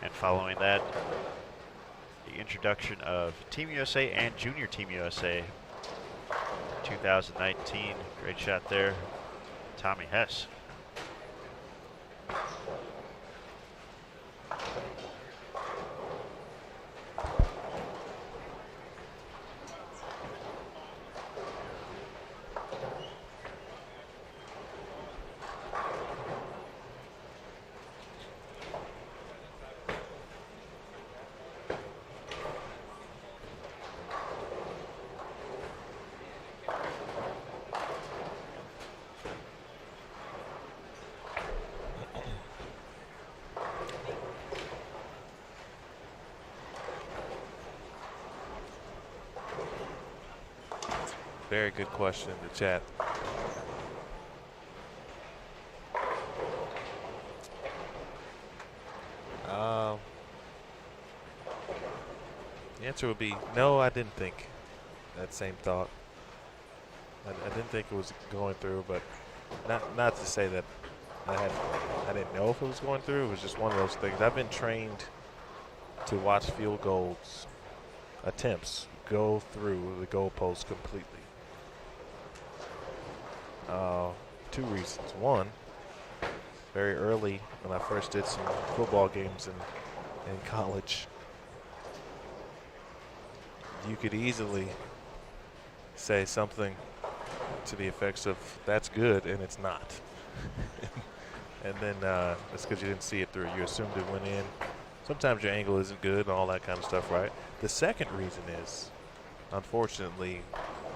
And following that, the introduction of Team USA and Junior Team USA 2019. Great shot there, Tommy Hess. Very good question in the chat. The answer would be no, I didn't think that same thought. I didn't think it was going through, but not to say that I didn't know if it was going through. It was just one of those things. I've been trained to watch field goals attempts go through the goalpost completely. 2 reasons. One, very early when I first did some football games in college, you could easily say something to the effects of "that's good" and it's not. And then that's because you didn't see it through. You assumed it went in. Sometimes your angle isn't good and all that kind of stuff, right? The second reason is, unfortunately,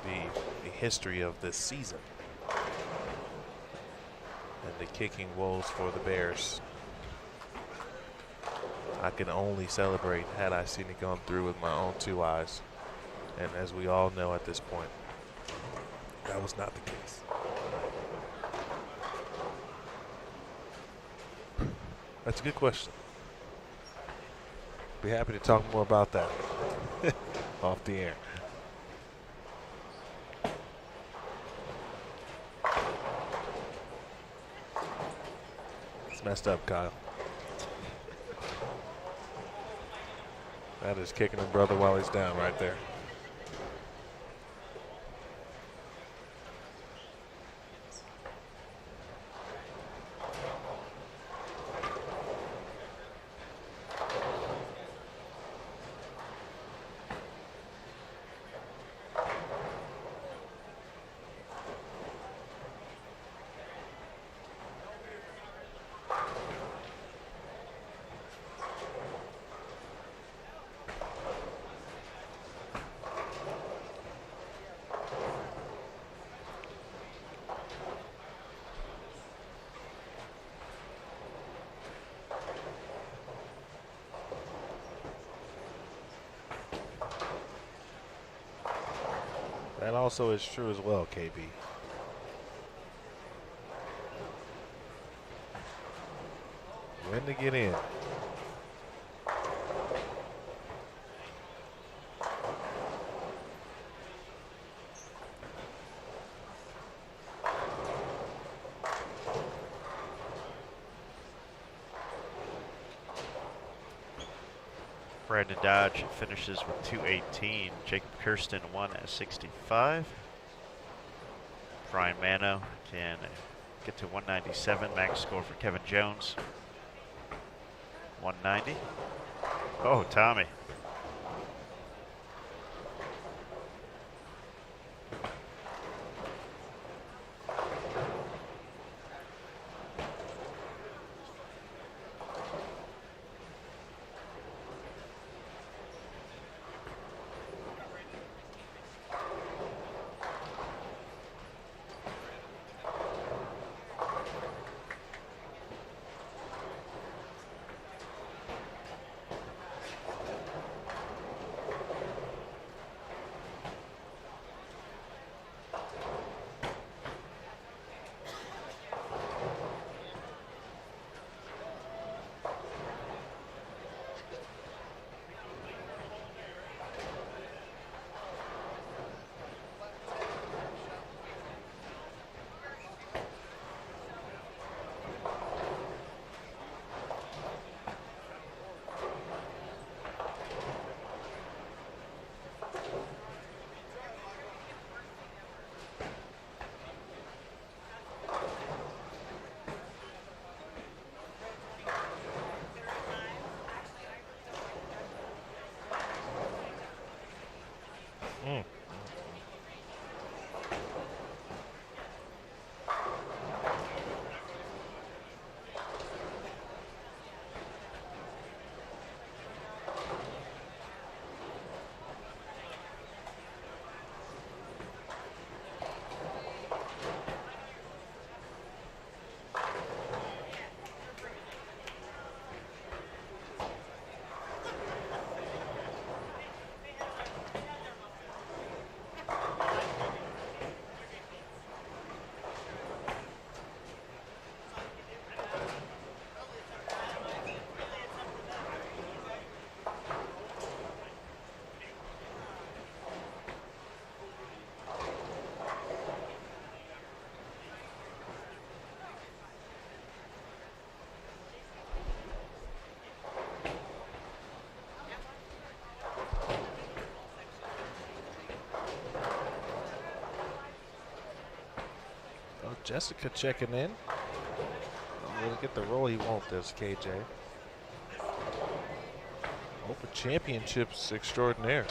the history of this season and the kicking woes for the Bears. I can only celebrate had I seen it gone through with my own 2 eyes. And as we all know at this point, that was not the case. That's a good question. Be happy to talk more about that off the air. It's messed up, Kyle. That is kicking his brother while he's down right there. That also is true as well, KB. When to get in. Brandon Dodge finishes with 218. Jacob Kirsten 165. Brian Mano can get to 197. Max score for Kevin Jones 190. Oh, Tommy. Jessica checking in. Will get the role he wants, this KJ. Open Championships extraordinaire,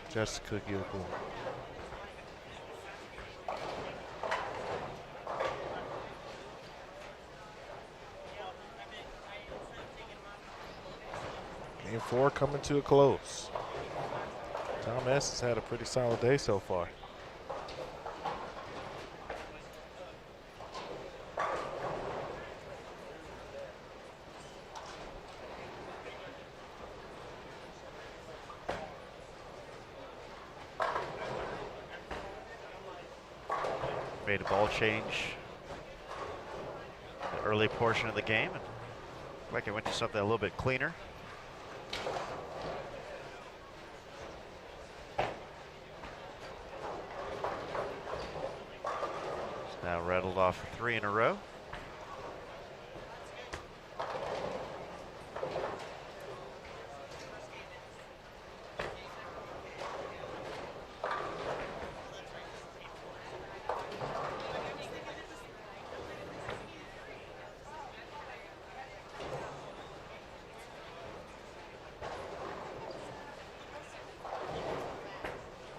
Jessica Gilbourne. Game 4 coming to a close. Tom S has had a pretty solid day so far. made a ball change in the early portion of the game, and like it went to something a little bit cleaner. It's now rattled off 3 in a row.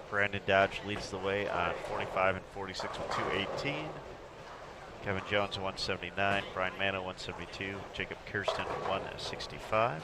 Brandon Dodge leads the way on 45 and 46 with 218. Kevin Jones 179, Brian Mano 172, Jacob Kirsten 165.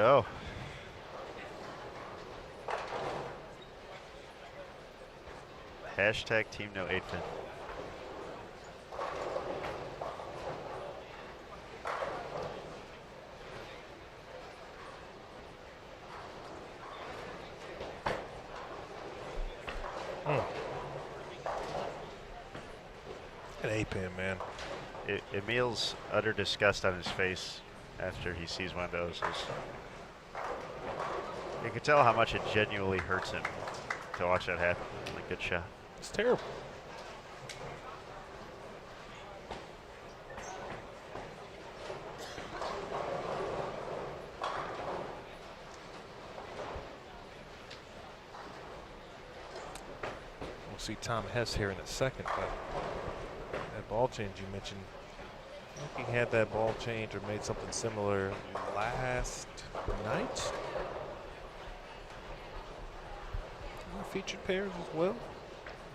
Oh. Hashtag team no 8-pin. An 8-pin, man. Emil's utter disgust on his face after he sees one of those is, you can tell how much it genuinely hurts him to watch that happen. Like, good shot. It's terrible. We'll see Tom Hess here in a second, but that ball change you mentioned, I think he had that ball change or made something similar last night. Featured pairs as well.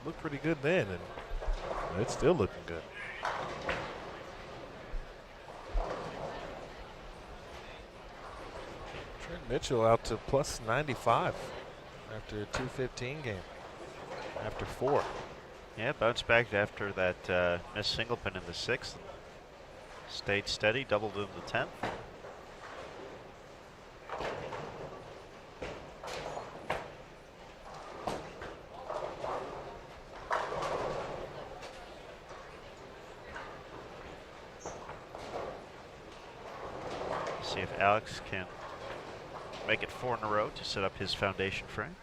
Looked pretty good then, and it's still looking good. Trent Mitchell out to plus 95 after a 215 game, after 4. Yeah, bounced back after that missed single pin in the 6th. Stayed steady, doubled in the 10th. See if Alex can make it 4 in a row to set up his foundation frame.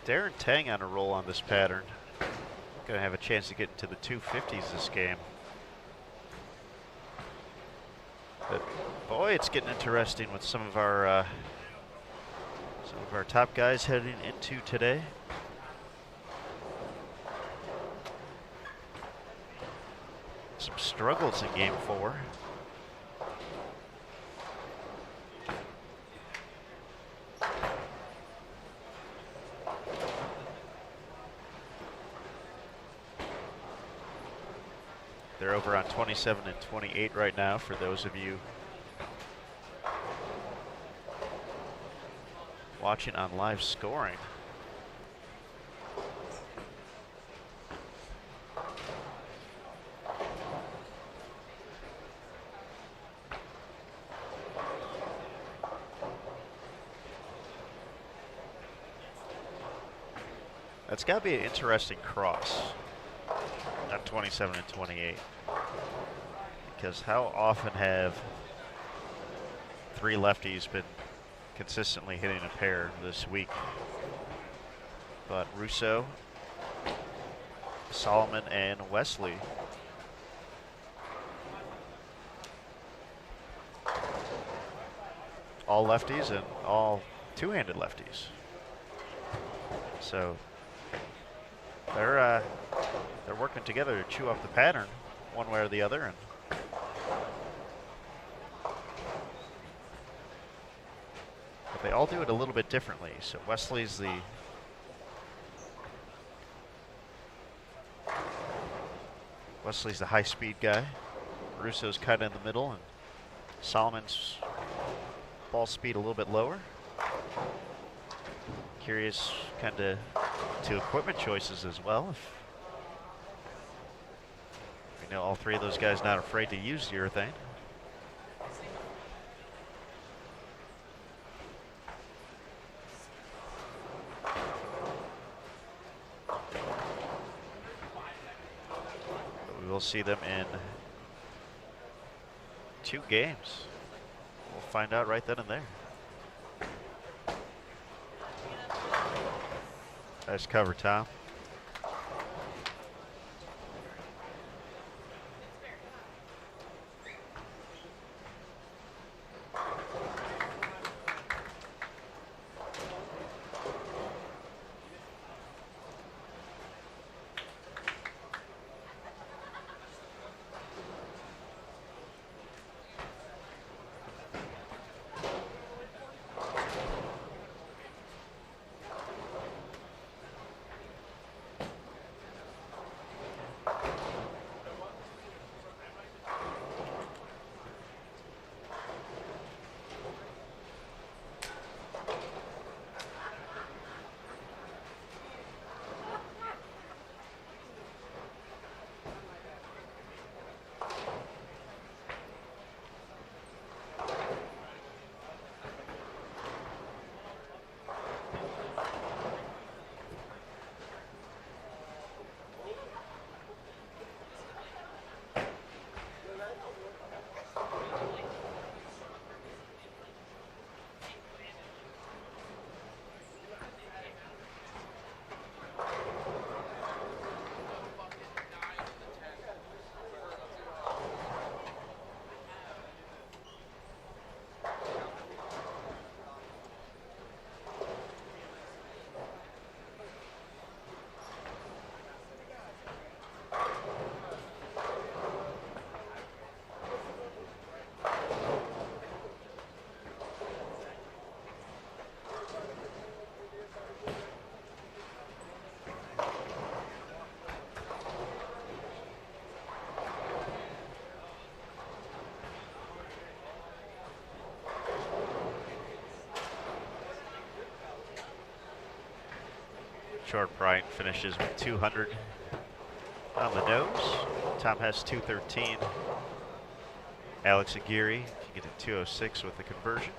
Darren Tang on a roll on this pattern. Gonna have a chance to get into the 250s this game. But boy, it's getting interesting with some of our top guys heading into today. Some struggles in game 4. They're over on 27 and 28 right now for those of you watching on live scoring. That's got to be an interesting cross. Not 27 and 28. Because how often have three lefties been consistently hitting a pair this week? But Russo, Solomon, and Wesley. All lefties and all two-handed lefties. So they're working together to chew up the pattern one way or the other, and but they all do it a little bit differently. So Wesley's the high-speed guy. Russo's kind of in the middle, and Solomon's ball speed a little bit lower. Curious kind of to equipment choices as well. You know, all three of those guys not afraid to use urethane. But we will see them in 2 games. We'll find out right then and there. Nice cover, Tom. Short Bryant finishes with 200 on the nose. Tom has 213. Alex Aguirre can get to 206 with the conversion.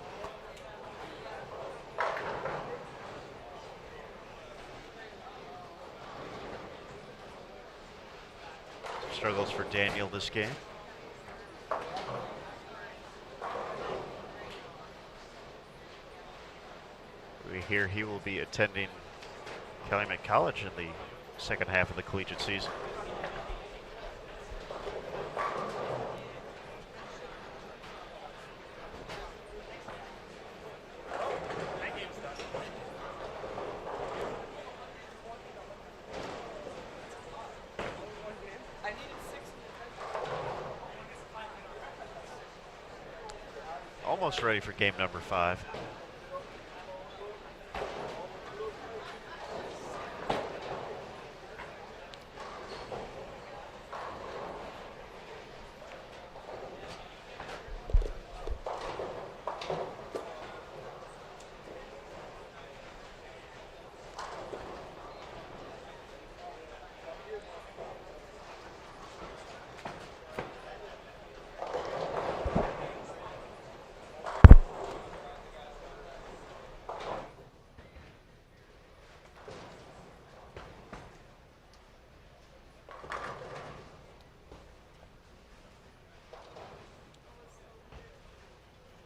Struggles for Daniel this game. We hear he will be attending Calumet College in the second half of the collegiate season. Almost ready for game number 5.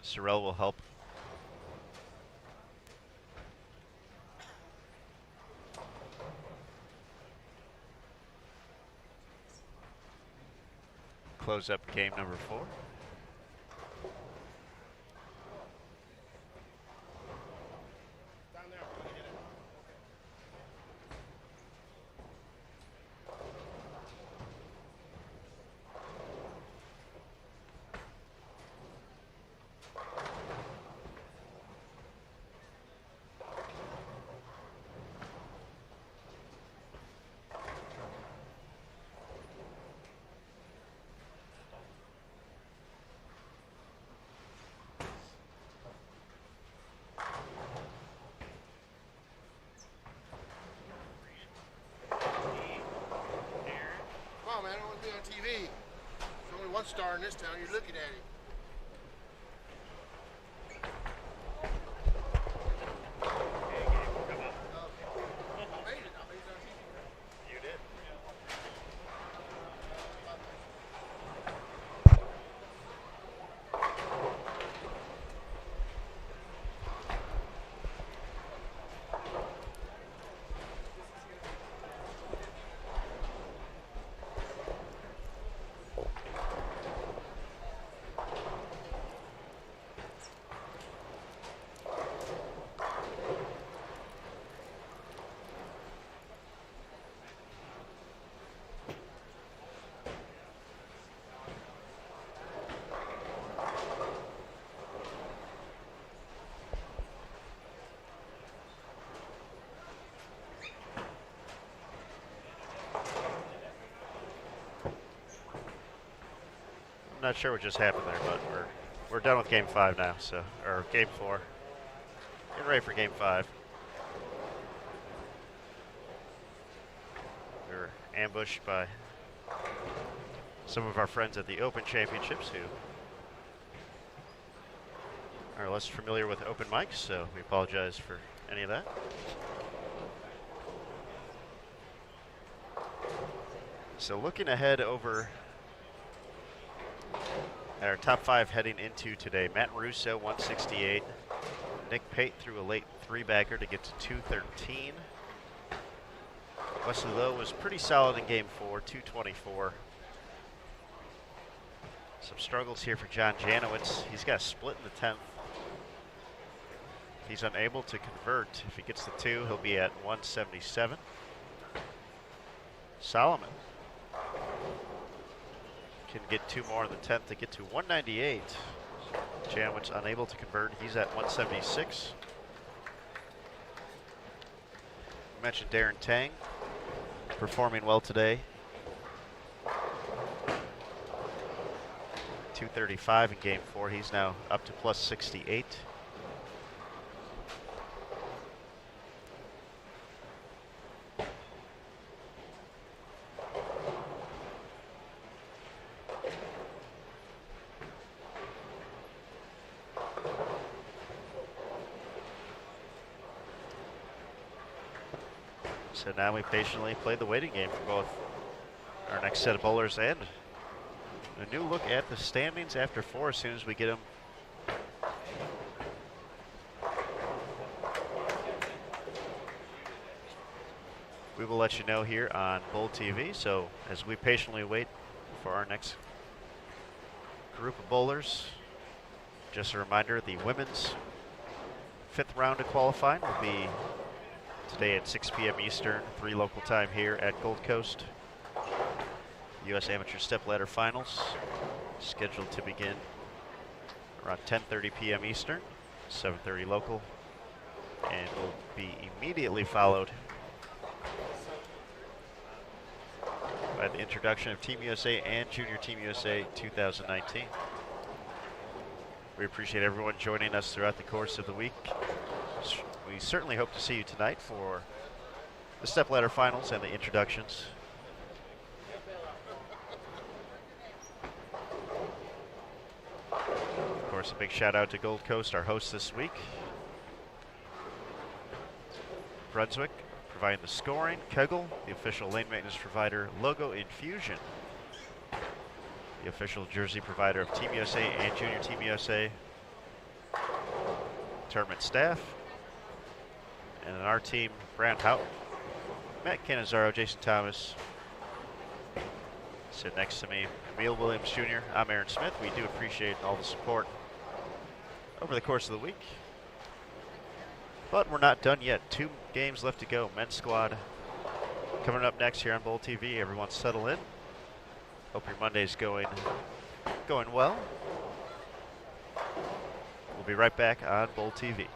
Sorrell will help. Close up game number 4. TV. There's only one star in this town. You're looking at it. I'm not sure what just happened there, but we're done with game 5 now, so, or game 4. Getting ready for game 5. We were ambushed by some of our friends at the Open Championships who are less familiar with open mics, so we apologize for any of that. So looking ahead over at our top 5 heading into today, Matt Russo, 168. Nick Pate threw a late 3-bagger to get to 213. Wesley Lowe was pretty solid in game 4, 224. Some struggles here for John Janowitz. He's got a split in the 10th. He's unable to convert. If he gets the 2, he'll be at 177. Solomon can get 2 more in the 10th to get to 198. Janowitz unable to convert. He's at 176. I mentioned Darren Tang performing well today. 235 in game 4. He's now up to plus 68. So now we patiently play the waiting game for both our next set of bowlers and a new look at the standings after 4 as soon as we get them. We will let you know here on Bowl TV. So as we patiently wait for our next group of bowlers, just a reminder, the women's 5th round of qualifying will be today at 6 p.m. Eastern, 3 local time here at Gold Coast. U.S. Amateur Stepladder Finals scheduled to begin around 10:30 p.m. Eastern, 7:30 local, and will be immediately followed by the introduction of Team USA and Junior Team USA 2019. We appreciate everyone joining us throughout the course of the week. We certainly hope to see you tonight for the Stepladder Finals and the introductions. Of course, a big shout out to Gold Coast, our host this week. Brunswick providing the scoring. Kegel, the official lane maintenance provider. Logo Infusion, the official jersey provider of Team USA and Junior Team USA. tournament staff. And on our team, Brand Houghton, Matt Cannizzaro, Jason Thomas. Sit next to me, Emil Williams Jr. I'm Aaron Smith. We do appreciate all the support over the course of the week. But we're not done yet. 2 games left to go. Men's squad coming up next here on Bowl TV. Everyone settle in. Hope your Monday's going well. We'll be right back on Bowl TV.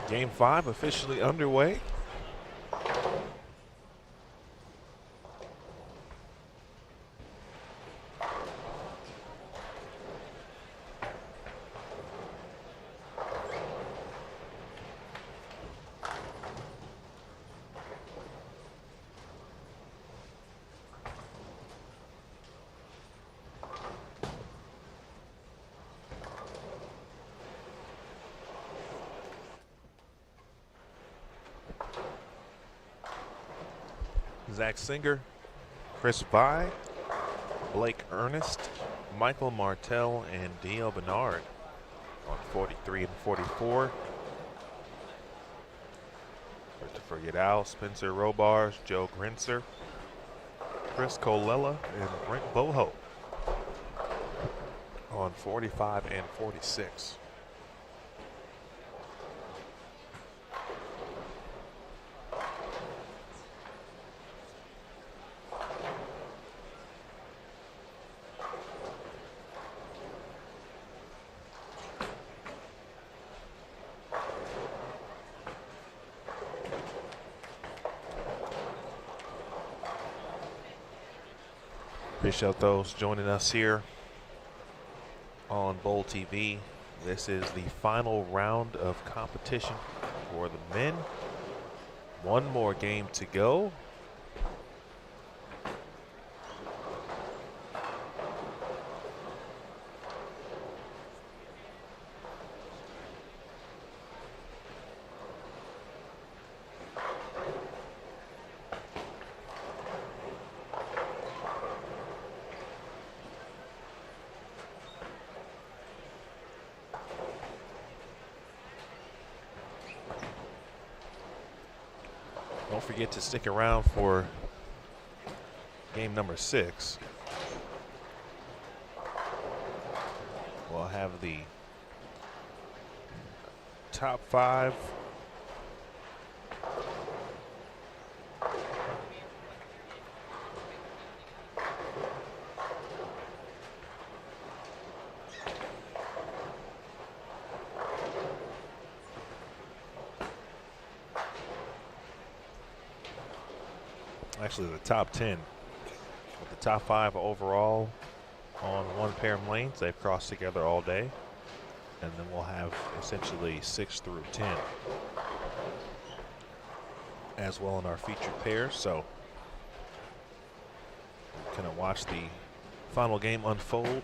Game 5 officially underway. Zach Singer, Chris Vai, Blake Ernest, Michael Martell, and D.L. Bernard on 43 and 44. Christopher Yadal, Spencer Robars, Joe Grinser, Chris Colella, and Brent Boho on 45 and 46. Appreciate those joining us here on Bowl TV. This is the final round of competition for the men. One more game to go. Don't forget to stick around for game number 6. We'll have the top 5. Actually, the top 10, with the top 5 overall on one pair of lanes. They've crossed together all day, and then we'll have essentially 6 through 10 as well in our featured pairs. So kind of watch the final game unfold.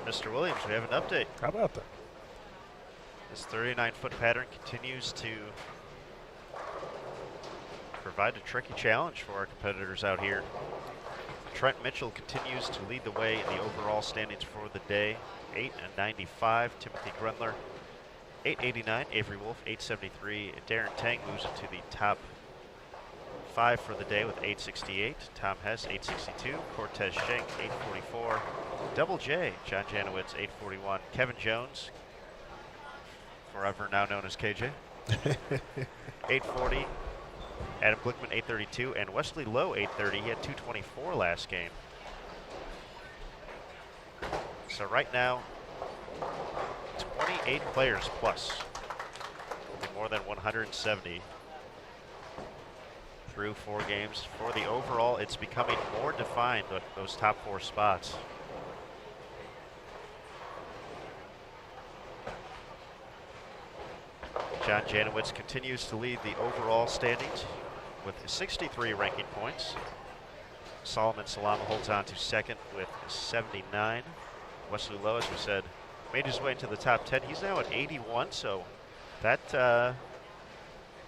Mr. Williams, we have an update. How about that? This 39-foot pattern continues to provide a tricky challenge for our competitors out here. Trent Mitchell continues to lead the way in the overall standings for the day. 895, Timothy Grundler. 889, Avery Wolf. 873, Darren Tang moves into the top 5 for the day with 868. Tom Hess, 862. Cortez Schenk, 844. Double J, John Janowitz, 841. Kevin Jones, forever now known as KJ, 840. Adam Glickman 832, and Wesley Lowe 830. He had 224 last game. So right now, 28 players plus, with more than 170 through 4 games. For the overall, it's becoming more defined with those top 4 spots. John Janowitz continues to lead the overall standings with 63 ranking points. Solomon Salama holds on to second with 79. Wesley Lowe, as we said, made his way into the top 10. He's now at 81, so that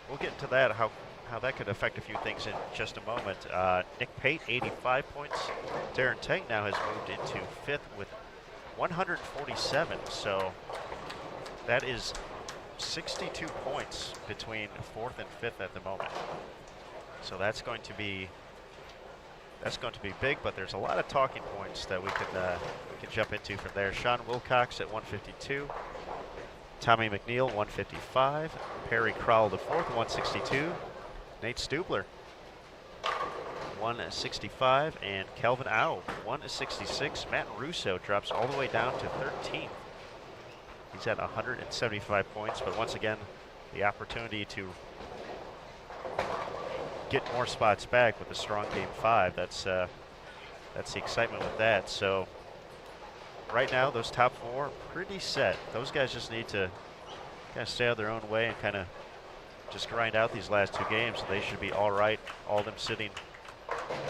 we'll get into that, how that could affect a few things in just a moment. Nick Pate, 85 points. Darren Tang now has moved into 5th with 147, so that is 62 points between 4th and 5th at the moment. So that's going to be big, but there's a lot of talking points that we can jump into from there. Sean Wilcox at 152, Tommy McNeil 155, Perry Crowell the 4th 162, Nate Stubler 165, and Kelvin Au 166. Matt Russo drops all the way down to 13th. He's at 175 points, but once again, the opportunity to get more spots back with a strong game 5. That's the excitement with that. So right now, those top 4 are pretty set. Those guys just need to kind of stay out of their own way and kind of just grind out these last 2 games, and they should be all right. All of them sitting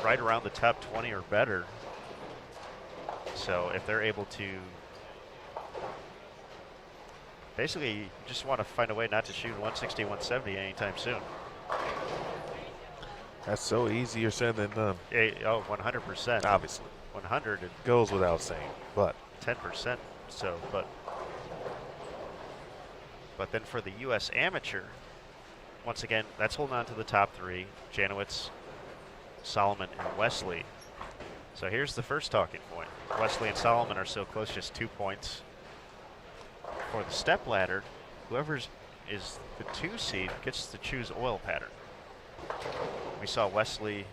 right around the top 20 or better. So if they're able to, basically, you just want to find a way not to shoot 160, 170 anytime soon. That's so easier said than done. Yeah, oh, 100%. Obviously. 100 and Goes without saying, but 10%. So, but then for the U.S. Amateur, once again, that's holding on to the top 3: Janowitz, Solomon, and Wesley. So here's the first talking point. Wesley and Solomon are so close, just 2 points. For the step ladder, whoever is the 2 seed gets to choose oil pattern. We saw Wesley.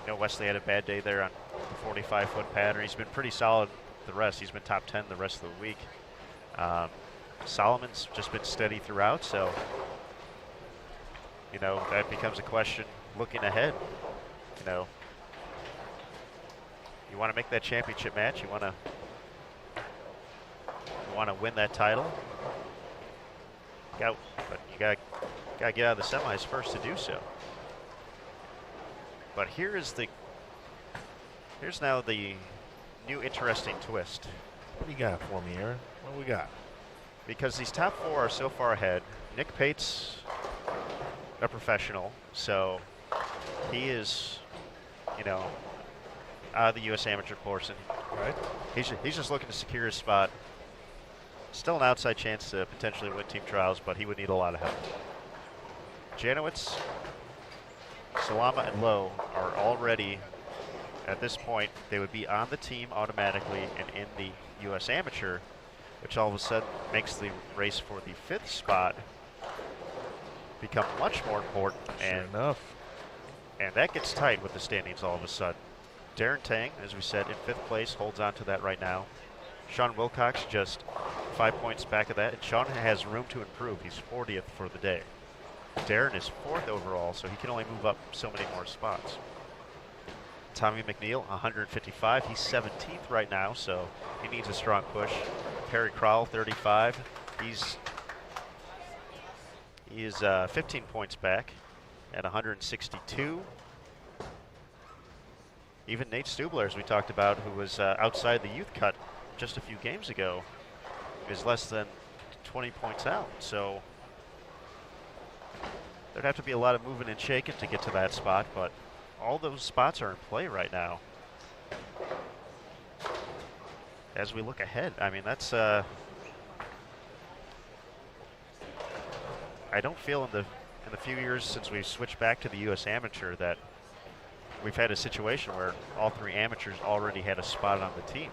No, Wesley had a bad day there on the 45-foot pattern. He's been pretty solid the rest. He's been top 10 the rest of the week. Solomon's just been steady throughout, so that becomes a question looking ahead. You want to make that championship match. You want to win that title. But you got to get out of the semis first to do so. But here's now the new interesting twist. what do you got for me, Aaron? What do we got? Because these top 4 are so far ahead. Nick Pate's a professional, so he is, out of the U.S. Amateur portion. Right. He's just looking to secure his spot. Still an outside chance to potentially win team trials, but he would need a lot of help. Janowitz, Salama, and Lowe are already, at this point, they would be on the team automatically and in the U.S. Amateur, which all of a sudden makes the race for the 5th spot become much more important. Sure enough. And that gets tight with the standings all of a sudden. Darren Tang, as we said, in 5th place, holds on to that right now. Sean Wilcox just 5 points back of that, and Sean has room to improve. He's 40th for the day. Darren is 4th overall, so he can only move up so many more spots. Tommy McNeil, 155. He's 17th right now, so he needs a strong push. Perry Crowell, 35. He is 15 points back at 162. Even Nate Stubler, as we talked about, who was outside the youth cut just a few games ago, is less than 20 points out. So there'd have to be a lot of moving and shaking to get to that spot, but all those spots are in play right now. As we look ahead, I mean, that's I don't feel in the few years since we switched back to the U.S. Amateur that we've had a situation where all 3 amateurs already had a spot on the team.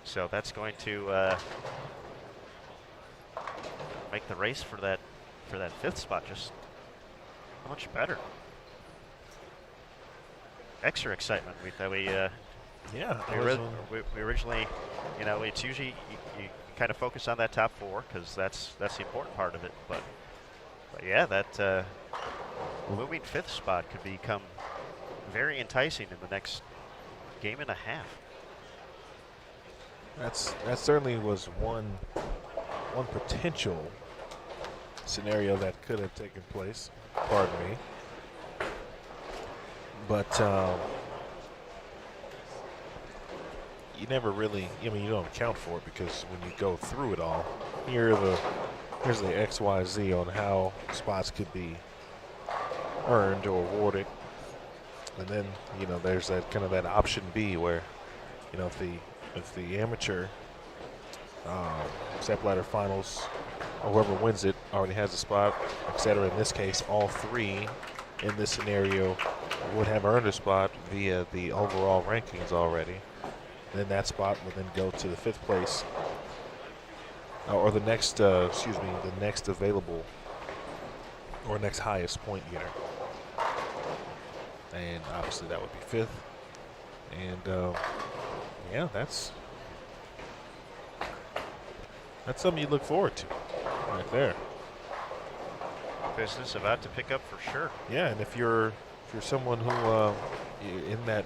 So that's going to make the race for that fifth spot just much better. Extra excitement. We Yeah, we originally, you know, it's usually you kind of focus on that top four because that's the important part of it. But yeah, that looming fifth spot could become very enticing in the next game and a half. that certainly was one potential scenario that could have taken place. Pardon me. But you never really, I mean, you don't account for it because when you go through it all, here's the XYZ on how spots could be earned or awarded. And then, you know, there's that kind of that option B where, you know, if the amateur step ladder finals or whoever wins it already has a spot, etc. In this case, all three in this scenario would have earned a spot via the overall rankings already. Then that spot would then go to the fifth place, or the next, the next available or next highest point getter. And obviously that would be fifth. And yeah, that's something you look forward to right there. Business about to pick up for sure. Yeah, and if you're someone who in that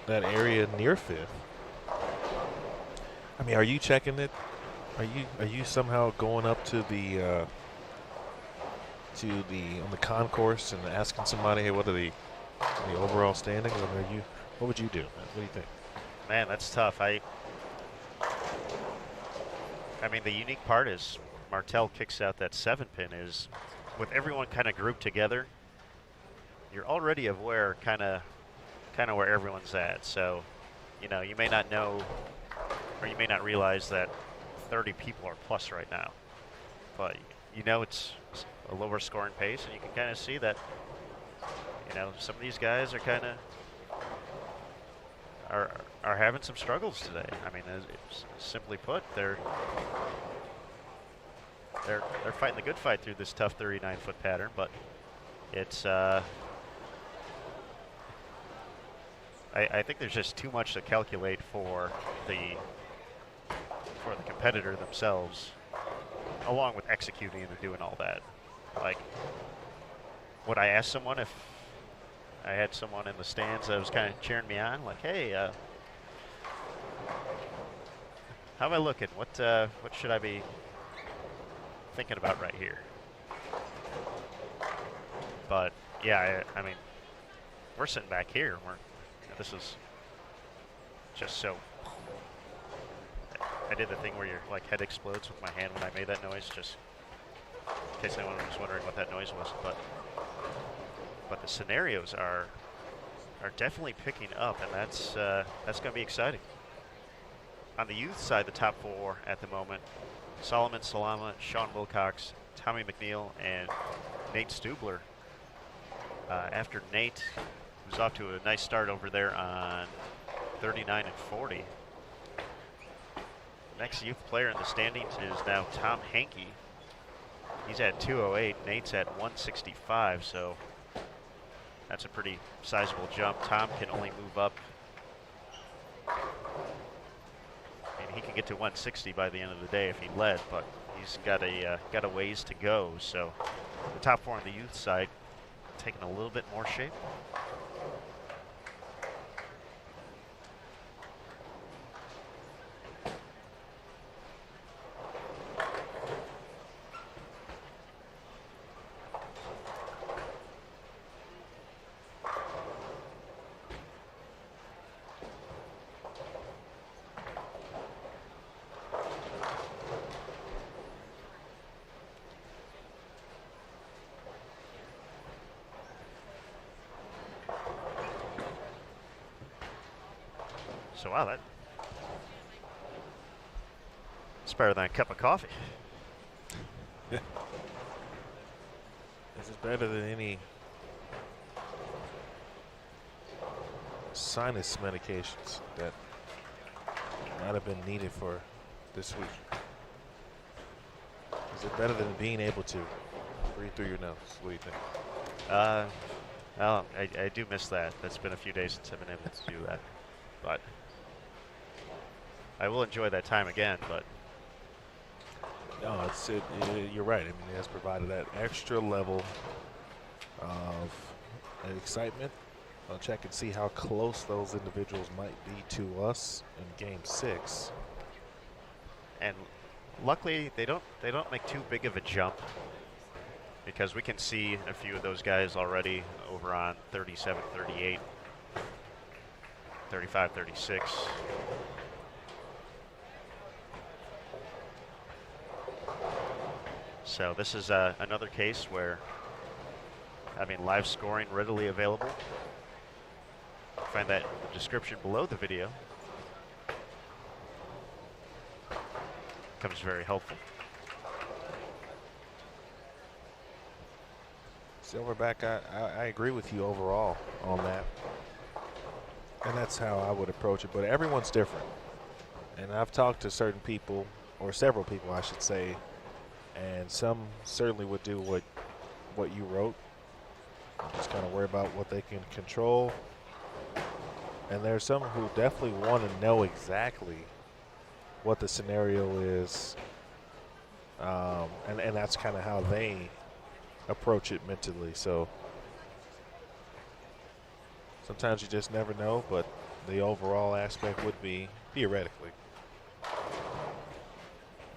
area near fifth, I mean, are you checking it? Are you somehow going up to the on the concourse and asking somebody, hey, what are the overall standings? I mean, what would you do? What do you think? Man, that's tough. I mean, the unique part is Martel kicks out that 7-pin is with everyone kind of grouped together. You're already aware kind of where everyone's at. So, you know, you may not know or you may not realize that 30 people are plus right now. But you know it's a lower scoring pace, and you can kind of see that, you know, some of these guys are kind of are having some struggles today. I mean, it's simply put, they're fighting the good fight through this tough 39-foot pattern, but it's I think there's just too much to calculate for the competitor themselves, along with executing and doing all that. Like, would I ask someone if I had someone in the stands that was kind of cheering me on, like, hey, how am I looking? What should I be thinking about right here? But yeah, I mean, we're sitting back here. This is just so. I did the thing where your like head explodes with my hand when I made that noise, just in case anyone was wondering what that noise was. But the scenarios are definitely picking up, and that's going to be exciting. On the youth side, the top four at the moment: Solomon Salama, Sean Wilcox, Tommy McNeil, and Nate Stubler. After Nate was off to a nice start over there on 39 and 40. Next youth player in the standings is now Tom Hankey. He's at 208. Nate's at 165, so that's a pretty sizable jump. Tom can only move up, and he can get to 160 by the end of the day if he led, but he's got a ways to go. So the top four on the youth side taking a little bit more shape. So wow, that's better than a cup of coffee. This is better than any sinus medications that might have been needed for this week. Is it better than being able to breathe through your nose? What do you think? Well, I do miss that. That's been a few days since I've been able to do that. But I will enjoy that time again, but No, you're right. I mean, it has provided that extra level of excitement. I'll check and see how close those individuals might be to us in Game 6. and luckily they don't make too big of a jump, because we can see a few of those guys already over on 37, 38, 35, 36. So this is another case where having live scoring readily available. Find that in the description below the video. Becomes very helpful. Silverback, I agree with you overall on that. And that's how I would approach it. But everyone's different. And I've talked to certain people, or several people, I should say, and some certainly would do what you wrote. Just kind of worry about what they can control. And there's some who definitely want to know exactly what the scenario is. And that's kind of how they approach it mentally. So sometimes you just never know, but the overall aspect would be, theoretically,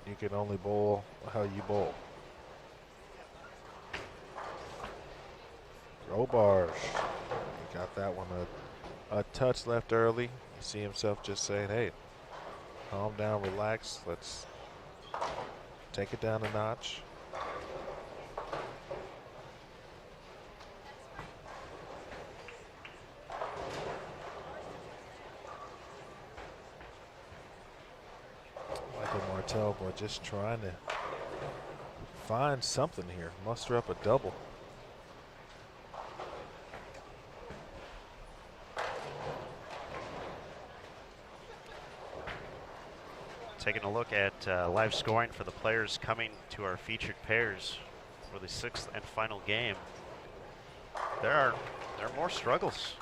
you can only bowl how you bowl. Robarge, he got that one a touch left early. You see himself just saying, hey, calm down, relax, let's take it down a notch. Michael Martell, boy, just trying to find something here, muster up a double. Taking a look at live scoring for the players coming to our featured pairs for the 6th and final game. There are more struggles.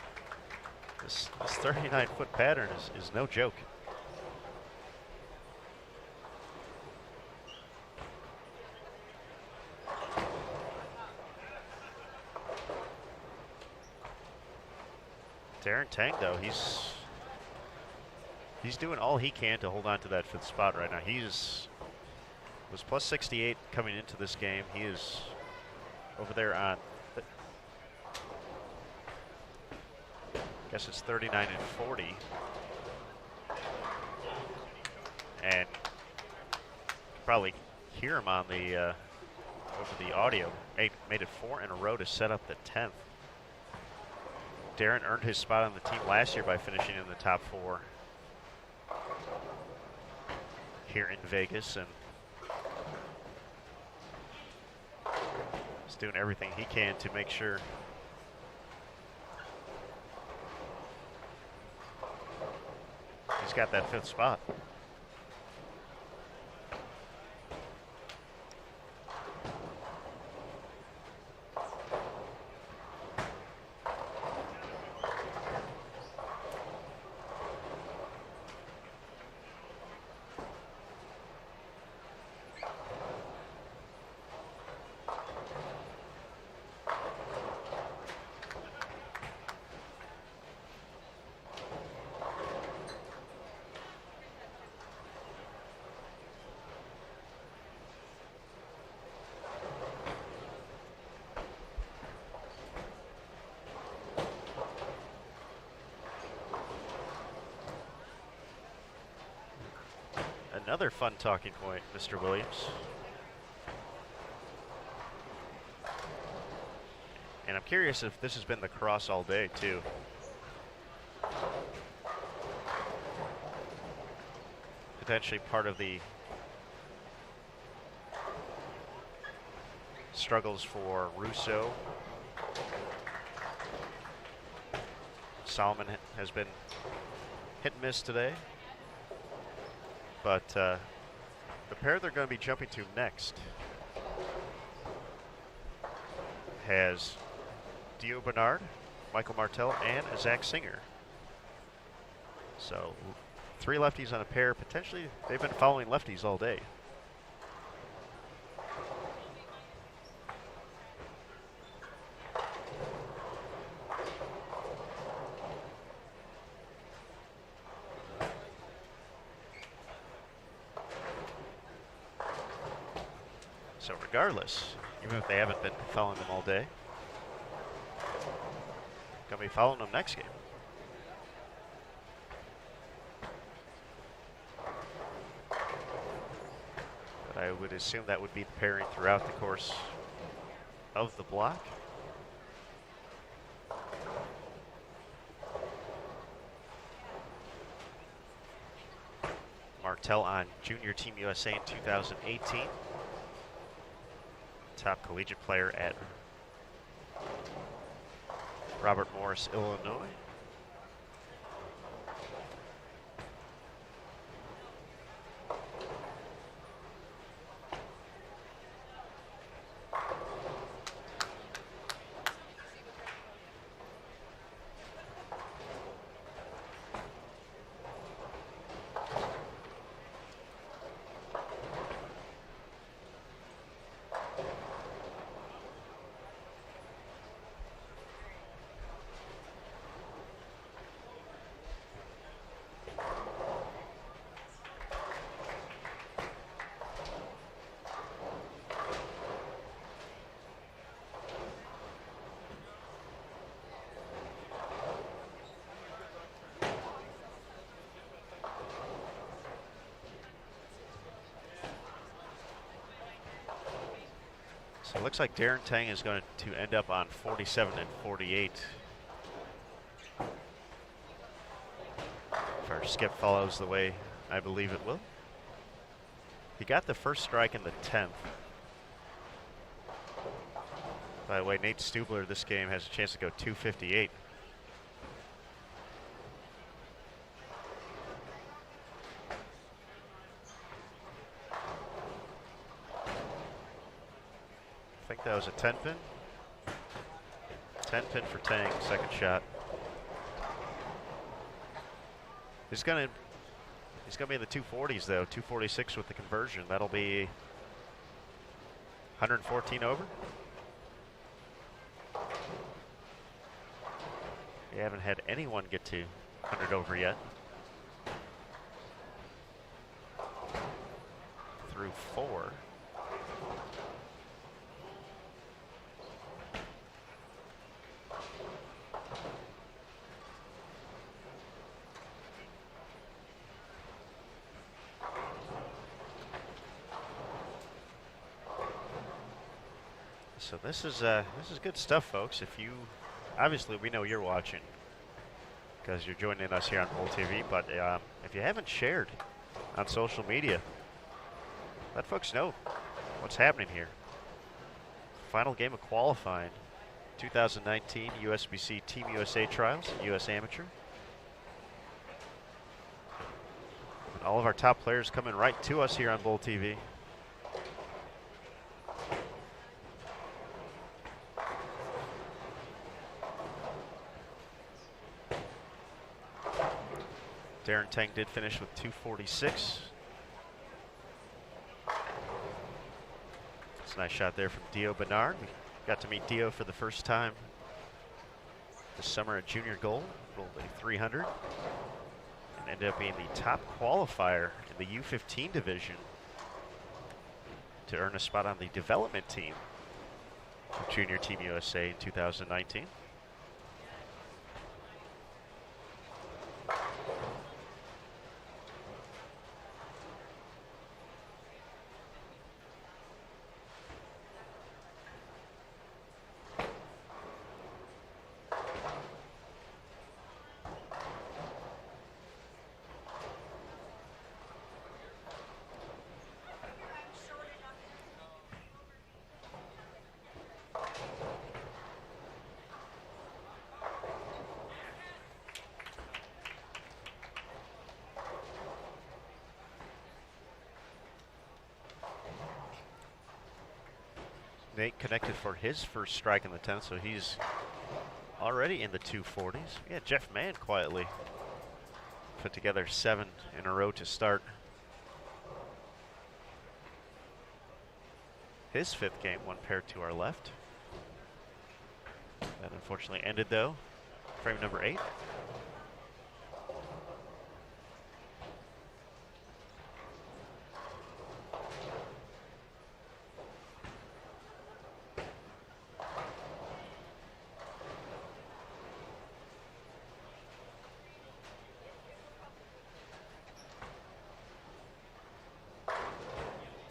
This 39-foot pattern is no joke. Darren Tang, though, he's doing all he can to hold on to that 5th spot right now. Was plus 68 coming into this game. He is over there on, I guess it's 39 and 40. And probably hear him on the over the audio. Made it 4 in a row to set up the 10th. Darren earned his spot on the team last year by finishing in the top 4 here in Vegas, and he's doing everything he can to make sure he's got that 5th spot. Another fun talking point, Mr. Williams. And I'm curious if this has been the cross all day, too. Potentially part of the struggles for Russo. Solomon has been hit and miss today. But the pair they're going to be jumping to next has Dio Bernard, Michael Martell, and Zach Singer. So 3 lefties on a pair. Potentially, they've been following lefties all day. So regardless, even if they haven't been following them all day, gonna be following them next game. But I would assume that would be the pairing throughout the course of the block. Martell on Junior Team USA in 2018. Top collegiate player at Robert Morris, Illinois. So it looks like Darren Tang is going to end up on 47 and 48. If our skip follows the way I believe it will. He got the first strike in the 10th. By the way, Nate Stubler this game has a chance to go 258. I think that was a 10 pin. 10 pin for Tang, second shot. He's gonna be in the 240s though, 246 with the conversion. That'll be 114 over. We haven't had anyone get to 100 over yet. Through 4. So this is good stuff, folks. If you, obviously we know you're watching because you're joining us here on Bowl TV, but if you haven't shared on social media, let folks know what's happening here. Final game of qualifying, 2019 USBC Team USA Trials, US Amateur. And all of our top players coming right to us here on Bowl TV. Darren Tang did finish with 246. It's a nice shot there from Dio Bernard. We got to meet Dio for the first time this summer at Junior Gold, rolled a 300, and ended up being the top qualifier in the U15 division to earn a spot on the development team of Junior Team USA in 2019. Nate connected for his first strike in the 10th, so he's already in the 240s. Yeah, Jeff Mann quietly put together 7 in a row to start his 5th game, 1 pair to our left. That unfortunately ended though. Frame number 8.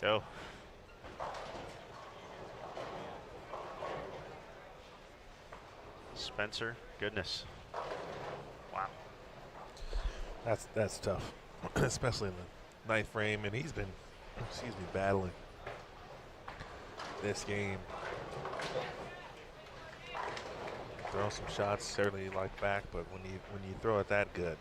Oh. Spencer, goodness. Wow. That's tough, especially in the 9th frame, and he's been, battling this game. Throwing some shots, certainly like back, but when you throw it that good.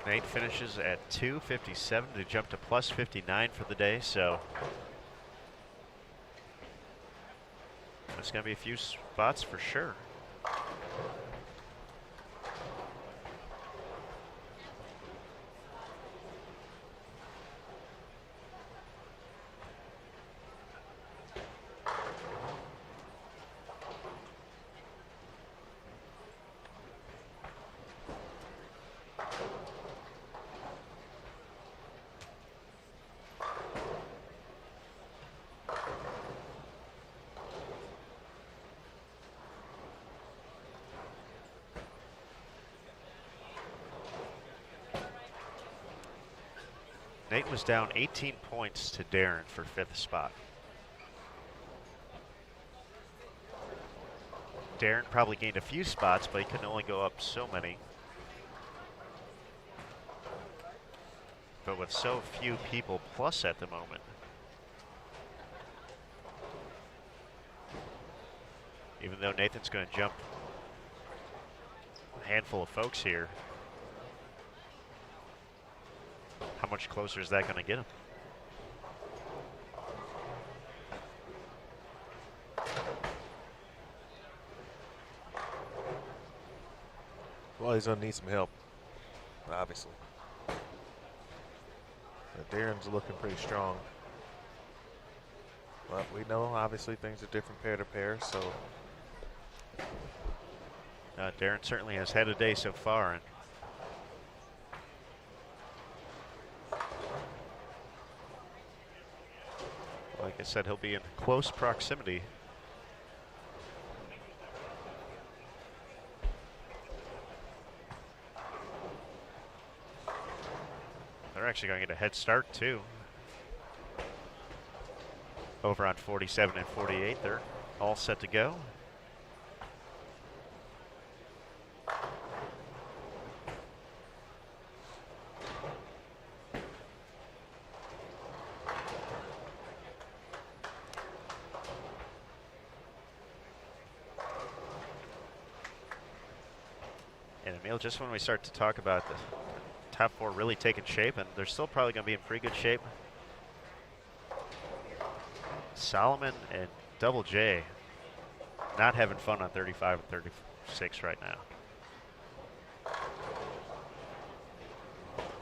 Nate finishes at 257 to jump to plus 59 for the day, so there's going to be a few spots for sure. Nate was down 18 points to Darren for 5th spot. Darren probably gained a few spots, but he could only go up so many. But with so few people plus at the moment, even though Nathan's going to jump a handful of folks here, how much closer is that going to get him? Well, he's going to need some help, obviously. Darren's looking pretty strong. But we know, obviously, things are different pair to pair, so. Darren certainly has had a day so far, and like I said, he'll be in close proximity. They're actually going to get a head start too. Over on 47 and 48, they're all set to go. And Emil, just when we start to talk about the top 4 really taking shape, and they're still probably going to be in pretty good shape. Solomon and Double J not having fun on 35 and 36 right now.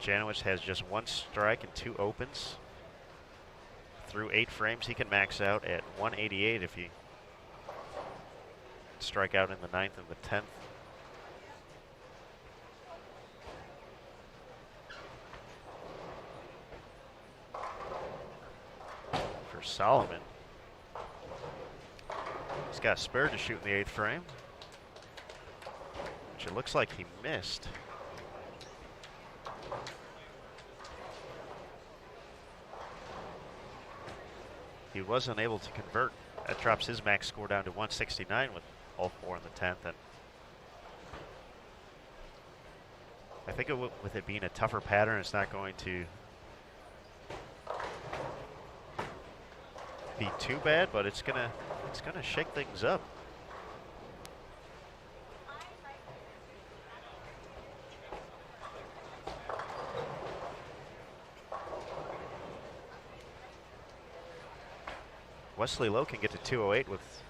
Janowicz has just 1 strike and 2 opens. Through 8 frames, he can max out at 188 if he strike out in the 9th and the 10th. Solomon. He's got a spare to shoot in the 8th frame, which it looks like he missed. He wasn't able to convert. That drops his max score down to 169 with all 4 in the 10th. And I think with it being a tougher pattern, it's not going to be too bad, but it's gonna shake things up. Wesley Lowe can get to 208 with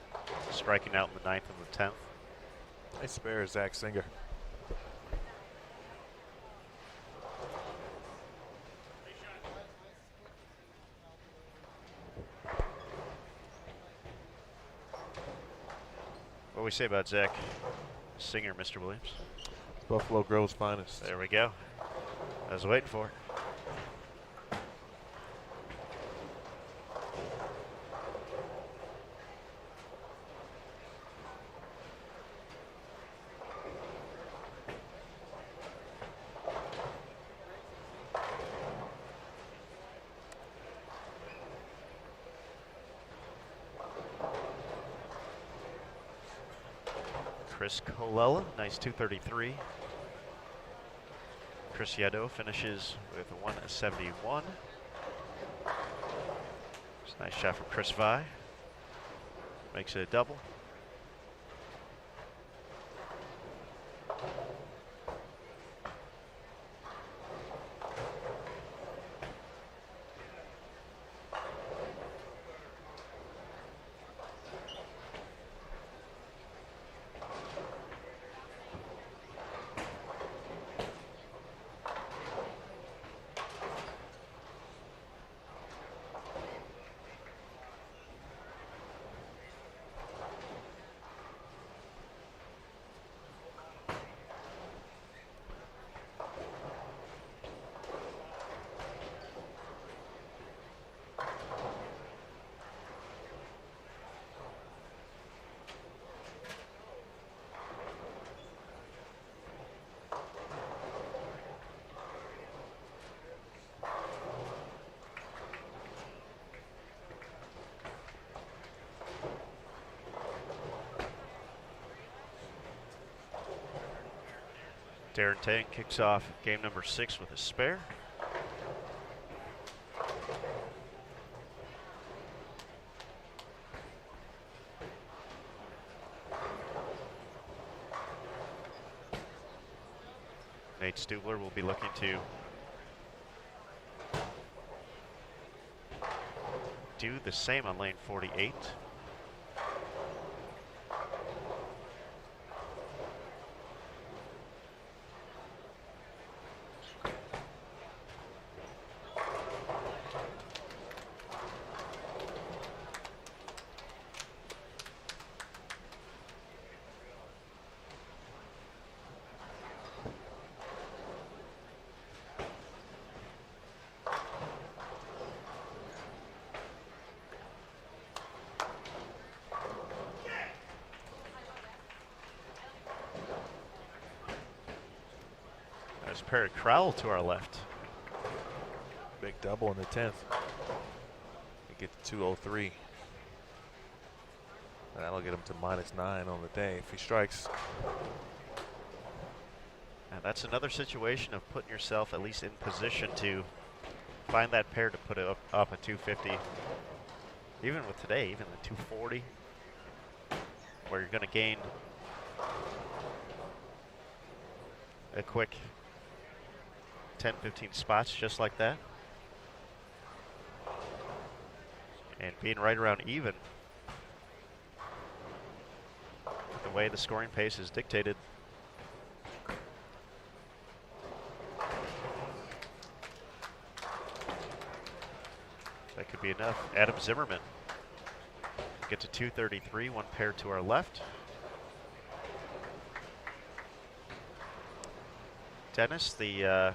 striking out in the 9th and the 10th. Nice spare, Zach Singer. What do we say about Zach Singer, Mr. Williams? Buffalo Grove's finest. There we go. I was waiting for it. Chris Colella, nice 233. Chris Yaddo finishes with a 171. It's a nice shot from Chris Vi. Makes it a double. Darren Tang kicks off game number 6 with a spare. Nate Stubler will be looking to do the same on lane 48. There's Perry Crowell to our left. Big double in the 10th. We get to 203. And that'll get him to -9 on the day if he strikes. And that's another situation of putting yourself at least in position to find that pair to put it up at 250. Even with today, even the 240, where you're going to gain a quick 10, 15 spots just like that. And being right around even, the way the scoring pace is dictated. That could be enough. Adam Zimmerman get to 233, one pair to our left. Dennis, the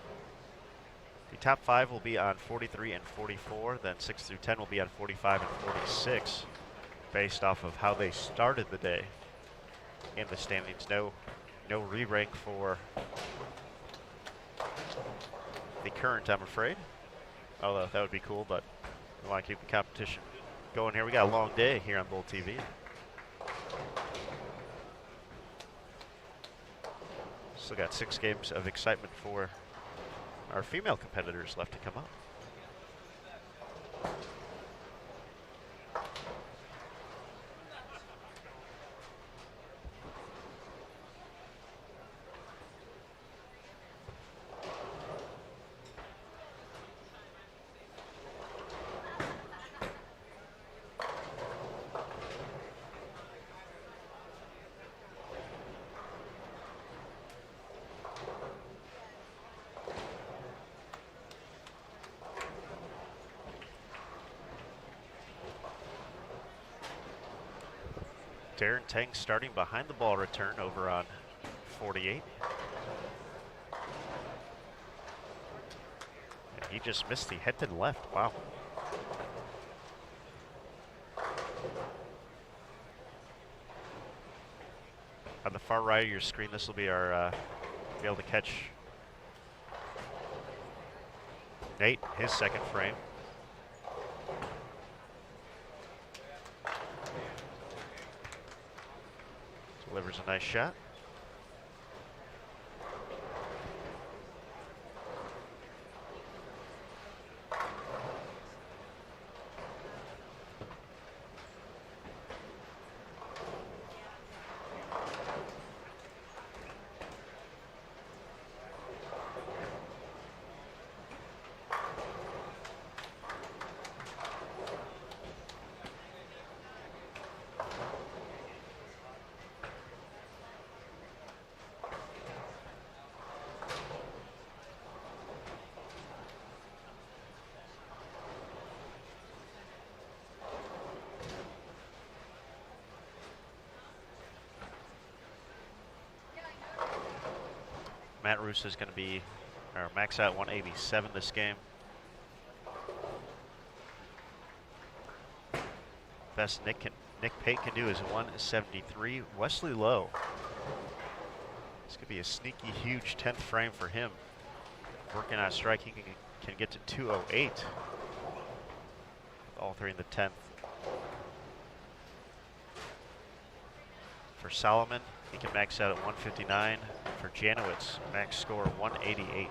The top 5 will be on 43 and 44. Then 6 through 10 will be on 45 and 46, based off of how they started the day in the standings. No re-rank for the current, I'm afraid. Although that would be cool, but we want to keep the competition going here. We got a long day here on Bull TV. Still got 6 games of excitement for our female competitors left to come up. Darren Tang starting behind the ball return over on 48. And he just missed the head to the left. Wow. On the far right of your screen, this will be our be able to catch Nate, his second frame. Delivers a nice shot. Matt Russo is going to be, or max out 187 this game. Best Nick Pate can do is 173. Wesley Lowe. This could be a sneaky, huge 10th frame for him. Working on strike, he can get to 208. All 3 in the 10th. For Solomon, he can max out at 159. For Janowitz, max score 188.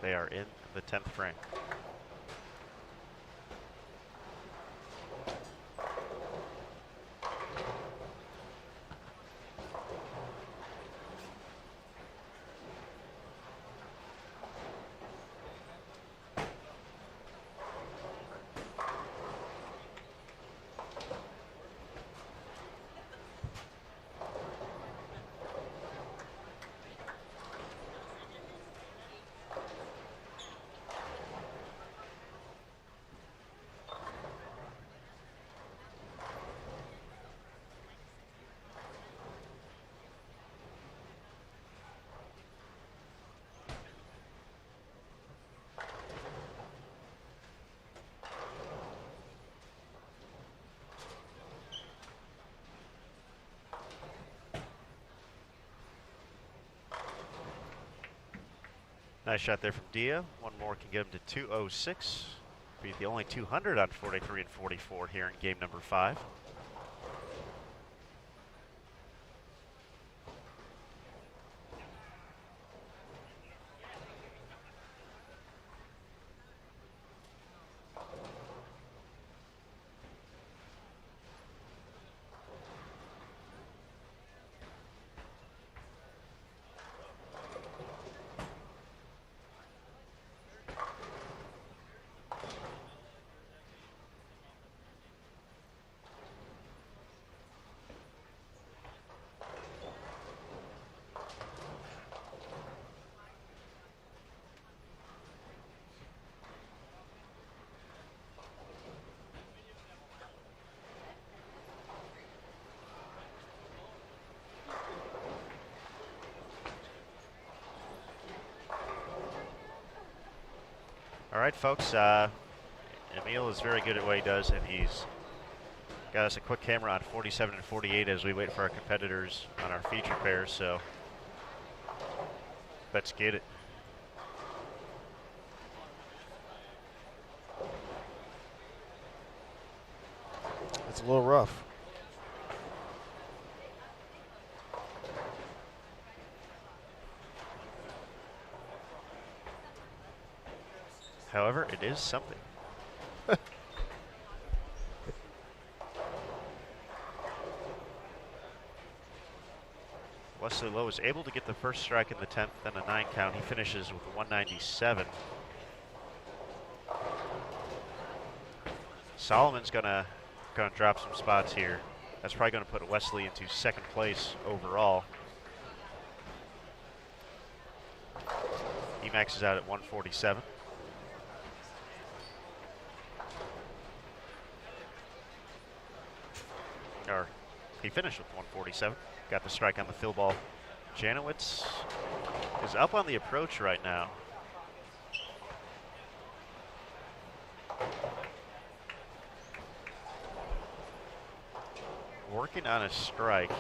They are in the 10th frame. Nice shot there from Dia. One more can get him to 206. Be the only 200 on 43 and 44 here in game number 5. All right, folks. Emil is very good at what he does, and he's got us a quick camera on 47 and 48 as we wait for our competitors on our feature pairs. So let's get it. It's a little rough. However, it is something. Wesley Lowe is able to get the first strike in the 10th, then a 9 count. He finishes with 197. Solomon's gonna drop some spots here. That's probably gonna put Wesley into second place overall. He maxes out at 147. Or he finished with 147. Got the strike on the fill ball. Janowitz is up on the approach right now. Working on a strike.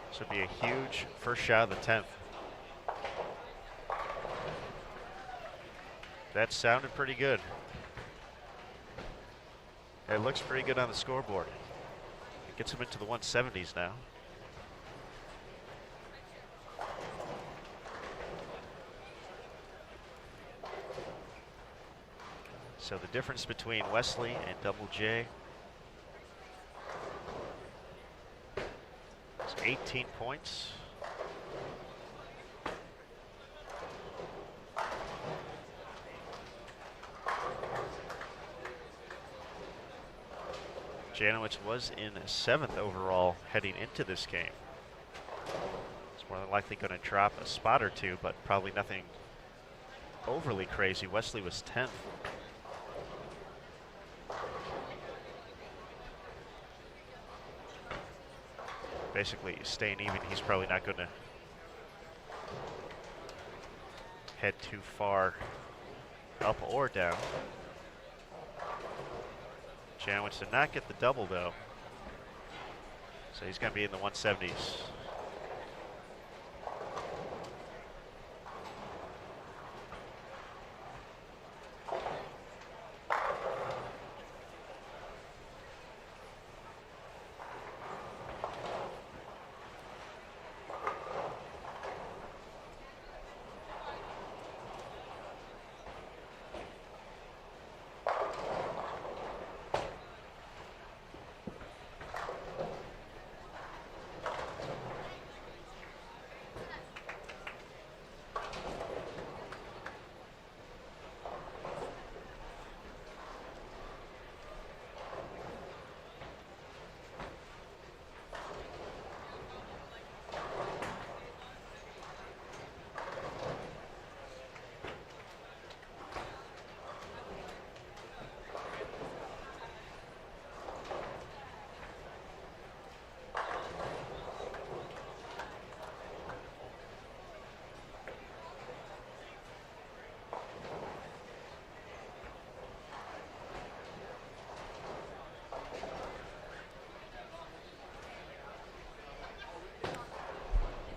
This would be a huge first shot of the 10th. That sounded pretty good. It looks pretty good on the scoreboard. It gets him into the 170s now. So the difference between Wesley and Double J is 18 points. Janowitz was in 7th overall heading into this game. It's more than likely going to drop a spot or two, but probably nothing overly crazy. Wesley was 10th. Basically staying even. He's probably not going to head too far up or down. Janowitz did not get the double though, so he's going to be in the 170s.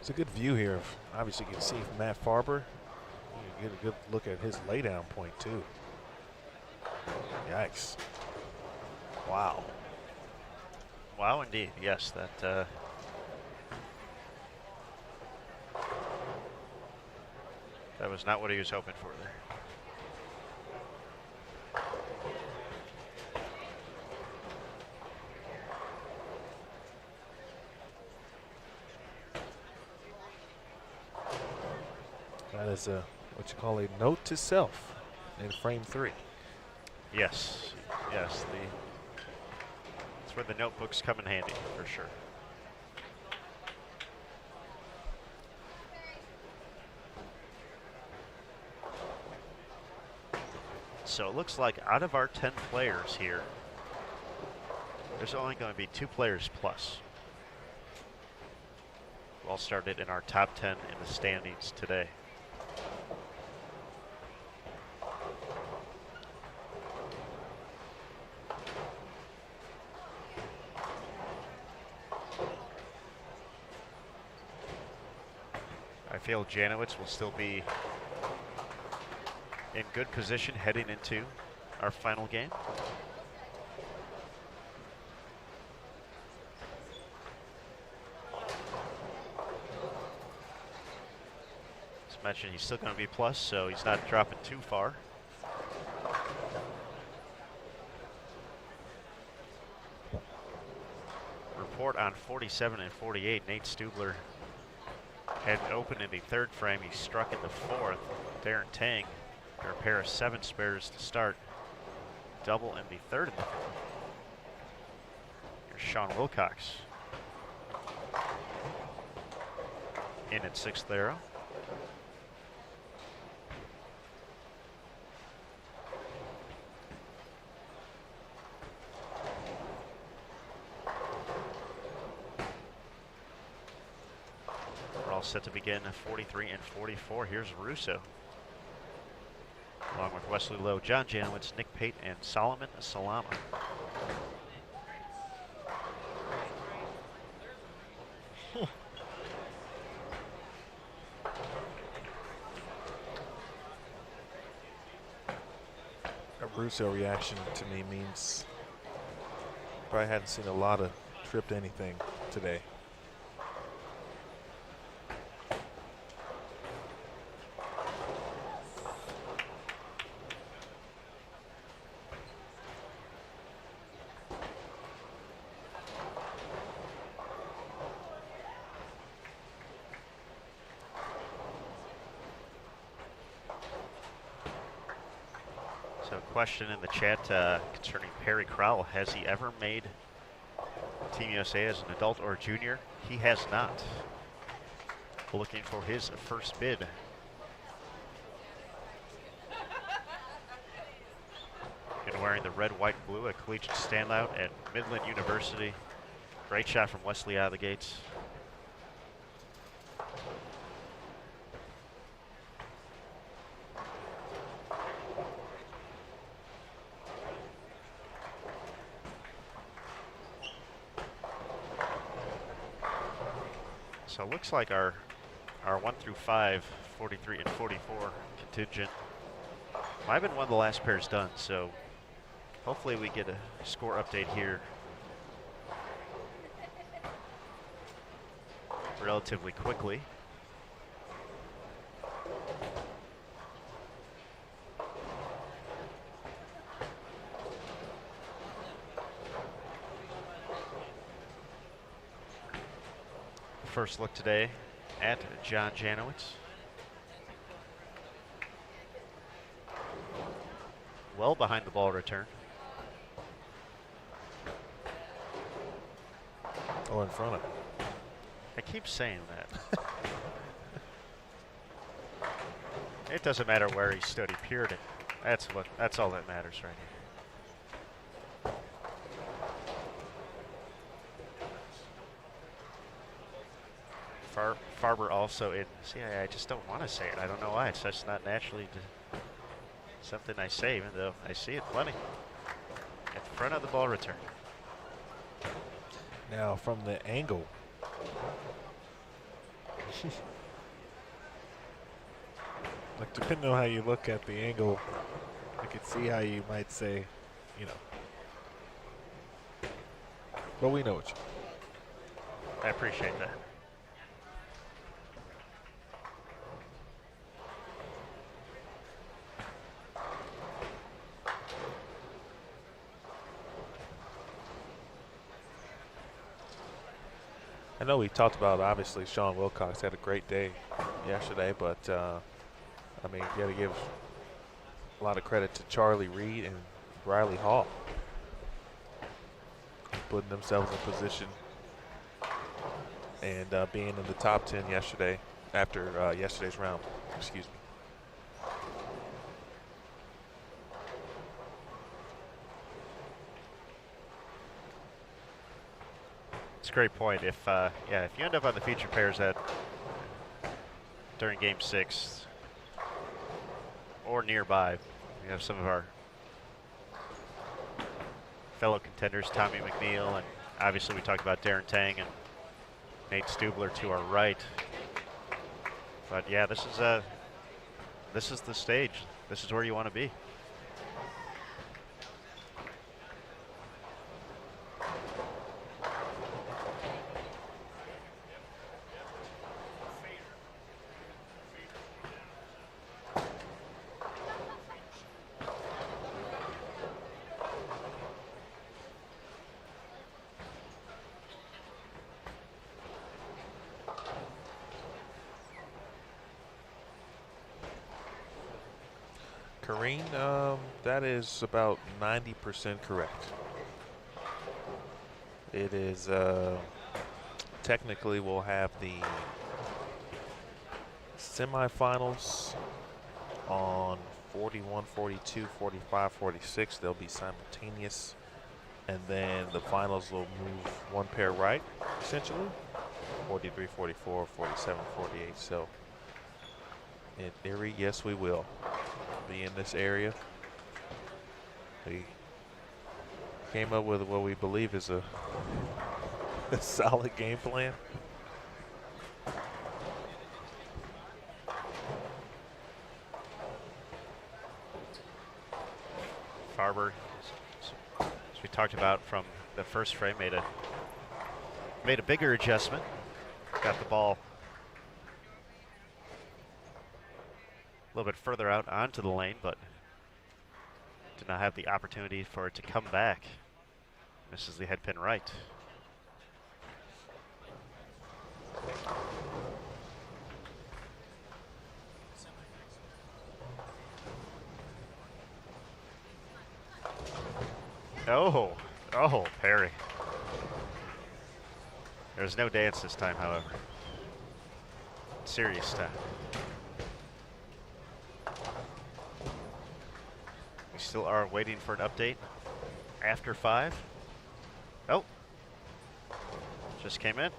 It's a good view here. Obviously, you can see Matt Farber. You get a good look at his laydown point, too. Yikes. Wow. Wow, indeed. Yes, that that was not what he was hoping for there. That is what you call a note to self in frame 3. Yes, yes. That's where the notebooks come in handy for sure. So it looks like out of our 10 players here, there's only going to be 2 players plus. We'll all started in our top 10 in the standings today. I feel Janowitz will still be in good position heading into our final game. As mentioned, he's still going to be plus, so he's not dropping too far. Report on 47 and 48. Nate Stubler had opened in the third frame. He struck in the fourth. Darren Tang, or a pair of 7 spares to start. Double in the third and the fourth. Here's Sean Wilcox in at 6th arrow. Set to begin 43 and 44. Here's Russo. Along with Wesley Lowe, John Janowitz, Nick Pate, and Solomon Salama. A Russo reaction to me means probably hadn't seen a lot of tripped anything today. Question in the chat concerning Perry Crowell. Has he ever made Team USA as an adult or junior? He has not. Looking for his first bid. And wearing the red, white, blue, a collegiate standout at Midland University. Great shot from Wesley out of the gates. So it looks like our 1 through 5, 43 and 44 contingent might have been one of the last pairs done. So hopefully we get a score update here relatively quickly. First look today at John Janowitz. Well behind the ball return. Oh, in front of him. I keep saying that. It doesn't matter where he stood, he peered it. That's all that matters right here. Farber also in. See, I just don't want to say it. I don't know why. It's just not naturally something I say, even though I see it plenty. At the front of the ball return. Now from the angle. Like, depending on how you look at the angle, I could see how you might say, you know. But we know what you mean. I appreciate that. I know we talked about, obviously, Sean Wilcox had a great day yesterday, but I mean, you got to give a lot of credit to Charlie Reed and Riley Hall, putting themselves in position and being in the top 10 yesterday after yesterday's round. Excuse me. It's a great point. If if you end up on the feature pairs during Game 6 or nearby, we have some of our fellow contenders, Tommy McNeil, and obviously we talked about Darren Tang and Nate Stubler to our right. But yeah, this is the stage. This is where you want to be. Kareen, that is about 90% correct. It is, technically we'll have the semifinals on 41, 42, 45, 46. They'll be simultaneous. And then the finals will move one pair right, essentially. 43, 44, 47, 48. So in theory, yes, we will be in this area. We came up with what we believe is a solid game plan. Farber, as we talked about from the first frame, made a bigger adjustment. Got the ball a little bit further out onto the lane, but did not have the opportunity for it to come back. Misses the head pin right. Oh, parry. There's no dance this time, however. Serious time. We still are waiting for an update after 5. Oh, just came in.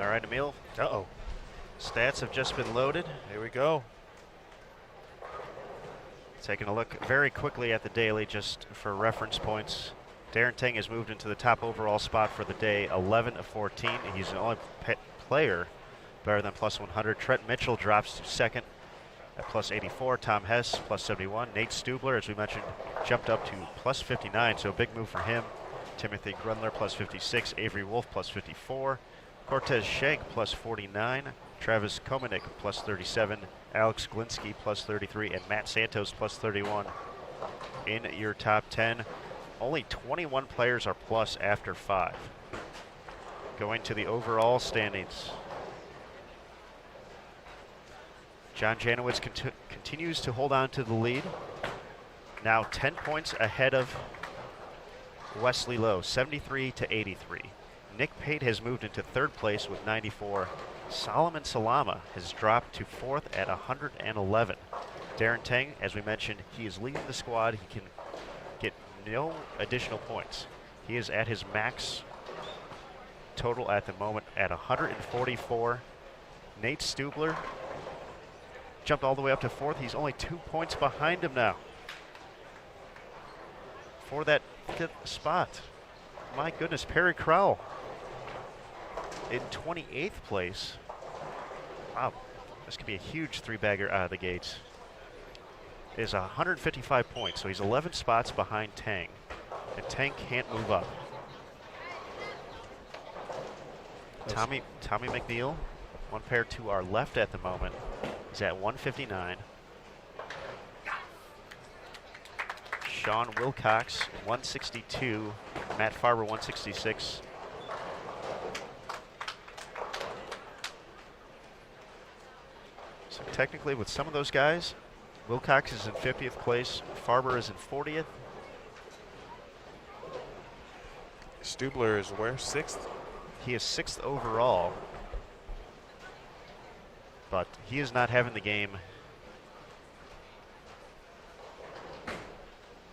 All right, Emil. Uh-oh. Stats have just been loaded. Here we go. Taking a look very quickly at the daily just for reference points. Darren Tang has moved into the top overall spot for the day, 11 of 14. He's the only player better than plus 100. Trent Mitchell drops to second at plus 84. Tom Hess, plus 71. Nate Stubler, as we mentioned, jumped up to plus 59, so a big move for him. Timothy Grundler, plus 56. Avery Wolf, plus 54. Cortez Shank, plus 49. Travis Komanik, plus 37. Alex Glinsky, plus 33. And Matt Santos, plus 31 in your top 10. Only 21 players are plus after 5. Going to the overall standings. John Janowitz continues to hold on to the lead. Now 10 points ahead of Wesley Lowe, 73 to 83. Nick Pate has moved into 3rd place with 94. Solomon Salama has dropped to 4th at 111. Darren Tang, as we mentioned, he is leading the squad. He can no additional points. He is at his max total at the moment at 144. Nate Stubler jumped all the way up to 4th. He's only 2 points behind him now for that 5th spot. My goodness, Perry Crowell in 28th place. Wow, this could be a huge 3-bagger out of the gates. It is 155 points, so he's 11 spots behind Tang. And Tang can't move up. Tommy McNeil, one pair to our left at the moment. He's at 159. Sean Wilcox, 162. Matt Farber, 166. So technically with some of those guys, Wilcox is in 50th place, Farber is in 40th. Stubler is where? 6th? He is 6th overall. But he is not having the game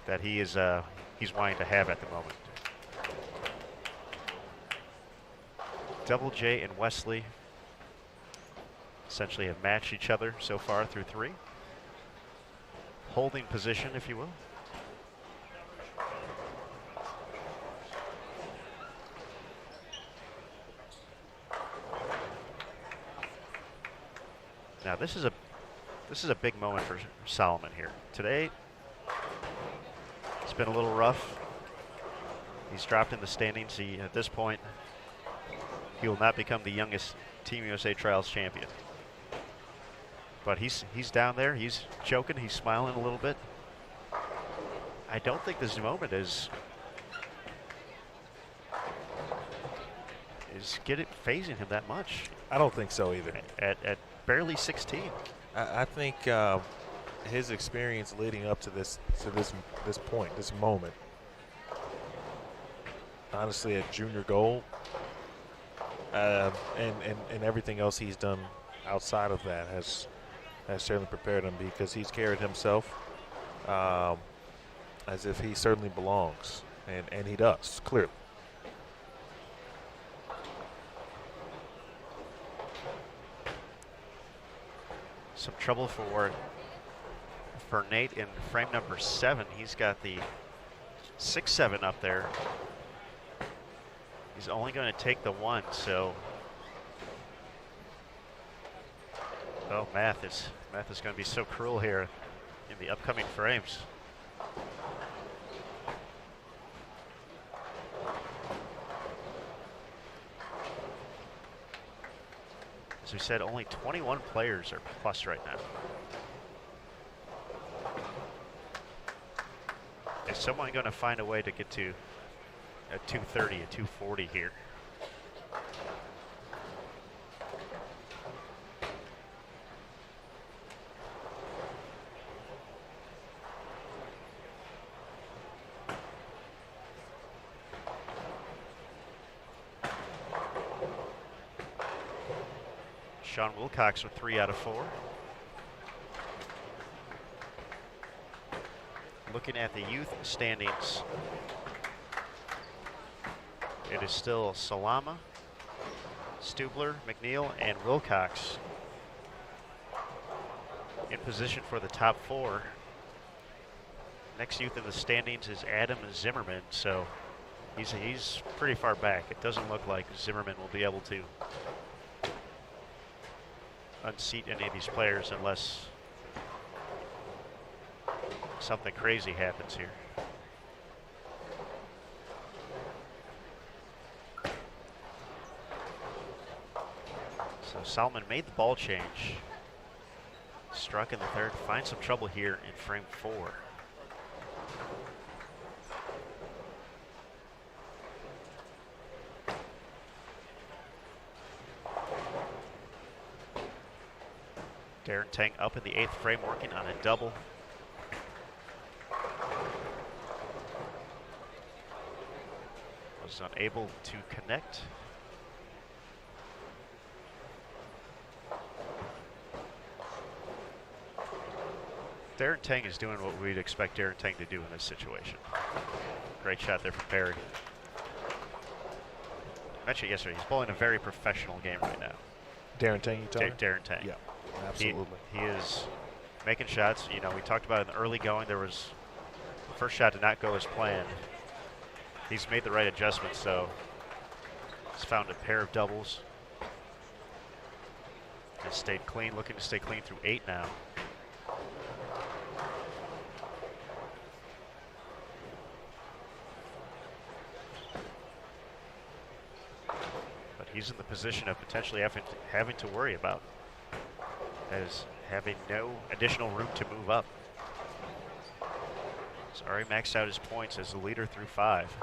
that he's wanting to have at the moment. Double J and Wesley essentially have matched each other so far through 3. Holding position, if you will. Now this is a big moment for Solomon here. Today it's been a little rough. He's dropped in the standings. At this point, he will not become the youngest Team USA Trials champion. But he's down there. He's joking. He's smiling a little bit. I don't think this moment is phasing him that much. I don't think so either. At barely 16. I think his experience leading up to this point, this moment, honestly, at junior gold, and everything else he's done outside of that has certainly prepared him, because he's carried himself as if he certainly belongs, and he does, clearly. Some trouble for Nate in frame number 7. He's got the 6-7 up there. He's only going to take the 1, so math is going to be so cruel here in the upcoming frames. As we said, only 21 players are plus right now. Is someone going to find a way to get to a 230, a 240 here? Sean Wilcox with 3 out of 4. Looking at the youth standings, it is still Salama, Stubler, McNeil, and Wilcox in position for the top 4. Next youth in the standings is Adam Zimmerman, so he's pretty far back. It doesn't look like Zimmerman will be able to unseat any of these players unless something crazy happens here. So Solomon made the ball change, struck in the 3rd, finds some trouble here in frame 4. Darren Tang up in the 8th frame, working on a double. Was unable to connect. Darren Tang is doing what we'd expect Darren Tang to do in this situation. Great shot there from Perry. I mentioned yesterday, he's bowling a very professional game right now. Darren Tang, you talking? Darren Tang. Yeah, absolutely. He is making shots. You know, we talked about in the early going, there was the first shot did not go as planned. He's made the right adjustments, so he's found a pair of doubles. Has stayed clean, looking to stay clean through 8 now. But he's in the position of potentially having to worry about as having no additional room to move up. He's already maxed out his points as the leader through 5.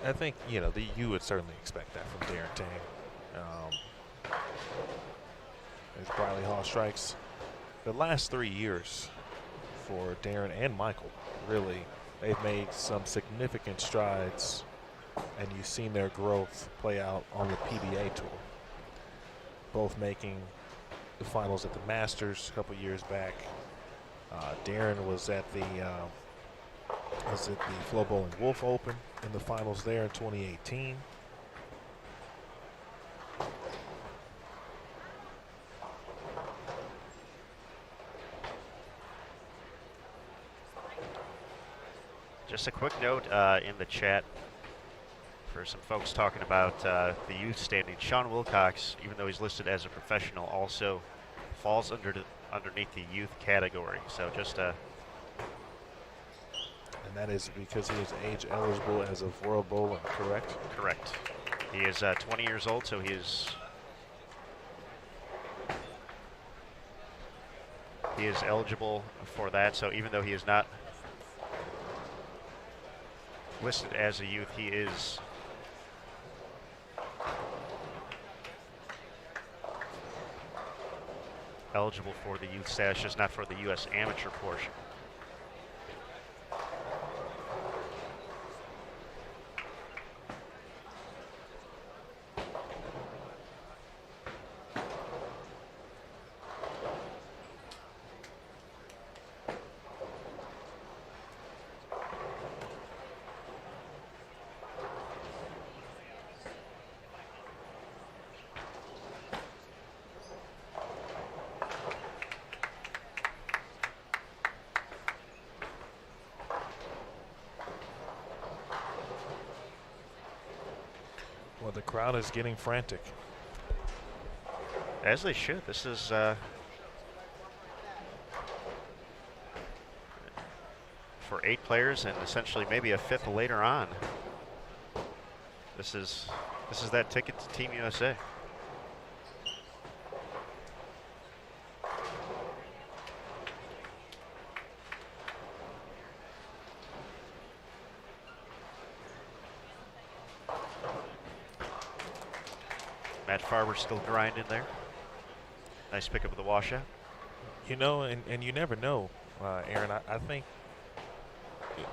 I think, you know, you would certainly expect that from Darren Tang. As Briley Hall strikes, the last 3 years for Darren and Michael, really, they've made some significant strides, and you've seen their growth play out on the PBA tour. Both making the finals at the Masters a couple years back. Darren was at the Flo Bowling Wolf Open in the finals there in 2018. Just a quick note in the chat for some folks talking about the youth standing. Sean Wilcox, even though he's listed as a professional, also falls underneath the youth category. So just and that is because he is age eligible as of World Bowling, correct? Correct. He is 20 years old, so he is eligible for that. So even though he is not listed as a youth, he is eligible for the youth status, just not for the U.S. amateur portion. Well, the crowd is getting frantic. As they should. This is for 8 players and essentially maybe a 5th later on. This is that ticket to Team USA. Matt Farber still grinding there. Nice pickup of the washout. You know, and you never know, Aaron. I think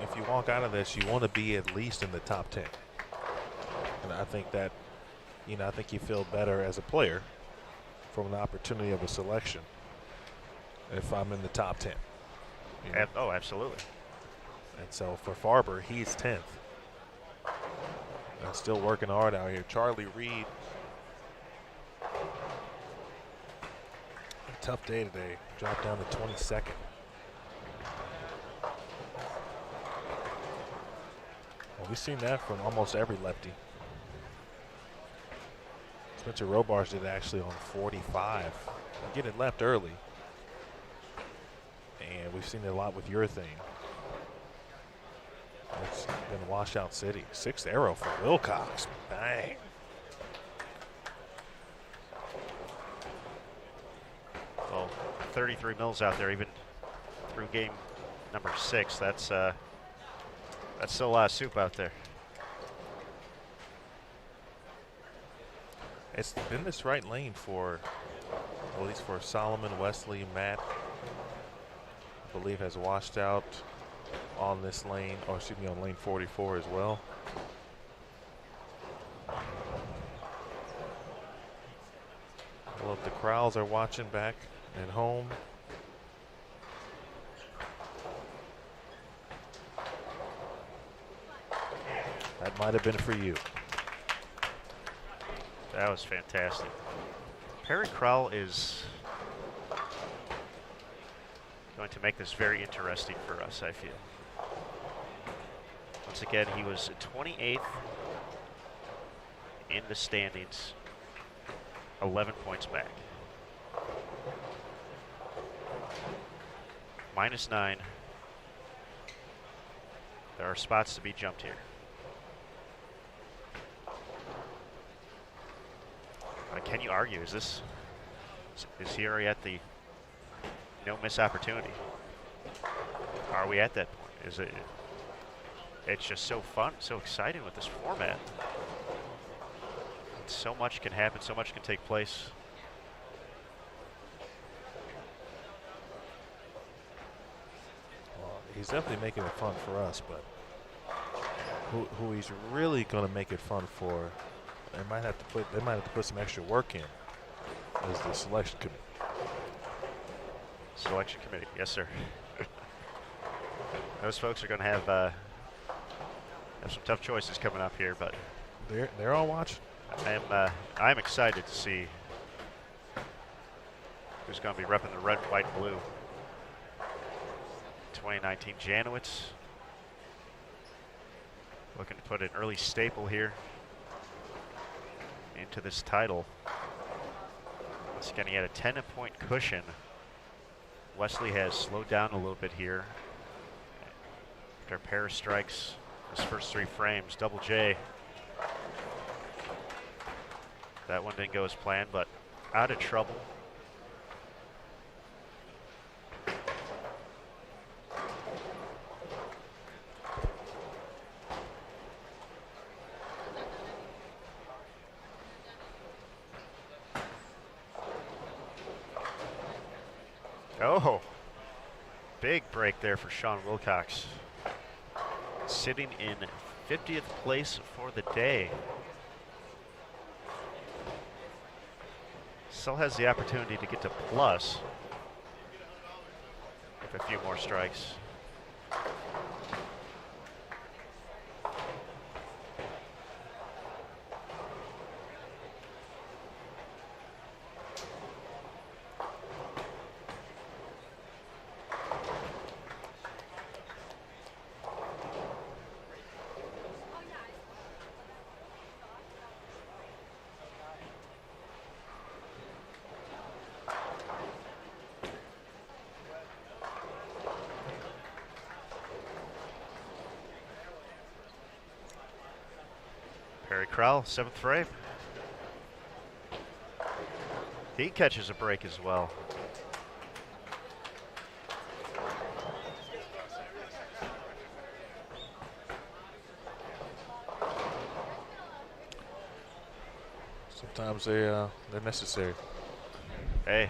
if you walk out of this, you want to be at least in the top 10. And I think that, you know, I think you feel better as a player from an opportunity of a selection if I'm in the top 10. You know? Oh, absolutely. And so for Farber, he's 10th. And still working hard out here. Charlie Reed. A tough day today. Dropped down to 22nd. Well, we've seen that from almost every lefty. Spencer Robards did actually on 45. Get it left early. And we've seen it a lot with Urethane. It's been washout city. 6th arrow for Wilcox. Bang. Well, 33 mils out there, even through game number 6. That's still a lot of soup out there. It's been this right lane for, at least for Solomon, Wesley, Matt. I believe has washed out on this lane, or excuse me, on lane 44 as well. All of the crowds are watching back at home. That might have been for you. That was fantastic. Perry Crowell is going to make this very interesting for us, I feel. Once again, he was 28th in the standings, 11 points back. -9. There are spots to be jumped here. Can you argue? Is he already at the no miss opportunity? Are we at that point? Is it? It's just so fun, so exciting with this format. So much can happen, so much can take place. Well, he's definitely making it fun for us, but who he's really going to make it fun for, they might have to put some extra work in, is the selection committee. Selection committee, yes, sir. Those folks are going to have some tough choices coming up here, but they're all watching. I'm excited to see who's going to be repping the red, white, and blue. 2019 Janowitz looking to put an early staple here into this title. Once again, he had a 10-point cushion. Wesley has slowed down a little bit here after a pair of strikes. His first 3 frames, Double J. That one didn't go as planned, but out of trouble. Oh, big break there for Sean Wilcox. Sitting in 50th place for the day. Still has the opportunity to get to plus with a few more strikes. Perry Crowell, 7th frame. He catches a break as well. Sometimes they're necessary. Hey,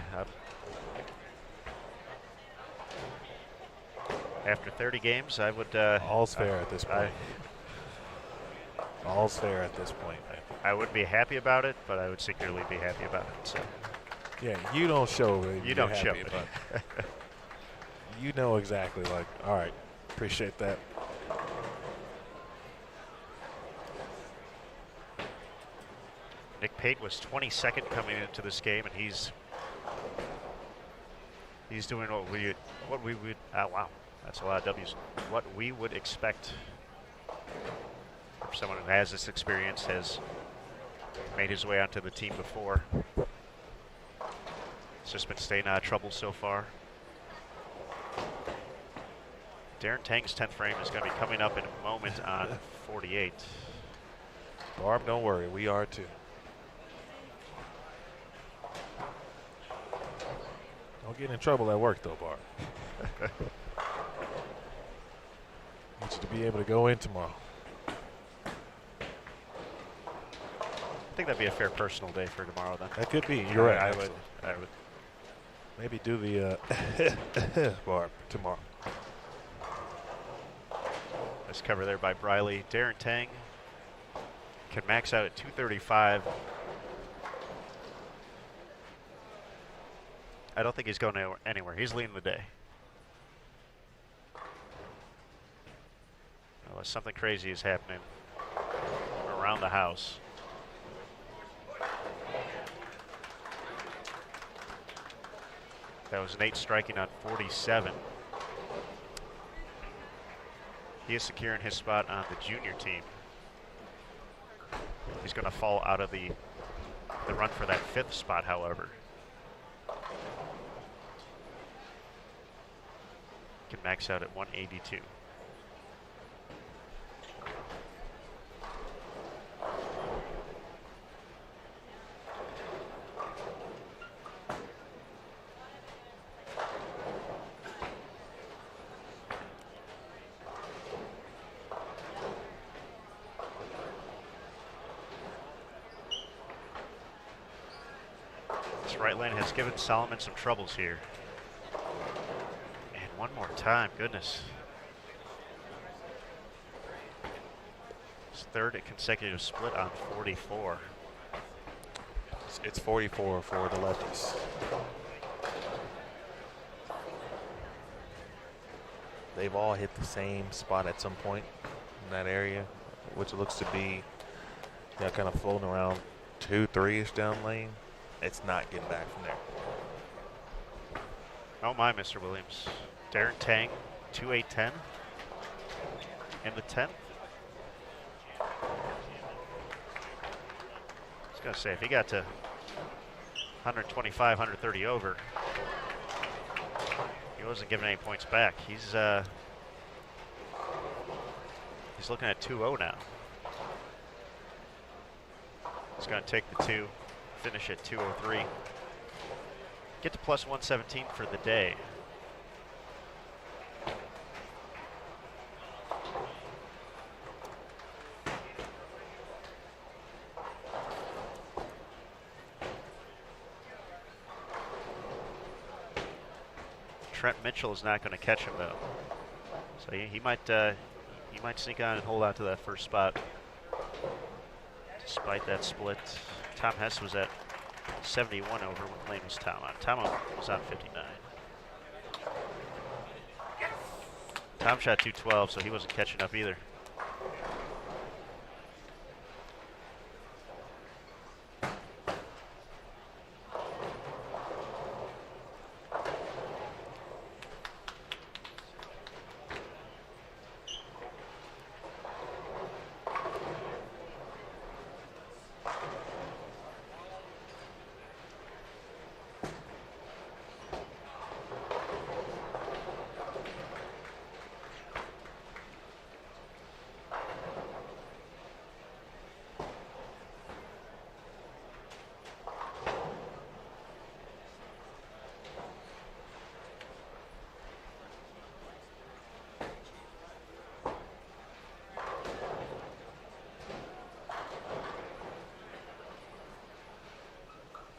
after 30 games, I would. All's fair at this point. All's fair at this point. I would be happy about it, but I would secretly be happy about it. So. Yeah, you don't show it. You don't show it. But you know exactly, like, all right, appreciate that. Nick Pate was 22nd coming into this game, and he's doing what we would. Wow, that's a lot of W's. What we would expect from someone who has this experience, has made his way onto the team before. It's just been staying out of trouble so far. Darren Tang's 10th frame is going to be coming up in a moment on 48. Barb, don't worry, we are too. Don't get in trouble at work though, Barb. Need you to be able to go in tomorrow. I think that'd be a fair personal day for tomorrow then. That could be. You're right. I would. Maybe do the Barb tomorrow. Nice cover there by Briley. Darren Tang can max out at 235. I don't think he's going anywhere. He's leading the day. Unless something crazy is happening around the house. That was Nate striking on 47. He is securing his spot on the junior team. He's going to fall out of the run for that 5th spot, however. Can max out at 182. This right lane has given Solomon some troubles here. And one more time, goodness. His 3rd consecutive split on 44. It's 44 for the lefties. They've all hit the same spot at some point in that area, which looks to be, you know, kind of floating around 2-3-ish down lane. It's not getting back from there. Oh my, Mr. Williams. Darren Tang, 2-8-10 in the 10th. I was going to say, if he got to 125, 130 over, he wasn't giving any points back. He's looking at 2-0 now. He's going to take the 2, finish at 203. Get to plus 117 for the day. Trent Mitchell is not going to catch him though, so he might sneak on and hold out to that 1st spot. Despite that split, Tom Hess was at 71 over when Lane was Tom on. Tom was on 59. Tom shot 212, so he wasn't catching up either.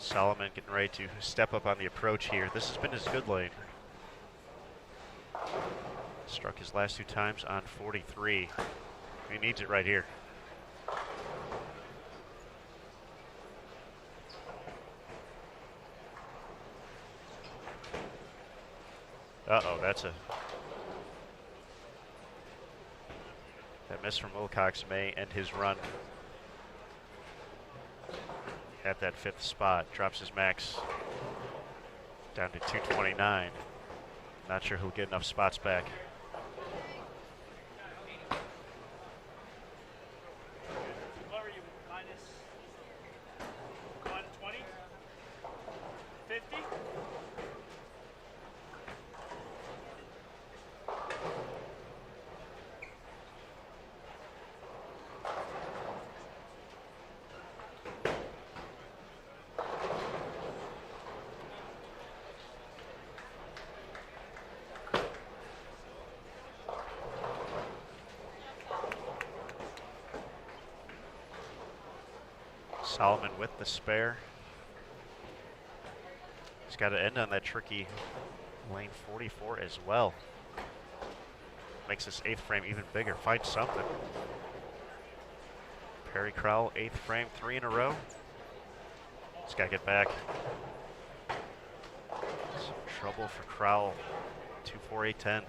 Solomon getting ready to step up on the approach here. This has been his good lane. Struck his last 2 times on 43. He needs it right here. Uh-oh, that miss from Wilcox may end his run at that 5th spot. Drops his max down to 229. Not sure he'll get enough spots back. What are you, minus 120? 50? Solomon with the spare. He's got to end on that tricky lane 44 as well. Makes this 8th frame even bigger. Find something. Perry Crowell, 8th frame, 3 in a row. He's got to get back. Trouble for Crowell. 2-4-8-10.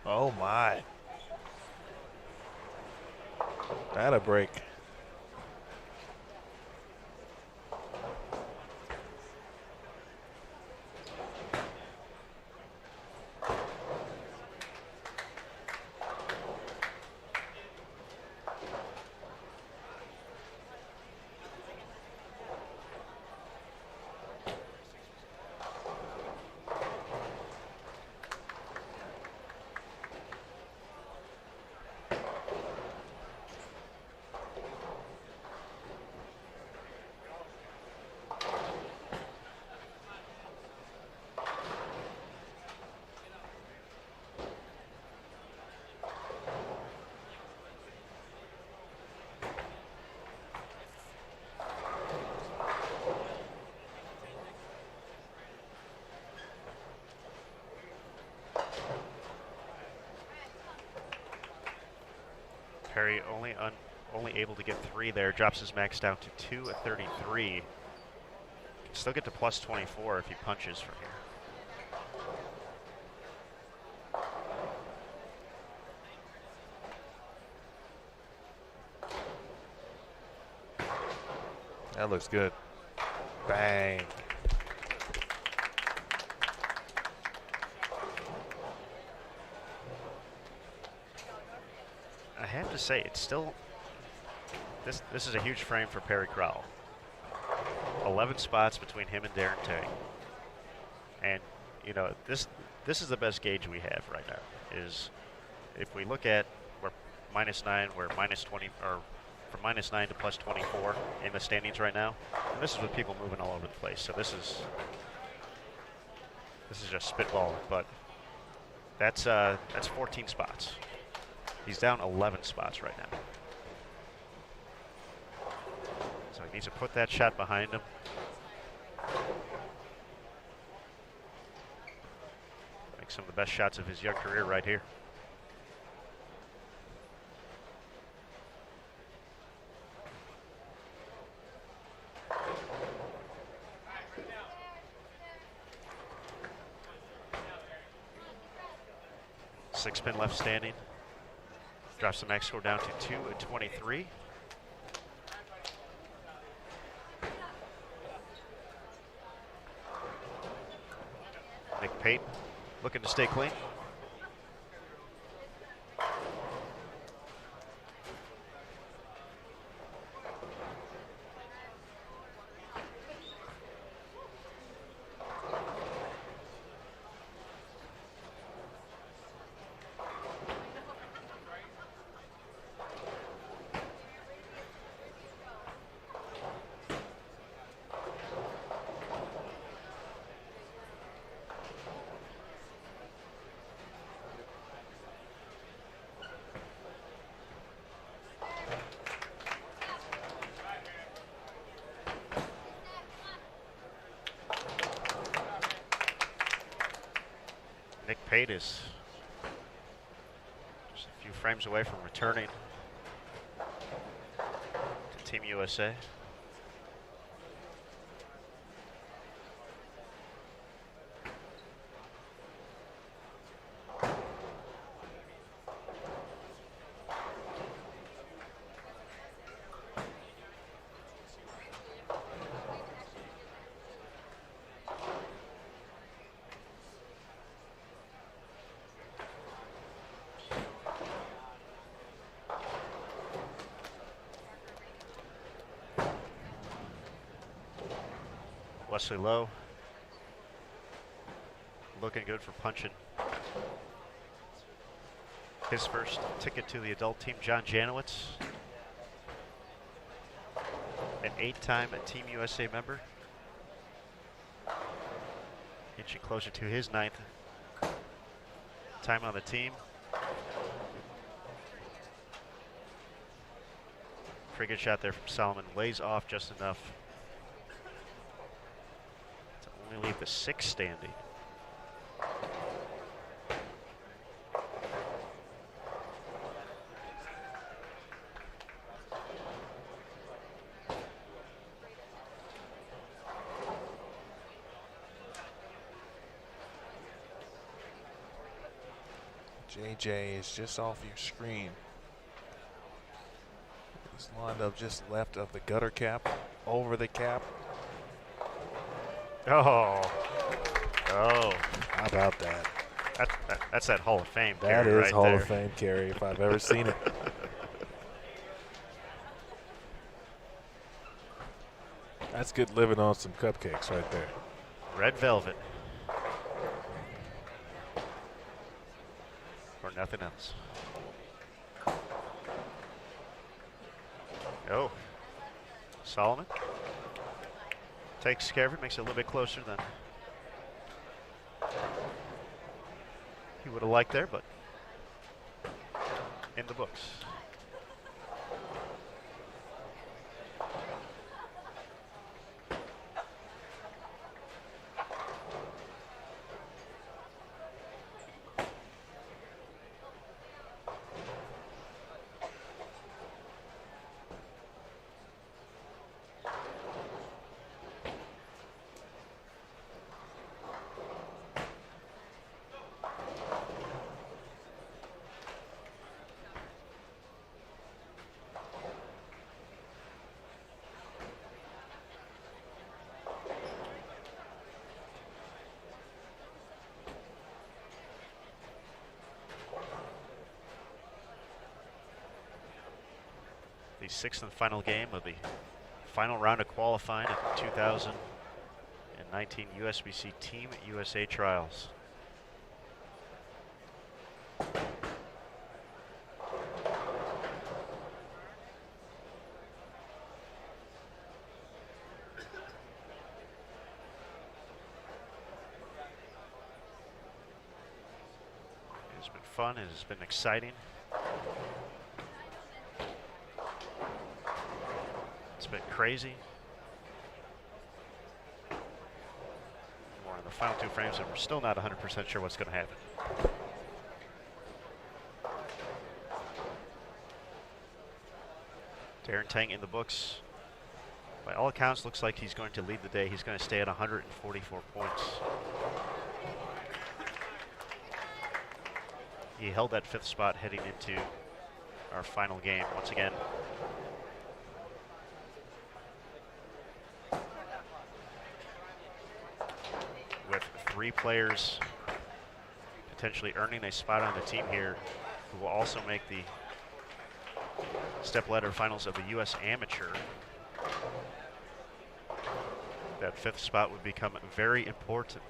Oh my. That a break. Perry only able to get 3 there. Drops his max down to 2 at 33. Can still get to plus 24 if he punches from here. That looks good. Bang. I have to say, it's still, this is a huge frame for Perry Crowell. 11 spots between him and Darren Tay. And, you know, this is the best gauge we have right now, is if we look at we're -9, we're -20, or from -9 to plus 24 in the standings right now. And this is with people moving all over the place. So this is just spitballing, but that's 14 spots. He's down 11 spots right now. So he needs to put that shot behind him. Make some of the best shots of his young career right here. Six pin left standing. Drops the max score down to 2 at 23. Nick Pate looking to stay clean. Nick Pate is just a few frames away from returning to Team USA. Wesley Lowe looking good for punching his first ticket to the adult team. John Janowitz, an 8-time Team USA member, inching closer to his 9th time on the team. Pretty good shot there from Solomon. Lays off just enough to only leave the 6 standing. JJ is just off your screen. He's lined up just left of the gutter cap, over the cap. Oh. Oh. How about that? That's that Hall of Fame That carry is right Hall there. of Fame carry if I've ever seen it. That's good living on some cupcakes right there. Red velvet. Or nothing else. Oh. Solomon takes care of it, makes it a little bit closer than he would have liked there, but in the books. The sixth and final game of the final round of qualifying at the 2019 USBC Team USA Trials. It's been fun, it has been exciting. It's been crazy. We're in the final two frames and we're still not 100% sure what's going to happen. Darren Tang in the books. By all accounts, looks like he's going to lead the day. He's going to stay at 144 points. He held that fifth spot heading into our final game once again. With three players potentially earning a spot on the team here who will also make the stepladder finals of the U.S. Amateur. That fifth spot would become very important,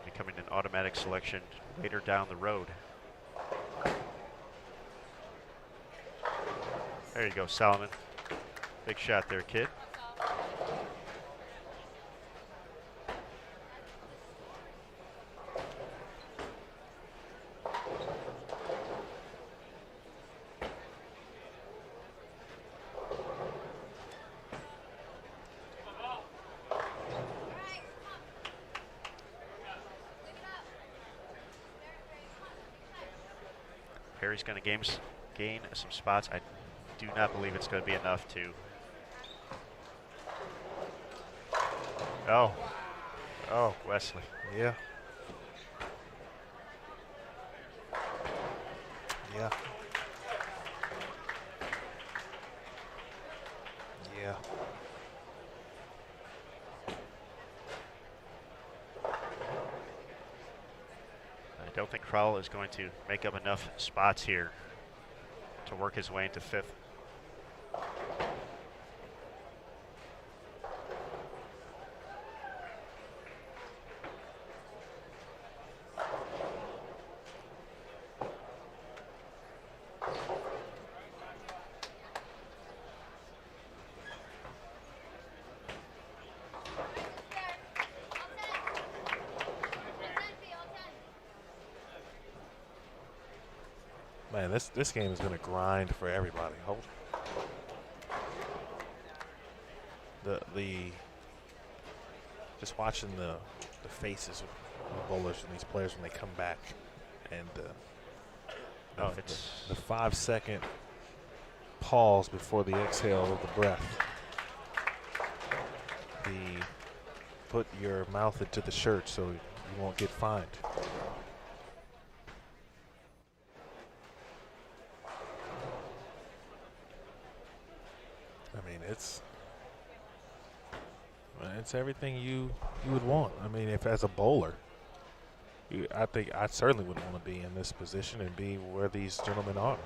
becoming an automatic selection later down the road. There you go, Solomon. Big shot there, kid. Perry's going to gain some spots. I do not believe it's going to be enough to. Oh, Wesley. Yeah. Yeah. Yeah. I don't think Crowell is going to make up enough spots here to work his way into fifth. Man, this game is going to grind for everybody. Hold. The just watching the faces of the bowlers and these players when they come back, and It's the 5-second pause before the exhale of the breath. The put your mouth into the shirt so you won't get fined. it's everything you would want. I mean, if as a bowler, I think I certainly would want to be in this position and be where these gentlemen are.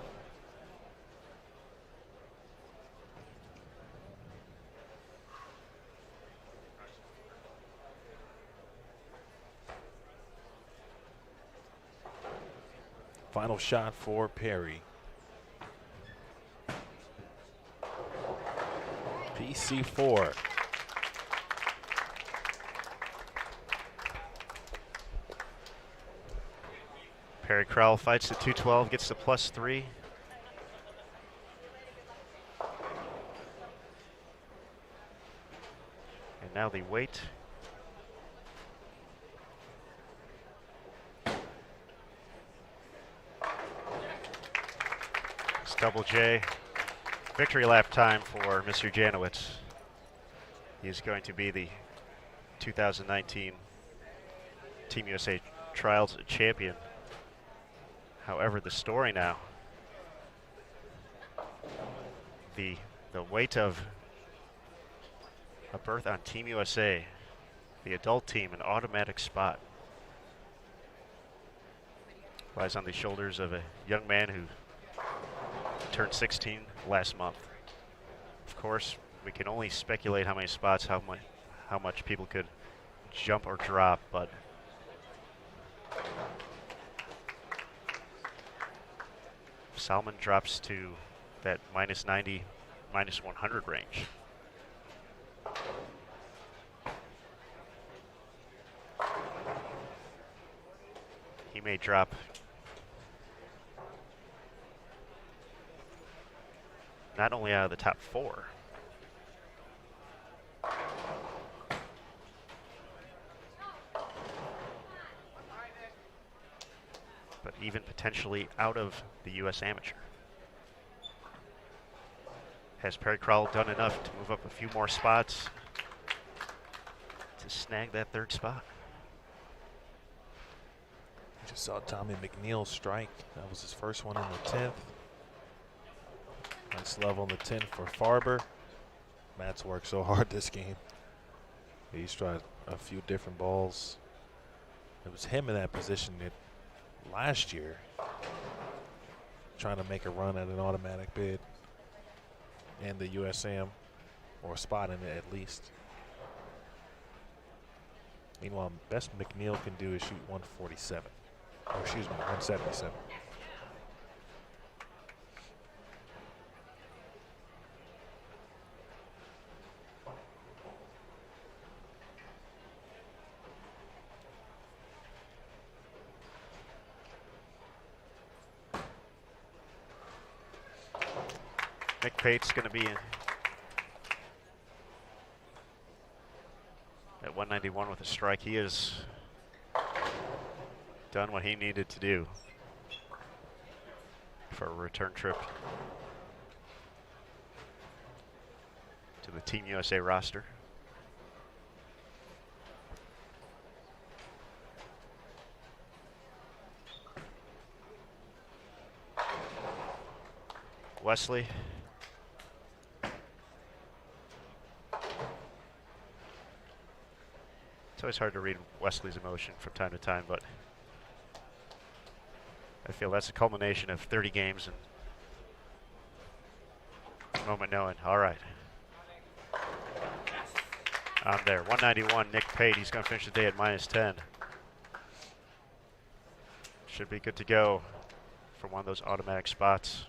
Final shot for Perry. PC4. Perry Crowell fights the 212, gets the +3. And now the weight. It's double J. Victory lap time for Mr. Janowitz. He is going to be the 2019 Team USA Trials champion. However, the story now, the weight of a berth on Team USA, the adult team, an automatic spot, lies on the shoulders of a young man who turned 16 last month. Of course, we can only speculate how many spots, how much people could jump or drop, but Salmon drops to that -90, -100 range. He may drop not only out of the top 4, but even potentially out of the U.S. Amateur. Has Perry Crowell done enough to move up a few more spots to snag that 3rd spot? Just saw Tommy McNeil strike. That was his first one in the 10th. Nice love on the 10 for Farber. Matt's worked so hard this game. He's tried a few different balls. It was him in that position last year, trying to make a run at an automatic bid and the USAM, or a spot in it at least. Meanwhile, best McNeil can do is shoot 147. Or excuse me, 177. Nick Pate's going to be at 191 with a strike. He has done what he needed to do for a return trip to the Team USA roster. Wesley. It's always hard to read Wesley's emotion from time to time, but I feel that's a culmination of 30 games and a moment knowing, all right, I'm there. 191, Nick Pate. He's going to finish the day at -10. Should be good to go for one of those automatic spots.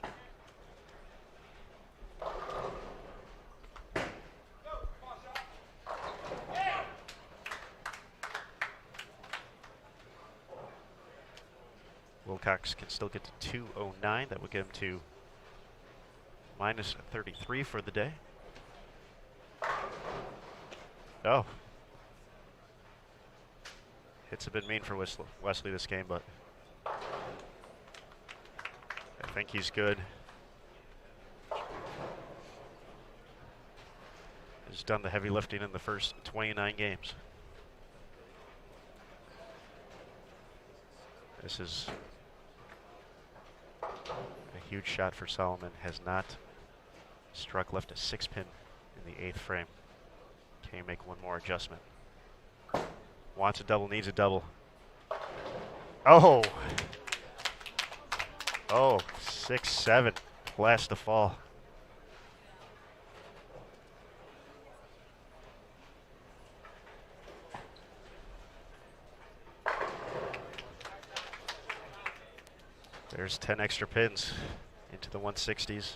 Wilcox can still get to 209. That would get him to -33 for the day. Oh. Hits have been mean for Wesley this game, but I think he's good. He's done the heavy lifting in the first 29 games. This is a huge shot for Solomon. Has not struck left a 6-pin in the 8th frame. Can you make one more adjustment? Wants a double, needs a double. Oh! Oh, 6-7. Last to fall. There's 10 extra pins into the 160s.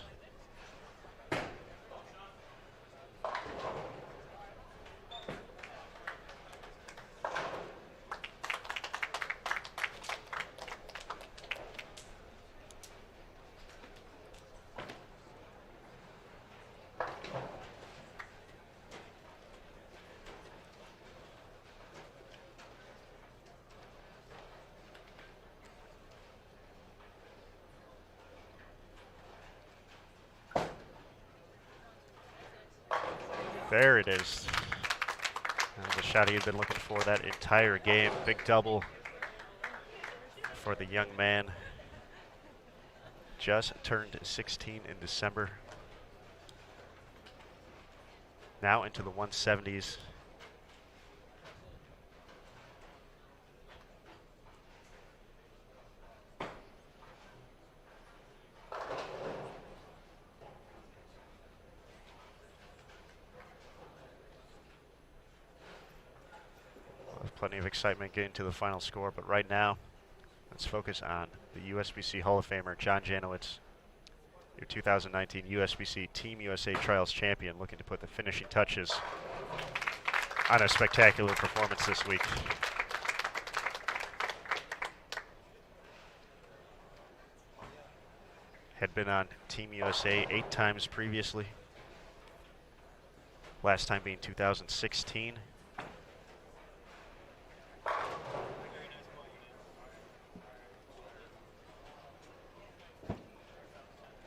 There it is. That was the shot he had been looking for that entire game. Big double for the young man. Just turned 16 in December. Now into the 170s. Plenty of excitement getting to the final score, but right now, let's focus on the USBC Hall of Famer, John Janowicz, your 2019 USBC Team USA Trials champion, looking to put the finishing touches on a spectacular performance this week. Had been on Team USA 8 times previously, last time being 2016.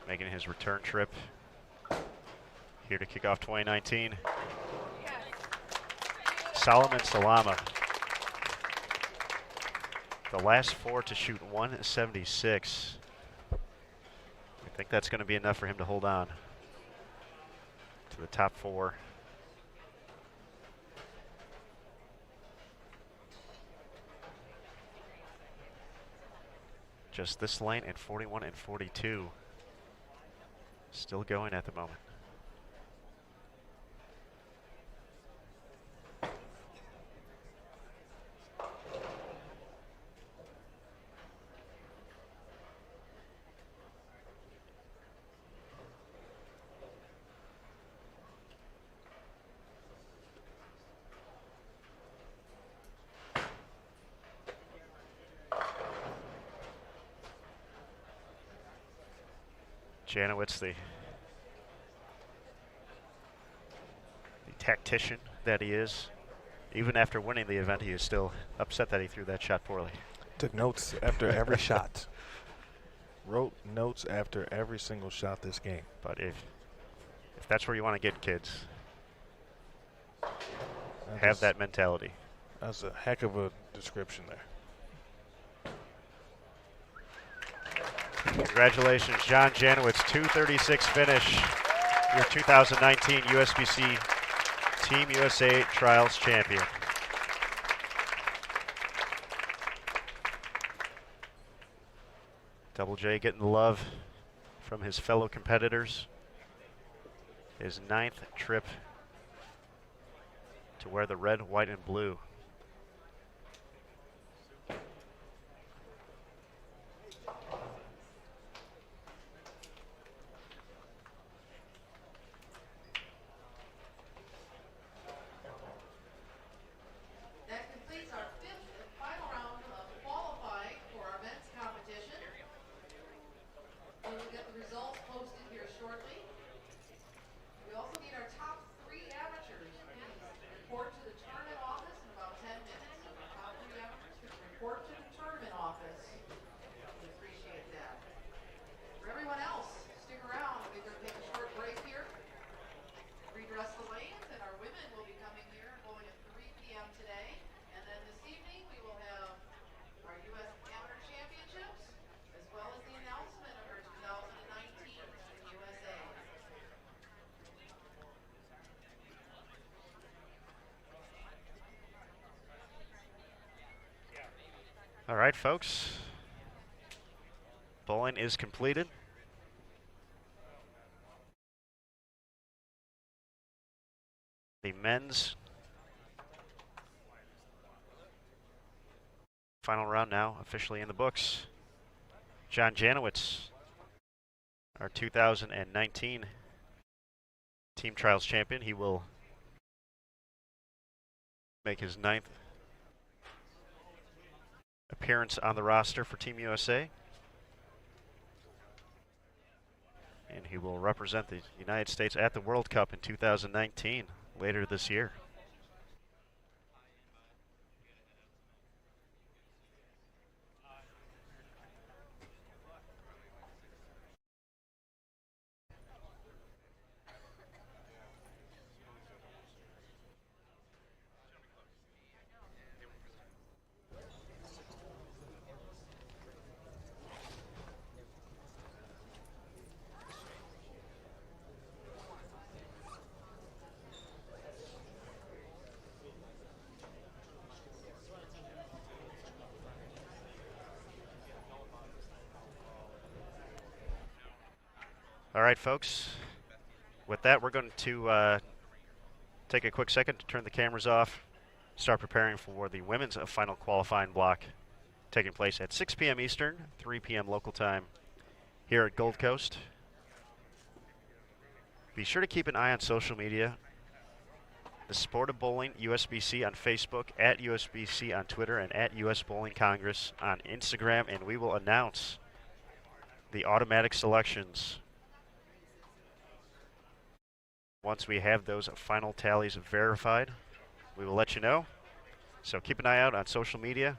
Making his return trip here to kick off 2019. Solomon Salama, the last 4 to shoot 176. I think that's going to be enough for him to hold on to the top 4. Just this lane in 41 and 42. Still going at the moment. Janowicz, the tactician that he is. Even after winning the event, he is still upset that he threw that shot poorly. Took notes after every shot. Wrote notes after every single shot this game. But if that's where you want to get kids, have that mentality. That's a heck of a description there. Congratulations, John Janowicz, 236 finish, your 2019 USBC Team USA Trials champion. Double J getting the love from his fellow competitors. His 9th trip to wear the red, white, and blue. All right, folks. Bowling is completed. The men's final round now officially in the books. John Janowitz, our 2019 Team Trials champion. He will make his 9th appearance on the roster for Team USA. And he will represent the United States at the World Cup in 2019, later this year. All right, folks. With that, we're going to take a quick second to turn the cameras off, start preparing for the women's final qualifying block taking place at 6 p.m. Eastern, 3 p.m. local time here at Gold Coast. Be sure to keep an eye on social media. The Sport of Bowling, USBC on Facebook, at USBC on Twitter, and at US Bowling Congress on Instagram, and we will announce the automatic selections once we have those final tallies verified. We will let you know. So keep an eye out on social media.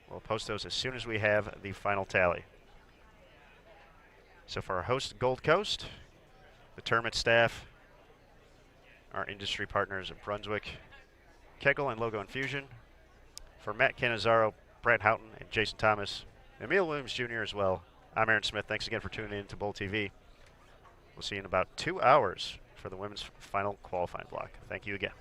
We'll post those as soon as we have the final tally. So for our host, Gold Coast, the tournament staff, our industry partners in Brunswick, Kegel and Logo Infusion, for Matt Cannizzaro, Brad Houghton, and Jason Thomas, Emil Williams Jr. as well, I'm Aaron Smith. Thanks again for tuning in to Bowl TV. We'll see you in about 2 hours for the women's final qualifying block. Thank you again.